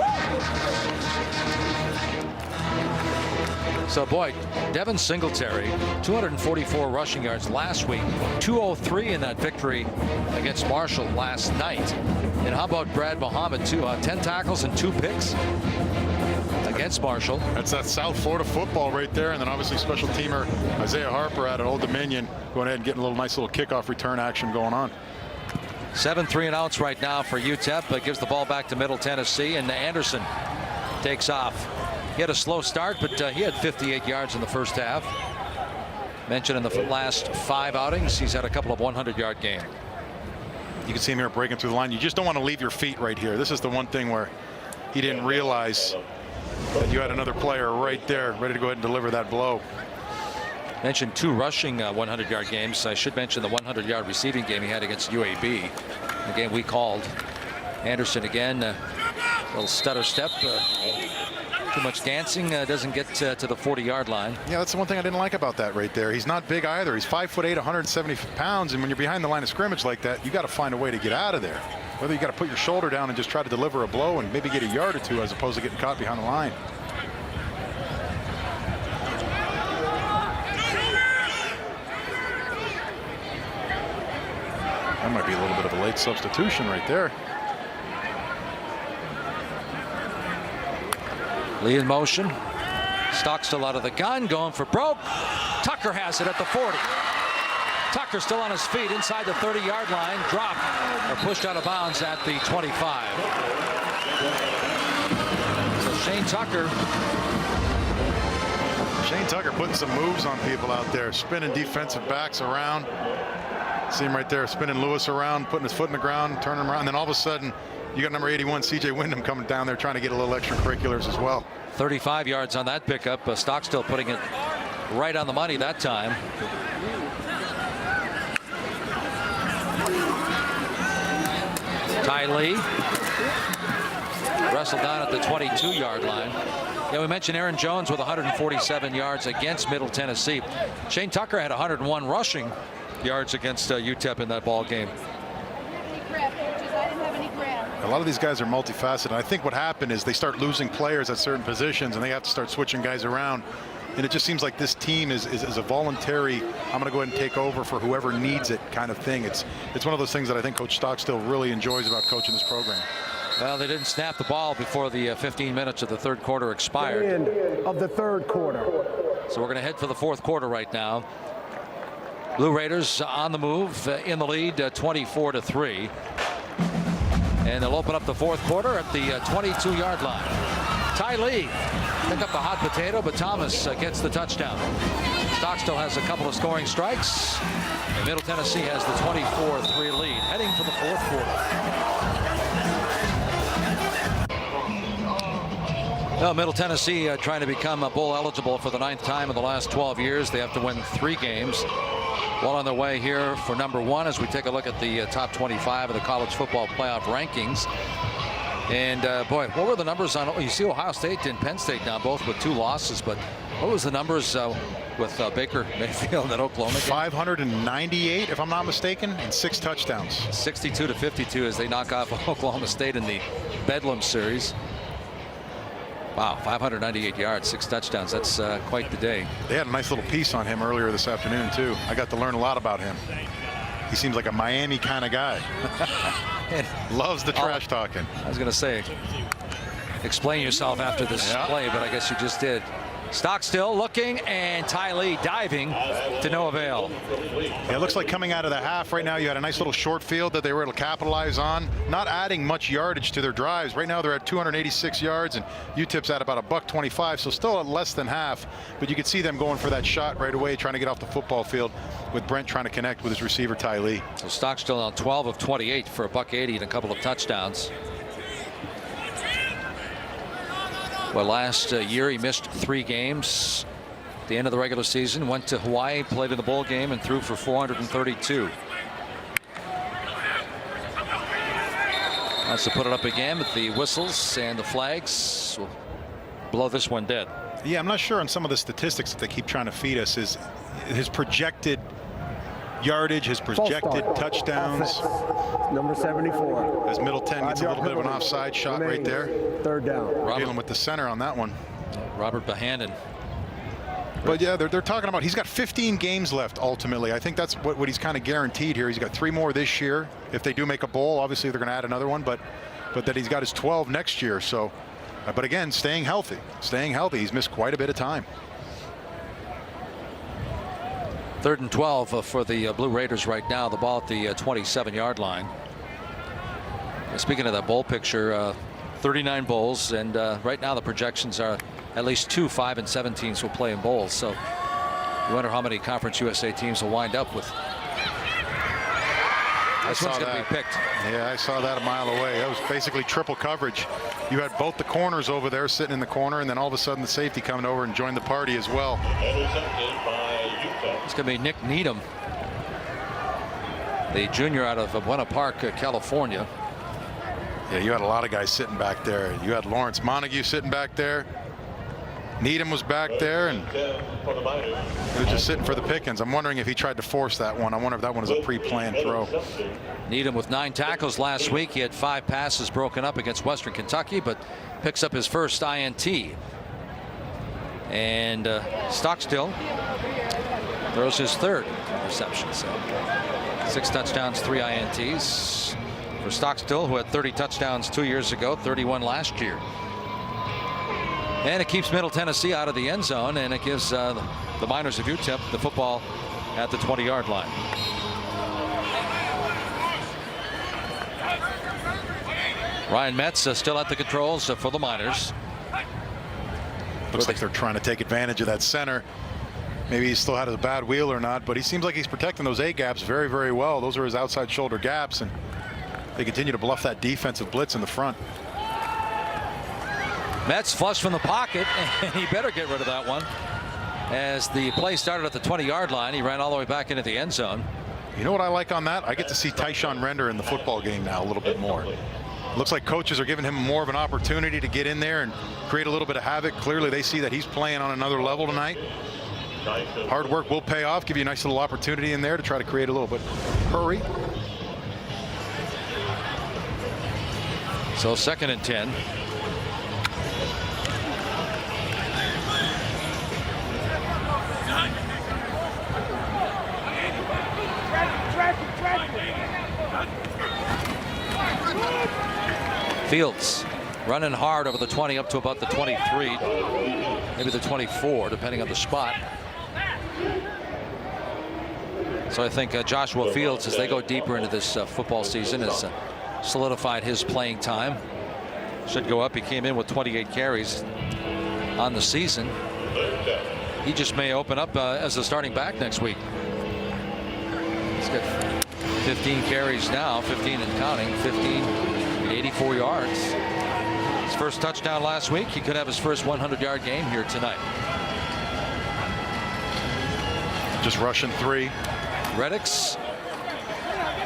Speaker 1: So, boy, Devin Singletary, 244 rushing yards last week, 203 in that victory against Marshall last night. And how about Brad Muhammad, too? 10 tackles and 2 picks against Marshall.
Speaker 4: That's that South Florida football right there. And then obviously special teamer Isaiah Harper out at Old Dominion going ahead and getting a nice little kickoff return action going on.
Speaker 1: 7 3-and-outs right now for UTEP, but gives the ball back to Middle Tennessee, and Anderson takes off. He had a slow start, but he had 58 yards in the first half. Mentioned in the last 5 outings, he's had a couple of 100-yard games.
Speaker 4: You can see him here breaking through the line. You just don't want to leave your feet right here. This is the one thing where he didn't realize that you had another player right there ready to go ahead and deliver that blow.
Speaker 1: Mentioned 2 rushing 100-yard games. I should mention the 100-yard receiving game he had against UAB, the game we called. Anderson again, a little stutter step. Too much dancing, doesn't get to the 40-yard line.
Speaker 4: Yeah, that's the one thing I didn't like about that right there. He's not big either. He's 5'8", 170 pounds, and when you're behind the line of scrimmage like that, you got to find a way to get out of there. Whether you got to put your shoulder down and just try to deliver a blow and maybe get a yard or 2 as opposed to getting caught behind the line. That might be a little bit of a late substitution right there.
Speaker 1: Lee in motion. Stockstill out of the gun, going for broke. Tucker has it at the 40. Tucker still on his feet inside the 30-yard line. Dropped or pushed out of bounds at the 25. So
Speaker 4: Shane Tucker putting some moves on people out there, spinning defensive backs around. See him right there spinning Lewis around, putting his foot in the ground, turning him around. And then all of a sudden, you got number 81, C.J. Wyndham, coming down there trying to get a little extracurriculars as well.
Speaker 1: 35 yards on that pickup. Stockstill putting it right on the money that time. Ty Lee wrestled down at the 22-yard line. Yeah, we mentioned Aaron Jones with 147 yards against Middle Tennessee. Shane Tucker had 101 rushing yards against UTEP in that ball game.
Speaker 4: A lot of these guys are multifaceted. I think what happened is they start losing players at certain positions and they have to start switching guys around. And it just seems like this team is a voluntary, I'm going to go ahead and take over for whoever needs it kind of thing. It's one of those things that I think Coach Stockstill really enjoys about coaching this program.
Speaker 1: Well, they didn't snap the ball before the 15 minutes of the third quarter expired.
Speaker 5: End of the third quarter.
Speaker 1: So we're going to head for the fourth quarter right now. Blue Raiders on the move, in the lead, 24-3. And they'll open up the fourth quarter at the 22-yard line. Ty Lee picked up the hot potato, but Thomas gets the touchdown. Stockstill has a couple of scoring strikes, and Middle Tennessee has the 24-3 lead, heading for the fourth quarter. Well, Middle Tennessee trying to become bowl eligible for the 9th time in the last 12 years. They have to win 3 games. Well on their way here for number 1 as we take a look at the top 25 of the college football playoff rankings. And boy, what were the numbers on? You see Ohio State and Penn State now both with 2 losses, but what was the numbers with Baker Mayfield at Oklahoma?
Speaker 4: 598, if I'm not mistaken, and 6 touchdowns.
Speaker 1: 62-52 as they knock off Oklahoma State in the Bedlam series. Wow, 598 yards, 6 touchdowns. That's quite the day.
Speaker 4: They had a nice little piece on him earlier this afternoon, too. I got to learn a lot about him. He seems like a Miami kind of guy. Loves the trash talking.
Speaker 1: I was going to say, explain yourself after this play, but I guess you just did. Stockstill looking, and Ty Lee diving to no avail.
Speaker 4: Yeah, it looks like coming out of the half right now, you had a nice little short field that they were able to capitalize on, not adding much yardage to their drives. Right now they're at 286 yards, and UTEP's at about $125, so still at less than half. But you could see them going for that shot right away, trying to get off the football field, with Brent trying to connect with his receiver, Ty Lee.
Speaker 1: So Stockstill on 12 of 28 for $180 and a couple of touchdowns. Well, last year he missed 3 games at the end of the regular season, went to Hawaii, played in the bowl game, and threw for 432. Wants to put it up again, but the whistles and the flags will blow this one dead.
Speaker 4: Yeah, I'm not sure on some of the statistics that they keep trying to feed us. Is his projected yardage, his projected touchdowns.
Speaker 5: Number 74.
Speaker 4: As Middleton gets a little bit of an offside shot right there.
Speaker 5: Third down.
Speaker 4: Dealing with the center on that one.
Speaker 1: Robert Bohannon
Speaker 2: But yeah, they're talking about he's got 15 games left ultimately. I think that's what he's kind of guaranteed here. He's got 3 more this year. If they do make a bowl, obviously they're going to add another one, but that he's got his 12 next year. So, but again, staying healthy. He's missed quite a bit of time.
Speaker 1: 3rd and 12 for the Blue Raiders right now. The ball at the 27-yard line. Speaking of that bowl picture, 39 bowls, and right now the projections are at least 2 5 and 7 teams will play in bowls. So you wonder how many Conference USA teams will wind up with. This one's going to be picked.
Speaker 2: Yeah, I saw that a mile away. That was basically triple coverage. You had both the corners over there sitting in the corner, and then all of a sudden the safety coming over and joined the party as well.
Speaker 1: It's going to be Nick Needham, the junior out of Buena Park, California.
Speaker 2: Yeah, you had a lot of guys sitting back there. You had Lawrence Montague sitting back there. Needham was back there, and he was just sitting for the pickings. I'm wondering if he tried to force that one. I wonder if that one was a pre-planned throw.
Speaker 1: Needham with 9 tackles last week. He had 5 passes broken up against Western Kentucky, but picks up his first INT. And Stockstill throws his 3rd reception. So 6 touchdowns, 3 INTs for Stockstill, who had 30 touchdowns 2 years ago, 31 last year. And it keeps Middle Tennessee out of the end zone, and it gives the Miners of UTEP the football at the 20-yard line. Ryan Metz still at the controls for the Miners.
Speaker 2: Looks like they're trying to take advantage of that center. Maybe he still had a bad wheel or not, but he seems like he's protecting those A gaps very, very well. Those are his outside shoulder gaps, and they continue to bluff that defensive blitz in the front.
Speaker 1: Metz flush from the pocket, and he better get rid of that one. As the play started at the 20-yard line, he ran all the way back into the end zone.
Speaker 2: You know what I like on that? I get to see Tyshawn Render in the football game now a little bit more. Looks like coaches are giving him more of an opportunity to get in there and create a little bit of havoc. Clearly they see that he's playing on another level tonight. Hard work will pay off, give you a nice little opportunity in there to try to create a little bit hurry.
Speaker 1: So 2nd and 10. Fields running hard over the 20 up to about the 23, maybe the 24, depending on the spot. So I think Joshua Fields, as they go deeper into this football season, has solidified his playing time. Should go up. He came in with 28 carries on the season. He just may open up as a starting back next week. He's got 15 carries now, 15 and counting, 84 yards. His first touchdown last week. He could have his first 100-yard game here tonight.
Speaker 2: Just rushing 3.
Speaker 1: Reddix.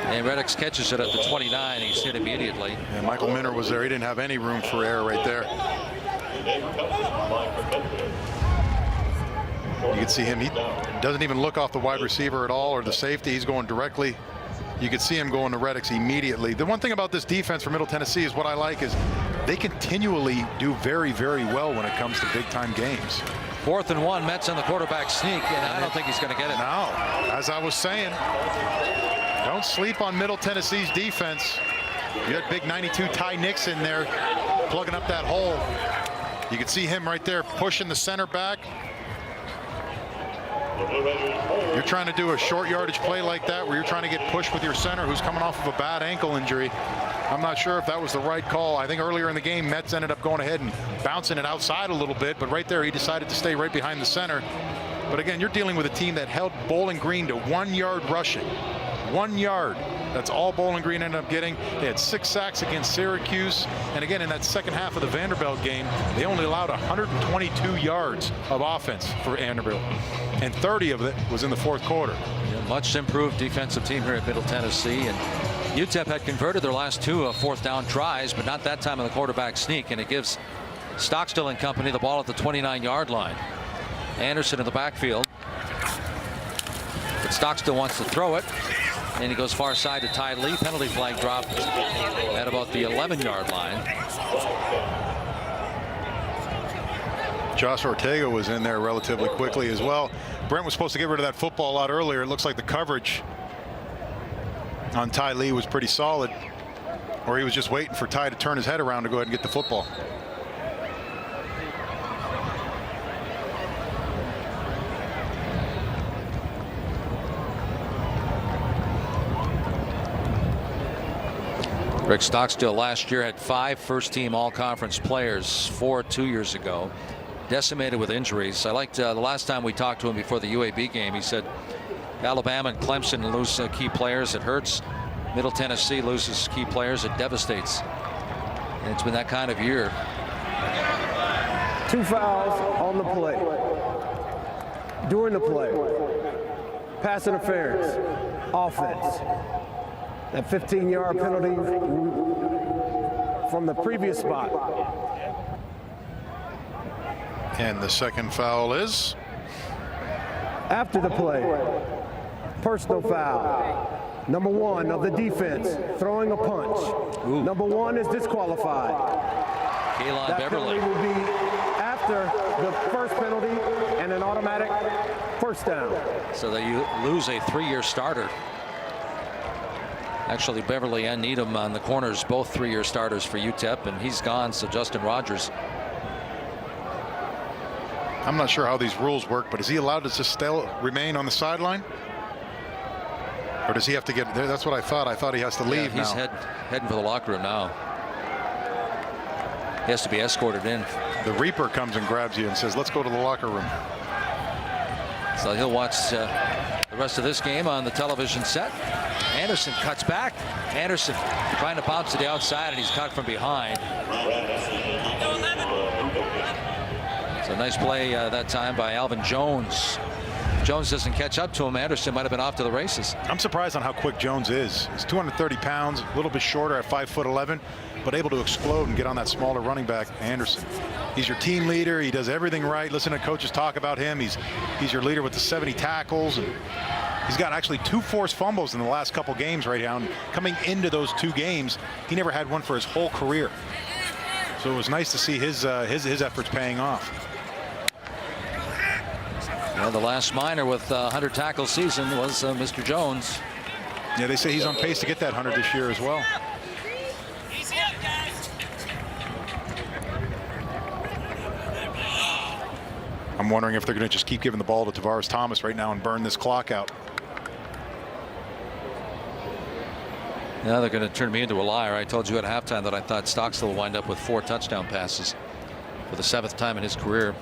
Speaker 1: And Reddix catches it at the 29. He's hit immediately.
Speaker 2: Yeah, Michael Minner was there. He didn't have any room for error right there. You can see him. He doesn't even look off the wide receiver at all or the safety. He's going directly. You could see him going to Reddix immediately. The one thing about this defense for Middle Tennessee is what I like is they continually do very, very well when it comes to big-time games.
Speaker 1: 4th and 1, Metz on the quarterback sneak, and I don't think he's going to get it.
Speaker 2: No, as I was saying, don't sleep on Middle Tennessee's defense. You had big 92 Ty Nixon there plugging up that hole. You can see him right there pushing the center back. You're trying to do a short yardage play like that where you're trying to get pushed with your center who's coming off of a bad ankle injury. I'm not sure if that was the right call. I think earlier in the game Metz ended up going ahead and bouncing it outside a little bit, but right there he decided to stay right behind the center. But again, you're dealing with a team that held Bowling Green to 1 yard rushing. 1 yard. That's all Bowling Green ended up getting. They had 6 sacks against Syracuse. And again, in that second half of the Vanderbilt game, they only allowed 122 yards of offense for Vanderbilt. And 30 of it was in the 4th quarter.
Speaker 1: Yeah, much improved defensive team here at Middle Tennessee. And UTEP had converted their last 2 4th down tries, but not that time on the quarterback sneak. And it gives Stockstill and company the ball at the 29-yard line. Anderson in the backfield. But Stockstill wants to throw it. And he goes far side to Ty Lee. Penalty flag dropped at about the 11-yard line.
Speaker 2: Josh Ortega was in there relatively quickly as well. Brent was supposed to get rid of that football a lot earlier. It looks like the coverage on Ty Lee was pretty solid, or he was just waiting for Ty to turn his head around to go ahead and get the football.
Speaker 1: Rick Stockstill last year had 5 first-team all-conference players, 4 2 years ago. Decimated with injuries. I liked the last time we talked to him before the UAB game. He said Alabama and Clemson lose key players. It hurts. Middle Tennessee loses key players. It devastates. And it's been that kind of year.
Speaker 5: 2 fouls on the play. During the play. Pass interference. Offense. That 15-yard penalty from the previous spot.
Speaker 2: And the second foul is?
Speaker 5: After the play, personal foul. Number 1 of the defense, throwing a punch.
Speaker 1: Ooh.
Speaker 5: Number 1 is disqualified.
Speaker 1: Keelan
Speaker 5: That
Speaker 1: Beverly.
Speaker 5: penalty will be after the first penalty and an automatic first down.
Speaker 1: So that you lose a 3-year starter. Actually, Beverly and Needham on the corners, both 3-year starters for UTEP, and he's gone, so Justin Rogers.
Speaker 2: I'm not sure how these rules work, but is he allowed to just still remain on the sideline? Or does he have to get there? That's what I thought. I thought he has to leave
Speaker 1: he's
Speaker 2: now.
Speaker 1: Heading for the locker room now. He has to be escorted in.
Speaker 2: The Reaper comes and grabs you and says, let's go to the locker room.
Speaker 1: So he'll watch the rest of this game on the television set. Anderson cuts back. Anderson trying to bounce to the outside, and he's caught from behind. So nice play that time by Alvin Jones. Jones doesn't catch up to him. Anderson might have been off to the races.
Speaker 2: I'm surprised on how quick Jones is. He's 230 pounds, a little bit shorter at 5'11", but able to explode and get on that smaller running back, Anderson. He's your team leader. He does everything right. Listen to coaches talk about him. He's your leader with the 70 tackles. And he's got actually 2 forced fumbles in the last couple games right now. And coming into those 2 games, he never had one for his whole career. So it was nice to see his efforts paying off.
Speaker 1: Well, the last minor with 100 tackle season was Mr. Jones.
Speaker 2: Yeah, they say he's on pace to get that 100 this year as well. I'm wondering if they're going to just keep giving the ball to Tavares Thomas right now and burn this clock out.
Speaker 1: Now they're going to turn me into a liar. I told you at halftime that I thought Stockstill will wind up with 4 touchdown passes for the 7th time in his career.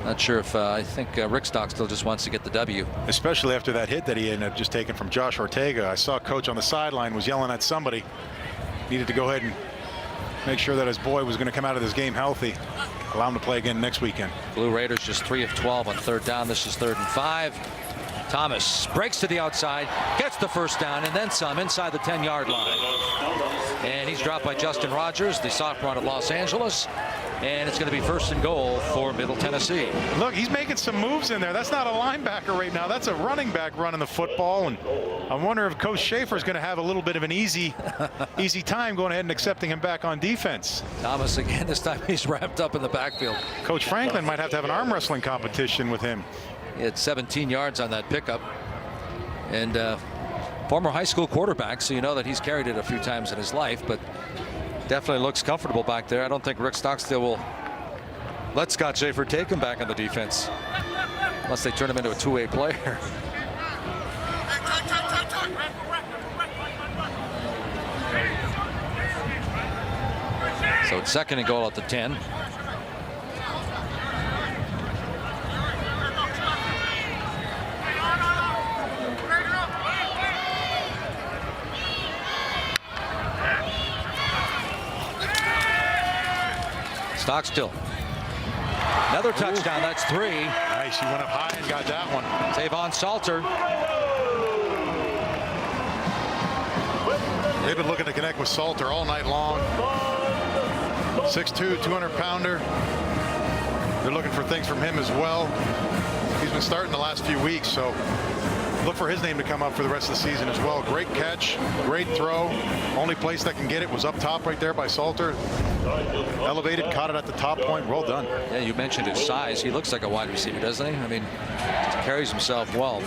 Speaker 1: Not sure if I think Rick Stockstill just wants to get the W.
Speaker 2: Especially after that hit that he ended up just taking from Josh Ortega. I saw coach on the sideline was yelling at somebody. Needed to go ahead and make sure that his boy was going to come out of this game healthy. Allow him to play again next weekend.
Speaker 1: Blue Raiders just 3 of 12 on 3rd down. This is 3rd and 5. Thomas breaks to the outside, gets the first down, and then some inside the 10-yard line. And he's dropped by Justin Rogers, the sophomore out of Los Angeles. And it's going to be 1st and goal for Middle Tennessee.
Speaker 2: Look, he's making some moves in there. That's not a linebacker right now. That's a running back running the football. And I wonder if Coach Schaefer is going to have a little bit of an easy time going ahead and accepting him back on defense.
Speaker 1: Thomas again. This time he's wrapped up in the backfield.
Speaker 2: Coach Franklin might have to have an arm wrestling competition with him.
Speaker 1: He had 17 yards on that pickup. And former high school quarterback, so you know that he's carried it a few times in his life, but definitely looks comfortable back there. I don't think Rick Stockstill will let Scott Schaefer take him back on the defense unless they turn him into a 2-way player. So it's 2nd and goal at the 10. Stockstill. Another touchdown. That's 3.
Speaker 2: Nice. He went up high and got that one.
Speaker 1: Tavon Salter.
Speaker 2: They've been looking to connect with Salter all night long. 6'2", 200-pounder. They're looking for things from him as well. He's been starting the last few weeks, so look for his name to come up for the rest of the season as well. Great catch, great throw. Only place that can get it was up top right there by Salter. Elevated, caught it at the top point. Well done.
Speaker 1: Yeah, you mentioned his size. He looks like a wide receiver, doesn't he? I mean, carries himself well.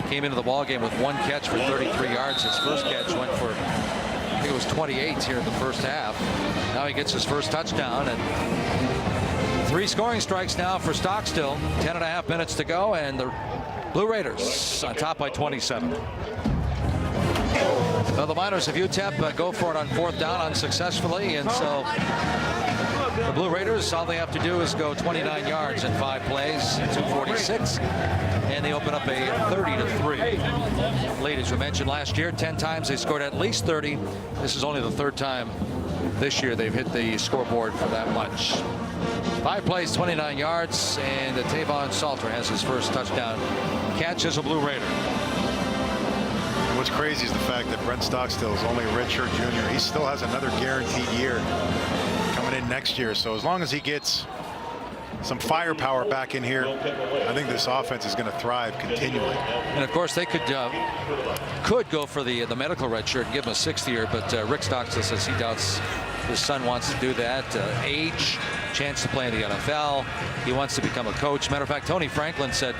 Speaker 1: Came into the ball game with 1 catch for 33 yards. His first catch went for, I think it was 28 here in the first half. Now he gets his first touchdown, and 3 scoring strikes now for Stockstill. 10.5 minutes to go, and the Blue Raiders on top by 27. The Miners of UTEP go for it on 4th down unsuccessfally, and so the Blue Raiders, all they have to do is go 29 yards in 5 plays, 2:46, and they open up a 30-3 lead. As we mentioned last year, 10 times they scored at least 30. This is only the 3rd time this year they've hit the scoreboard for that much. 5 plays, 29 yards, and Tavon Salter has his first touchdown catch as a Blue Raider.
Speaker 2: What's crazy is the fact that Brent Stockstill is only a redshirt junior. He still has another guaranteed year coming in next year. So as long as he gets some firepower back in here, I think this offense is going to thrive continually.
Speaker 1: And of course, they could go for the medical red shirt and give him a 6th year, but Rick Stockstill says he doubts his son wants to do that. Age, chance to play in the NFL. He wants to become a coach. Matter of fact, Tony Franklin said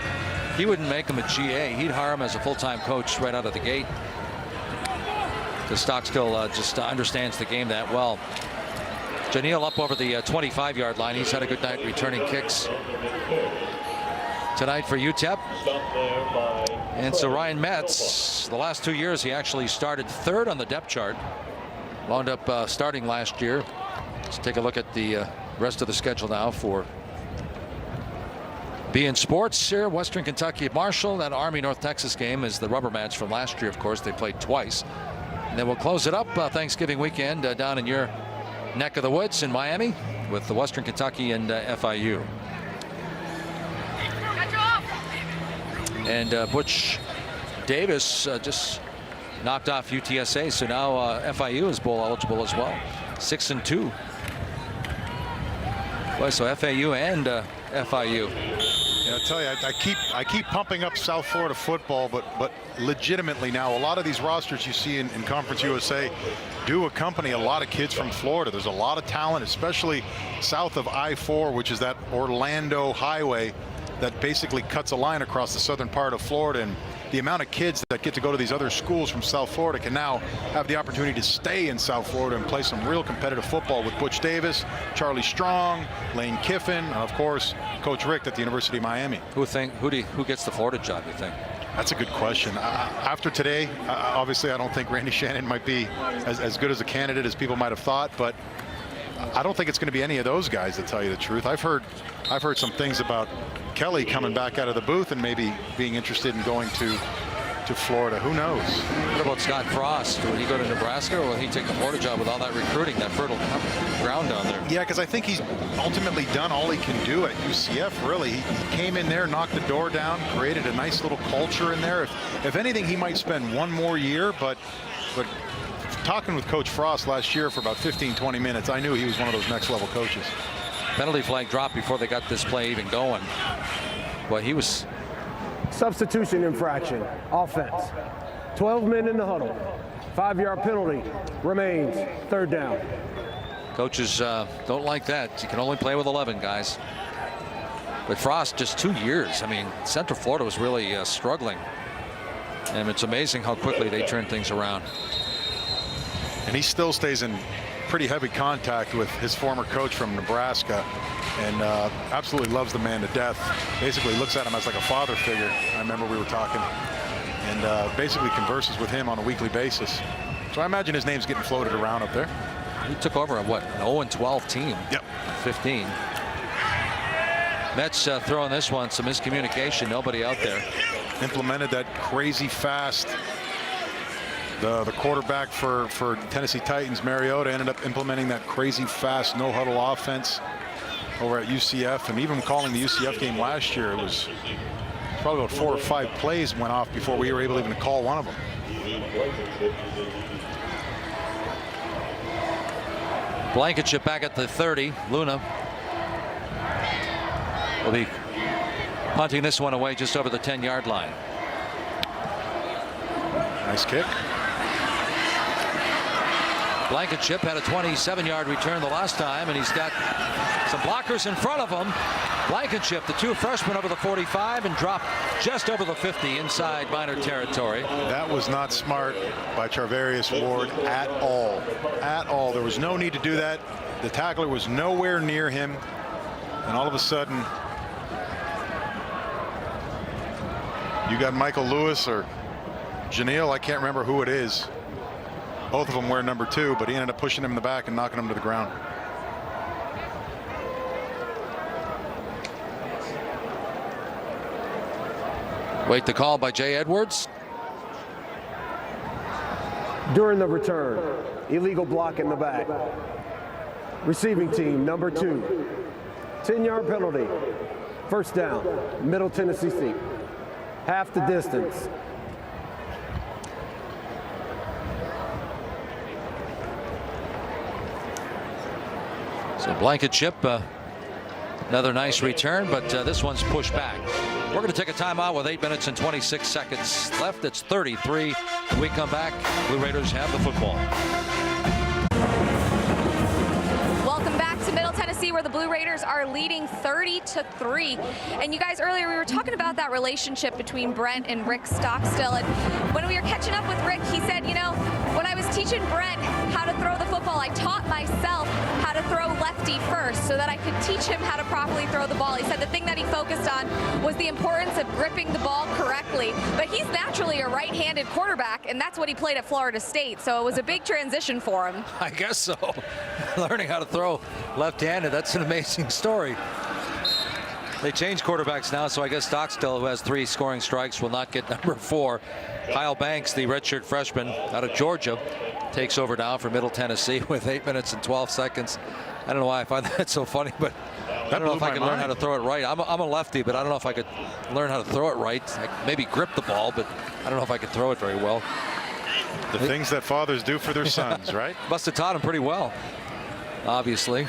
Speaker 1: he wouldn't make him a GA. He'd hire him as a full-time coach right out of the gate. Because Stockstill just understands the game that well. Janeel up over the 25-yard line. He's had a good night returning kicks tonight for UTEP. And so Ryan Metz, the last 2 years, he actually started 3rd on the depth chart. Wound up starting last year. Let's take a look at the rest of the schedule now for beIN Sports here. Western Kentucky at Marshall. That Army North Texas game is the rubber match from last year. Of course, they played twice. And then we'll close it up Thanksgiving weekend down in your neck of the woods in Miami with the Western Kentucky and FIU. And Butch Davis just knocked off UTSA, so now FIU is bowl eligible as well. 6-2. Boy, so FAU and FIU.
Speaker 2: Yeah, I tell you, I keep pumping up South Florida football, but legitimately now a lot of these rosters you see in Conference USA do accompany a lot of kids from Florida. There's a lot of talent, especially south of I-4, which is that Orlando highway that basically cuts a line across the southern part of Florida. And the amount of kids that get to go to these other schools from South Florida can now have the opportunity to stay in South Florida and play some real competitive football with Butch Davis, Charlie Strong, Lane Kiffin, and of course Coach Richt at the University of Miami.
Speaker 1: Who gets the Florida job, you think?
Speaker 2: That's a good question. After today, obviously I don't think Randy Shannon might be as good as a candidate as people might have thought, but I don't think it's going to be any of those guys, to tell you the truth. I've heard some things about Kelly coming back out of the booth and maybe being interested in going to Florida. Who knows?
Speaker 1: What about Scott Frost? Will he go to Nebraska, or will he take the Florida job with all that recruiting, that fertile ground down there?
Speaker 2: Yeah, because I think he's ultimately done all he can do at UCF, really. He came in there, knocked the door down, created a nice little culture in there. If anything, he might spend one more year, but talking with Coach Frost last year for about 15-20 minutes, I knew he was one of those next level coaches.
Speaker 1: Penalty flag dropped before they got this play even going. Well, he was.
Speaker 5: Substitution infraction, offense. 12 men in the huddle. 5-yard penalty remains 3rd down.
Speaker 1: Coaches don't like that. You can only play with 11 guys. But Frost, just 2 years. I mean, Central Florida was really struggling. And it's amazing how quickly they turn things around.
Speaker 2: And he still stays in pretty heavy contact with his former coach from Nebraska, and absolutely loves the man to death. Basically looks at him as like a father figure. I remember we were talking, and basically converses with him on a weekly basis. So I imagine his name's getting floated around up there.
Speaker 1: He took over an 0-12 team.
Speaker 2: Yep.
Speaker 1: 15. Mets throwing this one, some miscommunication, nobody out there.
Speaker 2: Implemented that crazy fast. The quarterback for Tennessee Titans, Mariota, ended up implementing that crazy fast no huddle offense over at UCF. And even calling the UCF game last year, it was probably about 4 or 5 plays went off before we were able even to call one of them.
Speaker 1: Blankenship back at the 30. Luna will be punting this one away just over the 10-yard line.
Speaker 4: Nice kick.
Speaker 1: Blankenship had a 27-yard return the last time, and he's got some blockers in front of him. Blankenship, the two freshmen, over the 45 and dropped just over the 50 inside minor territory.
Speaker 4: That was not smart by Charvarius Ward at all. At all. There was no need to do that. The tackler was nowhere near him, and all of a sudden you got Michael Lewis or Janelle, I can't remember who it is. Both of them wear number 2, but he ended up pushing him in the back and knocking him to the ground.
Speaker 1: Wait the call by Jay Edwards.
Speaker 5: During the return, illegal block in the back. Receiving team, number 2. 10-yard penalty. First down, Middle Tennessee State. Half the distance.
Speaker 1: So Blankenship, another nice return, but this one's pushed back. We're going to take a timeout with 8 minutes and 26 seconds left. It's 33. When we come back, Blue Raiders have the football.
Speaker 3: Welcome back to Middle Tennessee, where the Blue Raiders are leading 30-3. And you guys, earlier we were talking about that relationship between Brent and Rick Stockstill. And when we were catching up with Rick, he said, you know, when I was teaching Brent how to throw the football, I taught myself how to throw lefty first so that I could teach him how to properly throw the ball. He said the thing that he focused on was the importance of gripping the ball correctly. But he's naturally a right-handed quarterback, and that's what he played at Florida State. So it was a big transition for him.
Speaker 1: I guess so. Learning how to throw left-handed, that's an amazing story. They changed quarterbacks now, so I guess Stockstill, who has 3 scoring strikes, will not get number 4. Kyle Banks, the redshirt freshman out of Georgia, takes over now for Middle Tennessee with 8 minutes and 12 seconds. I don't know why I find that so funny, but I don't know if I can learn how to throw it right. I'm a lefty, but I don't know if I could learn how to throw it right. I maybe grip the ball, but I don't know if I could throw it very well.
Speaker 4: The things that fathers do for their sons, right?
Speaker 1: Must have taught him pretty well, obviously.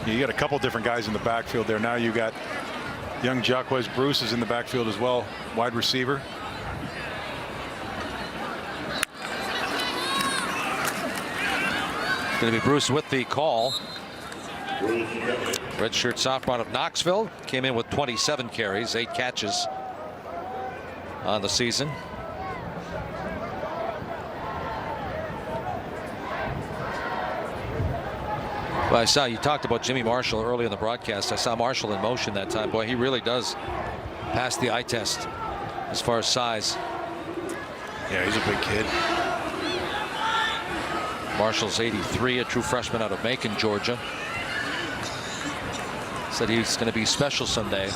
Speaker 4: You got a couple different guys in the backfield there. Now you got young Jacquez Bruce is in the backfield as well, wide receiver.
Speaker 1: Going to be Bruce with the call. Redshirt sophomore out of Knoxville, came in with 27 carries, 8 catches on the season. Well, I saw you talked about Jimmy Marshall early in the broadcast. I saw Marshall in motion that time. Boy, he really does pass the eye test as far as size.
Speaker 4: Yeah, he's a big kid.
Speaker 1: Marshall's 83, a true freshman out of Macon, Georgia. Said he's going to be special someday.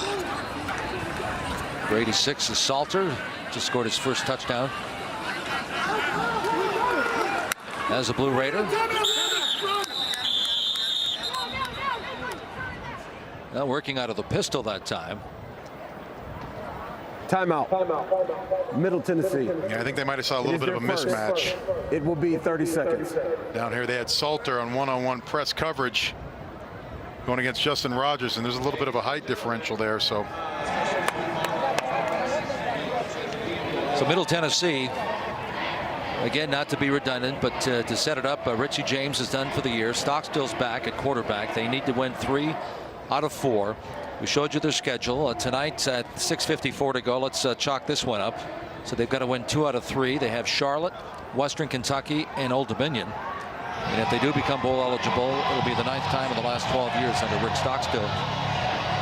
Speaker 1: For 86 is Salter, just scored his first touchdown as a Blue Raider. Now working out of the pistol that time.
Speaker 5: Timeout. Middle Tennessee.
Speaker 4: Yeah, I think they might have saw a little bit of a mismatch.
Speaker 5: It will be 30 seconds.
Speaker 4: Down here they had Salter on one-on-one press coverage going against Justin Rogers, and there's a little bit of a height differential there. So
Speaker 1: Middle Tennessee, again, not to be redundant, but to set it up, Richie James is done for the year. Stockstill's back at quarterback. They need to win 3 out of 4. We showed you their schedule. Tonight at 6:54 to go. Let's chalk this one up. So they've got to win 2 out of 3. They have Charlotte, Western Kentucky, and Old Dominion. And if they do become bowl eligible, it'll be the 9th time in the last 12 years under Rick Stockstill,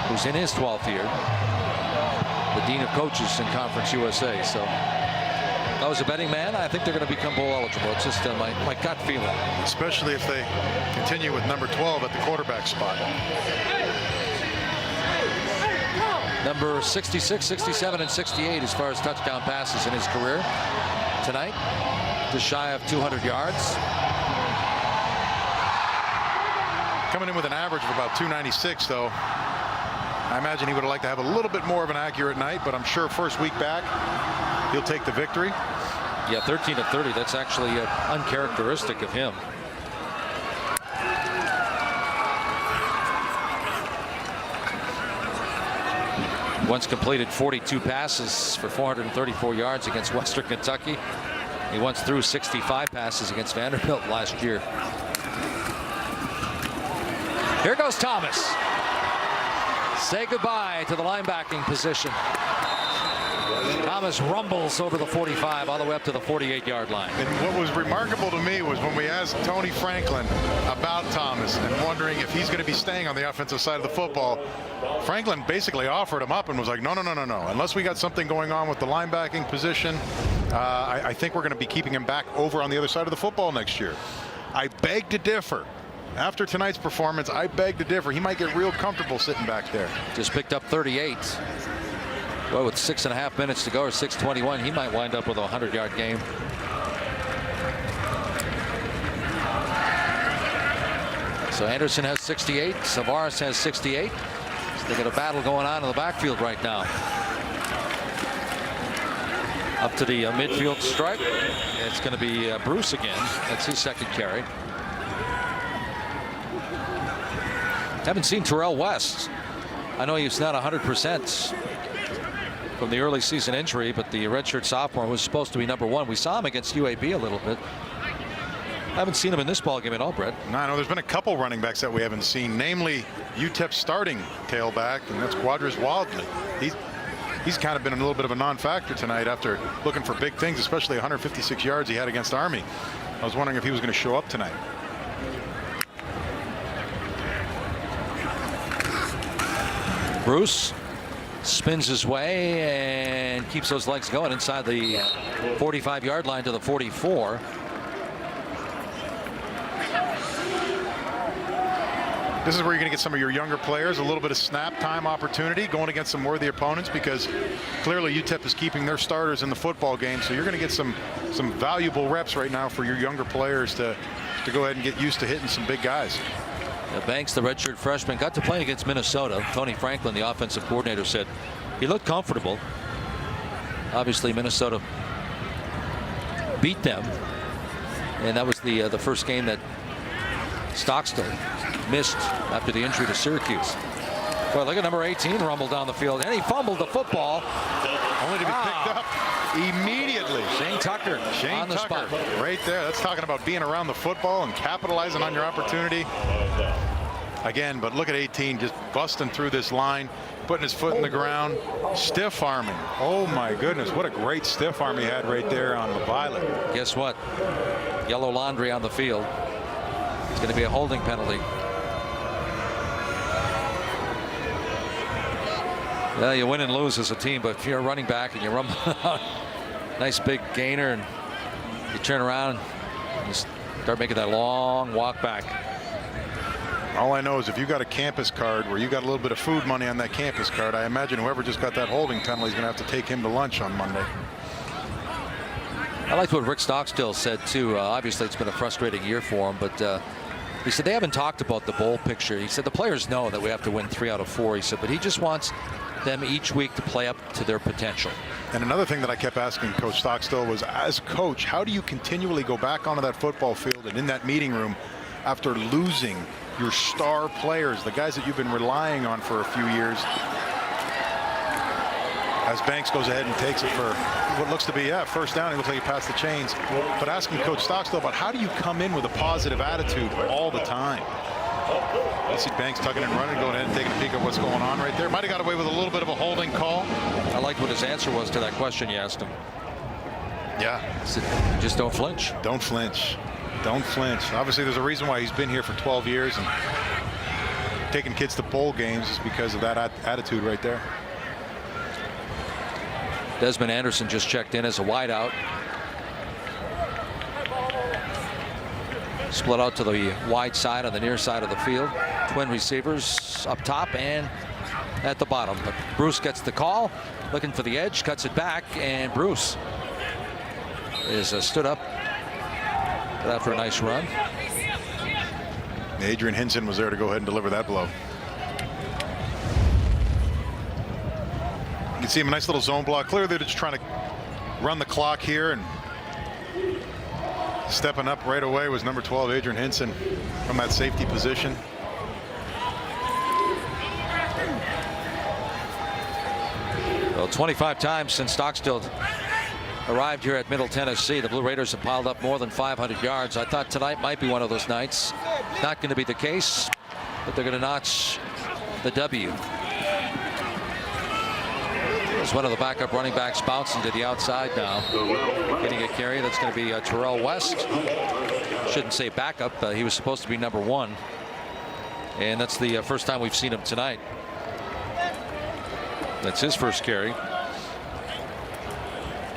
Speaker 1: who's in his 12th year, the Dean of Coaches in Conference USA. So I was a betting man. I think they're going to become bowl eligible. It's just my gut feeling.
Speaker 4: especially if they continue with number 12 at the quarterback spot.
Speaker 1: Number 66, 67, and 68 as far as touchdown passes in his career. Tonight, just shy of 200 yards.
Speaker 4: Coming in with an average of about 296, though. I imagine he would like to have a little bit more of an accurate night, but I'm sure first week back, he'll take the victory.
Speaker 1: Yeah, 13 of 30. That's actually uncharacteristic of him. Once completed 42 passes for 434 yards against Western Kentucky. He once threw 65 passes against Vanderbilt last year. Here goes Thomas. Say goodbye to the linebacking position. Thomas rumbles over the 45 all the way up to the 48-yard line.
Speaker 2: And what was remarkable to me was when we asked Tony Franklin about Thomas and wondering if he's going to be staying on the offensive side of the football, Franklin basically offered him up and was like, no. Unless we got something going on with the linebacking position, I think we're going to be keeping him back over on the other side of the football next year. I beg to differ. After tonight's performance, I beg to differ. He might get real comfortable sitting back there.
Speaker 1: Just picked up 38. Well, with 6.5 minutes to go, or 6:21, he might wind up with a 100-yard game. So Anderson has 68. Savares has 68. So they got a battle going on in the backfield right now. Up to the midfield stripe. It's going to be Bruce again. That's his second carry. Haven't seen Terrell West. I know he's not 100% from the early season injury, but the redshirt sophomore was supposed to be #1. We saw him against UAB a little bit. I haven't seen him in this ball game at all, Brett.
Speaker 2: No, there's been a couple running backs that we haven't seen, namely UTEP starting tailback, and that's Quadras Wildley. He's kind of been a little bit of a non-factor tonight after looking for big things, especially 156 yards he had against Army. I was wondering if he was going to show up tonight.
Speaker 1: Bruce spins his way and keeps those legs going inside the 45-yard line to the 44.
Speaker 2: This is where you're going to get some of your younger players a little bit of snap time opportunity going against some worthy opponents, because clearly UTEP is keeping their starters in the football game. So you're going to get some valuable reps right now for your younger players to go ahead and get used to hitting some big guys.
Speaker 1: Banks, the redshirt freshman, got to play against Minnesota. Tony Franklin, the offensive coordinator, said he looked comfortable. Obviously, Minnesota beat them, and that was the first game that Stockstill missed after the injury to Syracuse. Boy, look at number 18 rumble down the field, and he fumbled the football.
Speaker 2: Only to be picked up immediately.
Speaker 1: Shane Tucker on the spot.
Speaker 2: Right there. That's talking about being around the football and capitalizing on your opportunity. Again, but look at 18 just busting through this line, putting his foot in the ground, stiff arming. Oh my goodness, what a great stiff arm he had right there on the Violet.
Speaker 1: Guess what? Yellow laundry on the field. It's going to be a holding penalty. Well, you win and lose as a team, but if you're a running back and you rumble out, nice big gainer, and you turn around and you start making that long walk back.
Speaker 2: All I know is if you got a campus card where you got a little bit of food money on that campus card, I imagine whoever just got that holding penalty is going to have to take him to lunch on Monday.
Speaker 1: I liked what Rick Stockstill said too. Obviously, it's been a frustrating year for him, but he said they haven't talked about the bowl picture. He said the players know that we have to win 3 out of 4. He said, but he just wants them each week to play up to their potential.
Speaker 2: And another thing that I kept asking Coach Stockstill was, as coach, how do you continually go back onto that football field and in that meeting room after losing your star players, the guys that you've been relying on for a few years, as Banks goes ahead and takes it for what looks to be first down. He looks like he passed the chains. But asking Coach Stockstill about how do you come in with a positive attitude all the time? I see Banks tucking and running, going ahead and taking a peek at what's going on right there. Might have got away with a little bit of a holding call.
Speaker 1: I liked what his answer was to that question you asked him.
Speaker 2: Yeah.
Speaker 1: Said, just don't flinch.
Speaker 2: Don't flinch. Don't flinch. Obviously, there's a reason why he's been here for 12 years and taking kids to bowl games is because of that attitude right there.
Speaker 1: Desmond Anderson just checked in as a wideout. Split out to the wide side on the near side of the field. Twin receivers up top and at the bottom. But Bruce gets the call, looking for the edge, cuts it back, and Bruce is stood up after a nice run.
Speaker 2: Adrian Hinson was there to go ahead and deliver that blow. You can see him, a nice little zone block. Clearly they're just trying to run the clock here, and stepping up right away was number 12 Adrian Hinson from that safety position.
Speaker 1: Well, 25 times since Stockstill arrived here at Middle Tennessee, the Blue Raiders have piled up more than 500 yards. I thought tonight might be one of those nights. Not going to be the case, but they're going to notch the W. As one of the backup running backs bouncing to the outside now, getting a carry. That's going to be Terrell West. Shouldn't say backup. He was supposed to be number 1, and that's the first time we've seen him tonight. That's his first carry.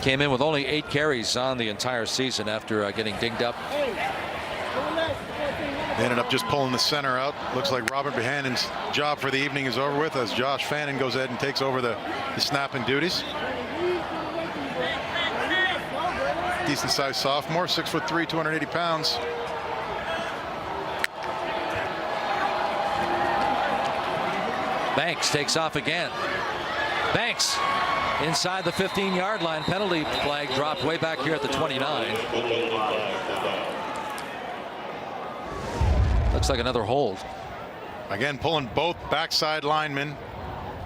Speaker 1: Came in with only 8 carries on the entire season after getting dinged up.
Speaker 2: They ended up just pulling the center out. Looks like Robert Bohannon's job for the evening is over with as Josh Fannin goes ahead and takes over the snapping duties. Decent sized sophomore, 6'3", 280 pounds.
Speaker 1: Banks takes off again. Banks inside the 15-yard line. Penalty flag dropped way back here at the 29. Looks like another hold.
Speaker 2: Again, pulling both backside linemen.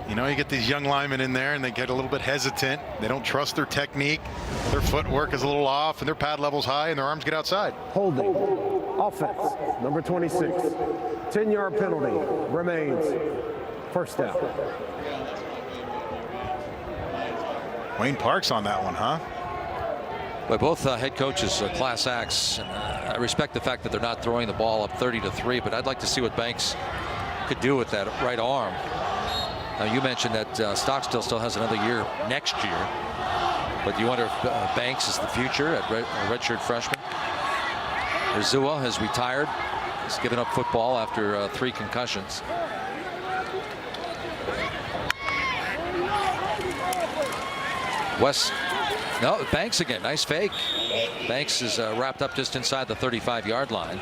Speaker 2: You know, you get these young linemen in there and they get a little bit hesitant. They don't trust their technique. Their footwork is a little off and their pad level's high and their arms get outside.
Speaker 5: Holding. Offense, number 26. 10-yard penalty. Remains. First down.
Speaker 2: Wayne Parks on that one, huh?
Speaker 1: But both head coaches class acts. And, I respect the fact that they're not throwing the ball up 30-3, but I'd like to see what Banks could do with that right arm. Now, you mentioned that Stockstill still has another year next year, but you wonder if Banks is the future at redshirt freshman. Urzua has retired. He's given up football after 3 concussions. West. No, Banks again. Nice fake. Banks is wrapped up just inside the 35-yard line.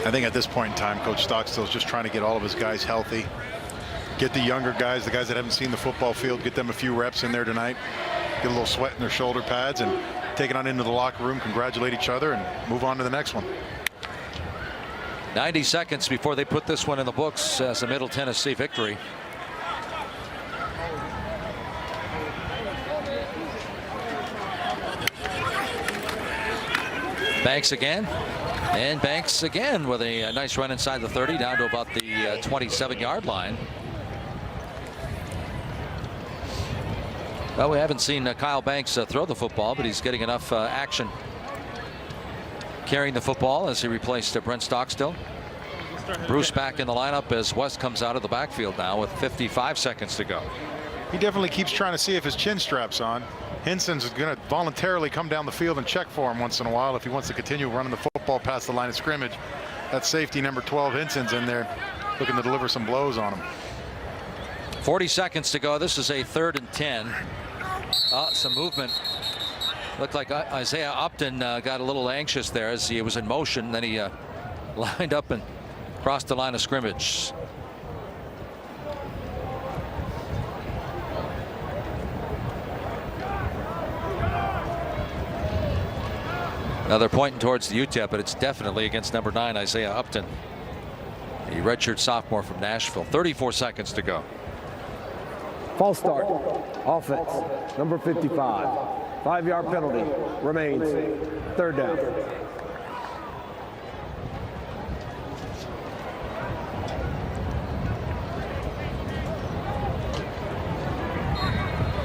Speaker 2: I think at this point in time, Coach Stockstill is just trying to get all of his guys healthy. Get the younger guys, the guys that haven't seen the football field, get them a few reps in there tonight. Get a little sweat in their shoulder pads and take it on into the locker room, congratulate each other, and move on to the next one.
Speaker 1: 90 seconds before they put this one in the books as a Middle Tennessee victory. Banks again. And Banks again with a nice run inside the 30 down to about the 27-yard line. Well, we haven't seen Kyle Banks throw the football, but he's getting enough action carrying the football as he replaced Brent Stockstill. Bruce back in the lineup as West comes out of the backfield now with 55 seconds to go.
Speaker 2: He definitely keeps trying to see if his chin strap's on. Hinson's going to voluntarily come down the field and check for him once in a while if he wants to continue running the football past the line of scrimmage. That safety number 12 Hinson's in there looking to deliver some blows on him.
Speaker 1: 40 seconds to go. This is a 3rd and 10. Some movement. Looked like Isaiah Upton got a little anxious there as he was in motion. Then he lined up and crossed the line of scrimmage. Now they're pointing towards the UTEP, but it's definitely against number 9 Isaiah Upton, a redshirt sophomore from Nashville. 34 seconds to go.
Speaker 5: False start. Offense, number 55. 5-yard penalty. Remains. 3rd down.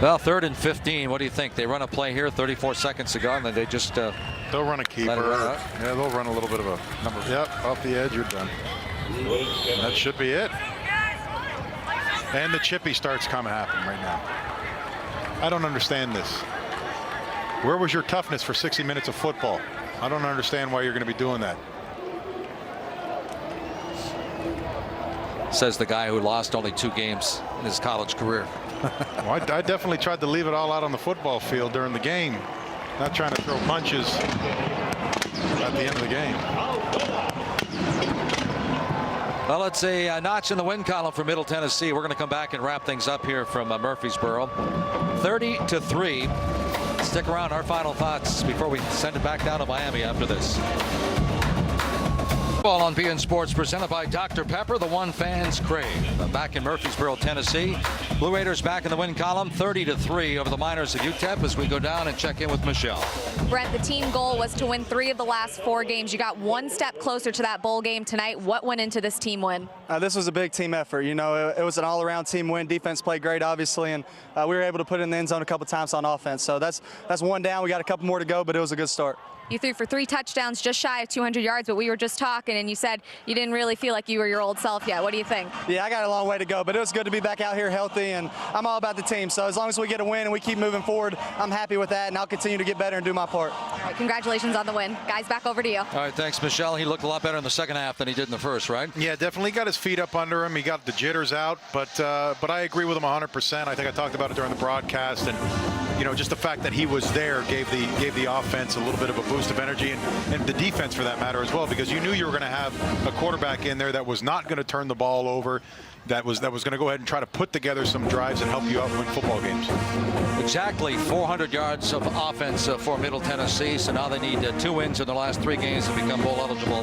Speaker 1: Well, 3rd and 15. What do you think? They run a play here, 34 seconds to go, and then they just
Speaker 2: they'll run a keeper. Yeah, they'll run a little bit of a number. Yep, off the edge, you're done. And that should be it. And the chippy starts coming happening right now. I don't understand this. Where was your toughness for 60 minutes of football? I don't understand why you're going to be doing that.
Speaker 1: Says the guy who lost only 2 games in his college career.
Speaker 2: Well, I definitely tried to leave it all out on the football field during the game. Not trying to throw punches at the end of the game.
Speaker 1: Well, it's a notch in the win column for Middle Tennessee. We're going to come back and wrap things up here from Murfreesboro. 30-3. Stick around. Our final thoughts before we send it back down to Miami after this. Football on BN Sports, presented by Dr. Pepper, the one fans crave. Back in Murfreesboro, Tennessee. Blue Raiders back in the win column, 30-3 over the Miners of UTEP as we go down and check in with Michelle.
Speaker 3: Brent, the team goal was to win 3 of the last 4 games. You got one step closer to that bowl game tonight. What went into this team win?
Speaker 13: This was a big team effort. You know, it was an all-around team win. Defense played great, obviously, and we were able to put it in the end zone a couple times on offense. So that's one down. We got a couple more to go, but it was a good start.
Speaker 3: You threw for 3 touchdowns, just shy of 200 yards, but we were just talking, and you said you didn't really feel like you were your old self yet. What do you think?
Speaker 13: Yeah, I got a long way to go, but it was good to be back out here healthy, and I'm all about the team. So as long as we get a win and we keep moving forward, I'm happy with that, and I'll continue to get better and do my part.
Speaker 3: All right, congratulations on the win. Guys, back over to you.
Speaker 1: All right, thanks, Michelle. He looked a lot better in the second half than he did in the first, right?
Speaker 4: Yeah, definitely got his feet up under him. He got the jitters out, but I agree with him 100%. I think I talked about it during the broadcast, and you know, just the fact that he was there gave the offense a little bit of a boost of energy, and the defense for that matter as well, because you knew you were going to have a quarterback in there that was not going to turn the ball over, that was going to go ahead and try to put together some drives and help you out win football games.
Speaker 1: Exactly 400 yards of offense for Middle Tennessee, so now they need 2 wins in their last 3 games to become bowl eligible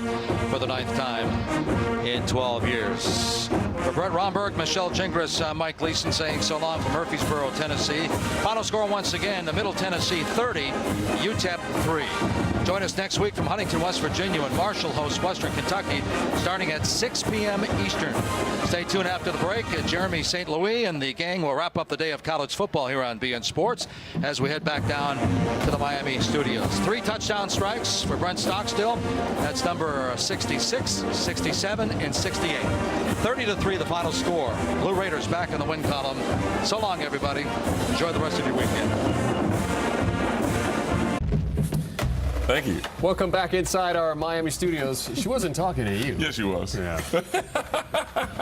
Speaker 1: for the 9th time in 12 years. For Brett Romberg, Michelle Gingras, Mike Gleason saying so long from Murfreesboro, Tennessee. Final score once again, the Middle Tennessee 30, UTEP 3. Join us next week from Huntington, West Virginia, when Marshall hosts Western Kentucky, starting at 6 p.m. Eastern. Stay tuned after the break. Jeremy St. Louis and the gang will wrap up the day of college football here on BN Sports as we head back down to the Miami studios. 3 touchdown strikes for Brent Stockstill. That's number 66, 67, and 68. 30-3 the final score. Blue Raiders back in the win column. So long, everybody. Enjoy the rest of your weekend.
Speaker 9: Thank you.
Speaker 8: Welcome back inside our Miami studios. She wasn't talking to you.
Speaker 9: Yes, she was.
Speaker 8: Yeah.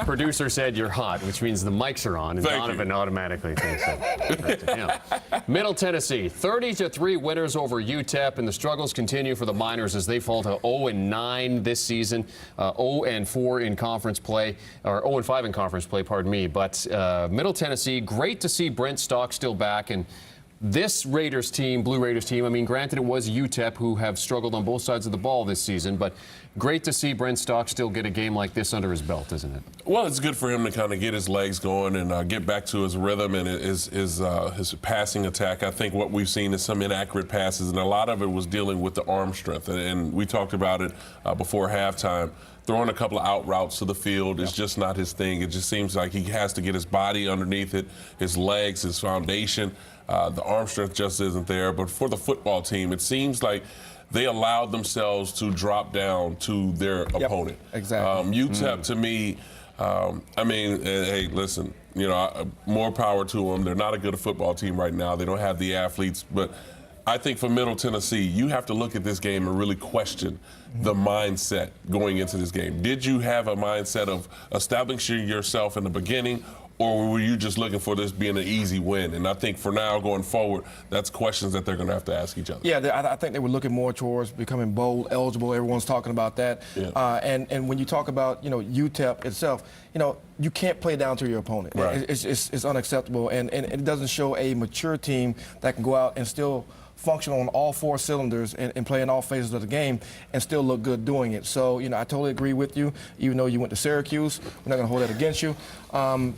Speaker 8: Producer said you're hot, which means the mics are on, and
Speaker 9: Thank
Speaker 8: Donovan
Speaker 9: you.
Speaker 8: automatically thinks that to him. Middle Tennessee, 30-3 winners over UTEP, and the struggles continue for the Miners as they fall to 0-9 this season, 0-4 in conference play, or 0-5 in conference play, pardon me. But Middle Tennessee, great to see Brent Stockstill back, and this Raiders team, Blue Raiders team, I mean, granted it was UTEP who have struggled on both sides of the ball this season, but great to see Brent Stockstill get a game like this under his belt, isn't it?
Speaker 9: Well, it's good for him to kind of get his legs going and get back to his rhythm and his passing attack. I think what we've seen is some inaccurate passes, and a lot of it was dealing with the arm strength. And we talked about it before halftime. Throwing a couple of out routes to the field is just not his thing. It just seems like he has to get his body underneath it, his legs, his foundation. The arm strength just isn't there. But for the football team, it seems like they allowed themselves to drop down to their opponent.
Speaker 11: Exactly.
Speaker 9: UTEP, to me, I mean, hey, listen, you know, more power to them. They're not a good football team right now. They don't have the athletes. But I think for Middle Tennessee, you have to look at this game and really question the mindset going into this game. Did you have a mindset of establishing yourself in the beginning, or were you just looking for this being an easy win? And I think for now, going forward, that's questions that they're going to have to ask each other.
Speaker 11: Yeah, I think they were looking more towards becoming bowl eligible. Everyone's talking about that.
Speaker 9: Yeah.
Speaker 11: And when you talk about, you know, UTEP itself, you know, you can't play down to your opponent.
Speaker 9: Right.
Speaker 11: It's unacceptable, and it doesn't show a mature team that can go out and still function on all 4 cylinders and play in all phases of the game and still look good doing it. So, you know, I totally agree with you. Even though you went to Syracuse, we're not going to hold that against you. And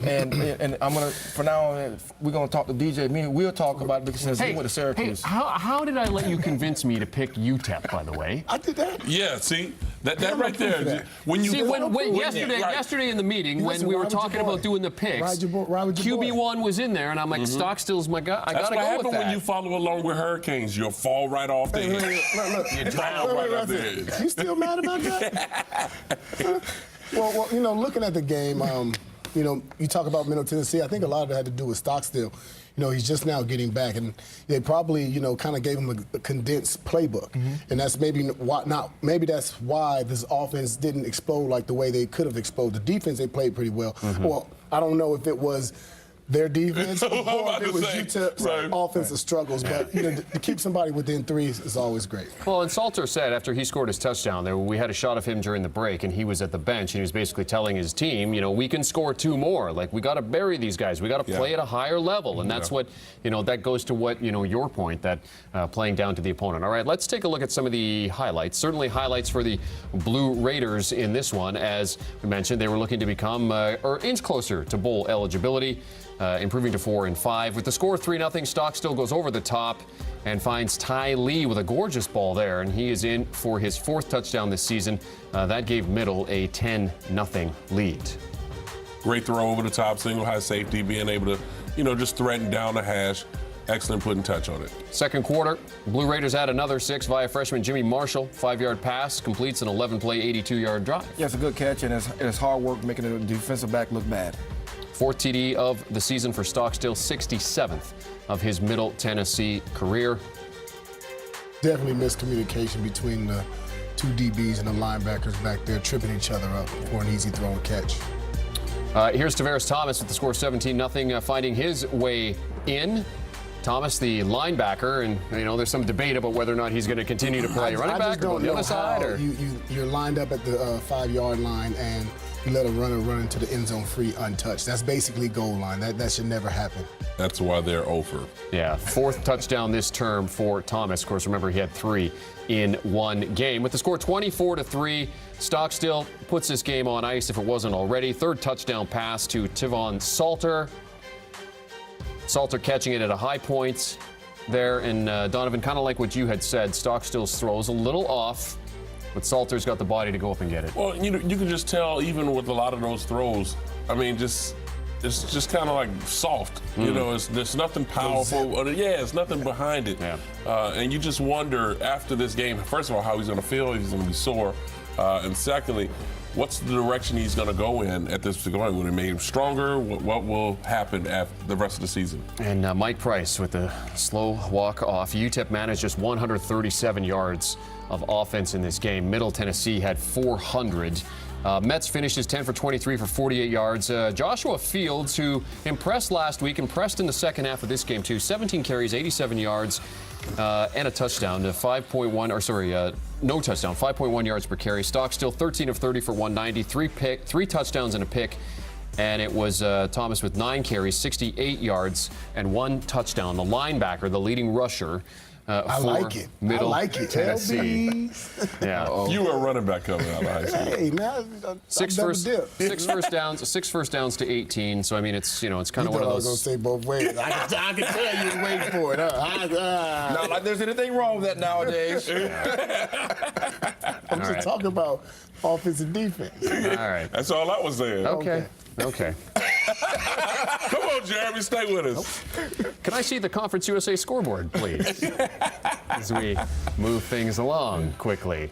Speaker 11: I'm going to, for now, we're going to talk to DJ. We'll talk about it because he went to Syracuse.
Speaker 8: Hey, how did I let you convince me to pick UTEP, by the way?
Speaker 10: I did that.
Speaker 9: Yeah, see, that right there. When you
Speaker 8: yesterday in the meeting, when we were talking about doing the picks, QB1 was in there, and I'm like, Stockstill's my guy. I got to go with that.
Speaker 9: That's what happened when you follow along with Hurricanes. You'll fall right off the edge.
Speaker 10: Look.
Speaker 9: You drown right off the edge.
Speaker 10: You still mad about that? Well, you know, looking at the game, you know, you talk about Middle Tennessee. I think a lot of it had to do with Stockstill. You know, he's just now getting back, and they probably, you know, kind of gave him a condensed playbook, and that's maybe that's why this offense didn't explode like the way they could have exploded. The defense, they played pretty well. Well, I don't know if it was their defense or
Speaker 9: about
Speaker 10: if it
Speaker 9: to
Speaker 10: was
Speaker 9: say,
Speaker 10: UTEP's
Speaker 9: right.
Speaker 10: offensive struggles. But to keep somebody within threes is always great.
Speaker 8: Well, and Salter said after he scored his touchdown, we had a shot of him during the break, and he was at the bench, and he was basically telling his team, we can score 2 more. Like, we got to bury these guys. We got to play at a higher level, and that's what, that goes to what, your point, that playing down to the opponent. All right, let's take a look at some of the highlights. Certainly highlights for the Blue Raiders in this one. As we mentioned, they were looking to become or inch closer to bowl eligibility. Improving to 4-5. With the score 3-0, Stockstill goes over the top and finds Ty Lee with a gorgeous ball there, and he is in for his 4th touchdown this season. That gave Middle a 10-0 lead.
Speaker 9: Great throw over the top, single high safety, being able to, just threaten down the hash. Excellent putting touch on it.
Speaker 8: Second quarter, Blue Raiders add another 6 via freshman Jimmy Marshall. 5-yard pass, completes an 11-play, 82-yard drive.
Speaker 11: Yeah, it's a good catch, and it's hard work making the defensive back look bad.
Speaker 8: 4th TD of the season for Stockstill, 67th of his Middle Tennessee career.
Speaker 10: Definitely miscommunication between the 2 DBs and the linebackers back there, tripping each other up for an easy throw and catch.
Speaker 8: Here's Tavares Thomas with the score 17-0, finding his way in. Thomas, the linebacker, and there's some debate about whether or not he's going to continue to play running back or on the other side. Or
Speaker 10: You're lined up at the 5-yard line and you let a runner run into the end zone free untouched. That's basically goal line. That should never happen.
Speaker 9: That's why they're over.
Speaker 8: Yeah, 4th touchdown this term for Thomas. Of course, remember he had 3 in one game. With the score 24-3, Stockstill puts this game on ice if it wasn't already. 3rd touchdown pass to Tivon Salter. Salter catching it at a high point there. And Donovan, kind of like what you had said, Stockstill's throws a little off, but Salter's got the body to go up and get it.
Speaker 9: Well, you can just tell even with a lot of those throws, it's just kind of like soft. There's nothing powerful. It's nothing behind it.
Speaker 8: Yeah.
Speaker 9: And you just wonder after this game, first of all, how he's going to feel, if he's going to be sore. And secondly, what's the direction he's going to go in at this particular point? Will it make him stronger? What will happen after the rest of the season?
Speaker 8: And Mike Price with the slow walk off. UTEP managed just 137 yards of offense in this game. Middle Tennessee had 400. Mets finishes 10 for 23 for 48 yards. Joshua Fields, who impressed last week, impressed in the second half of this game too. 17 carries, 87 yards, and a touchdown to no touchdown, 5.1 yards per carry. Stockstill 13 of 30 for 190, 3 touchdowns and a pick. And it was Thomas with 9 carries, 68 yards, and 1 touchdown. The linebacker, the leading rusher.
Speaker 10: I like it.
Speaker 8: Middle
Speaker 10: I like it.
Speaker 8: Tennessee. Yeah.
Speaker 9: You were a running back coming out of high school.
Speaker 10: Hey, man.
Speaker 8: 6 first downs to 18. So, it's kind of one of those.
Speaker 10: I was going to say both ways. I can tell you was waiting for it.
Speaker 11: Not like there's anything wrong with that nowadays.
Speaker 10: I'm just talking about offense and defense.
Speaker 8: All right.
Speaker 9: That's all I was saying.
Speaker 8: Okay.
Speaker 9: Come on, Jeremy, stay with us.
Speaker 8: Can I see the Conference USA scoreboard, please? As we move things along quickly.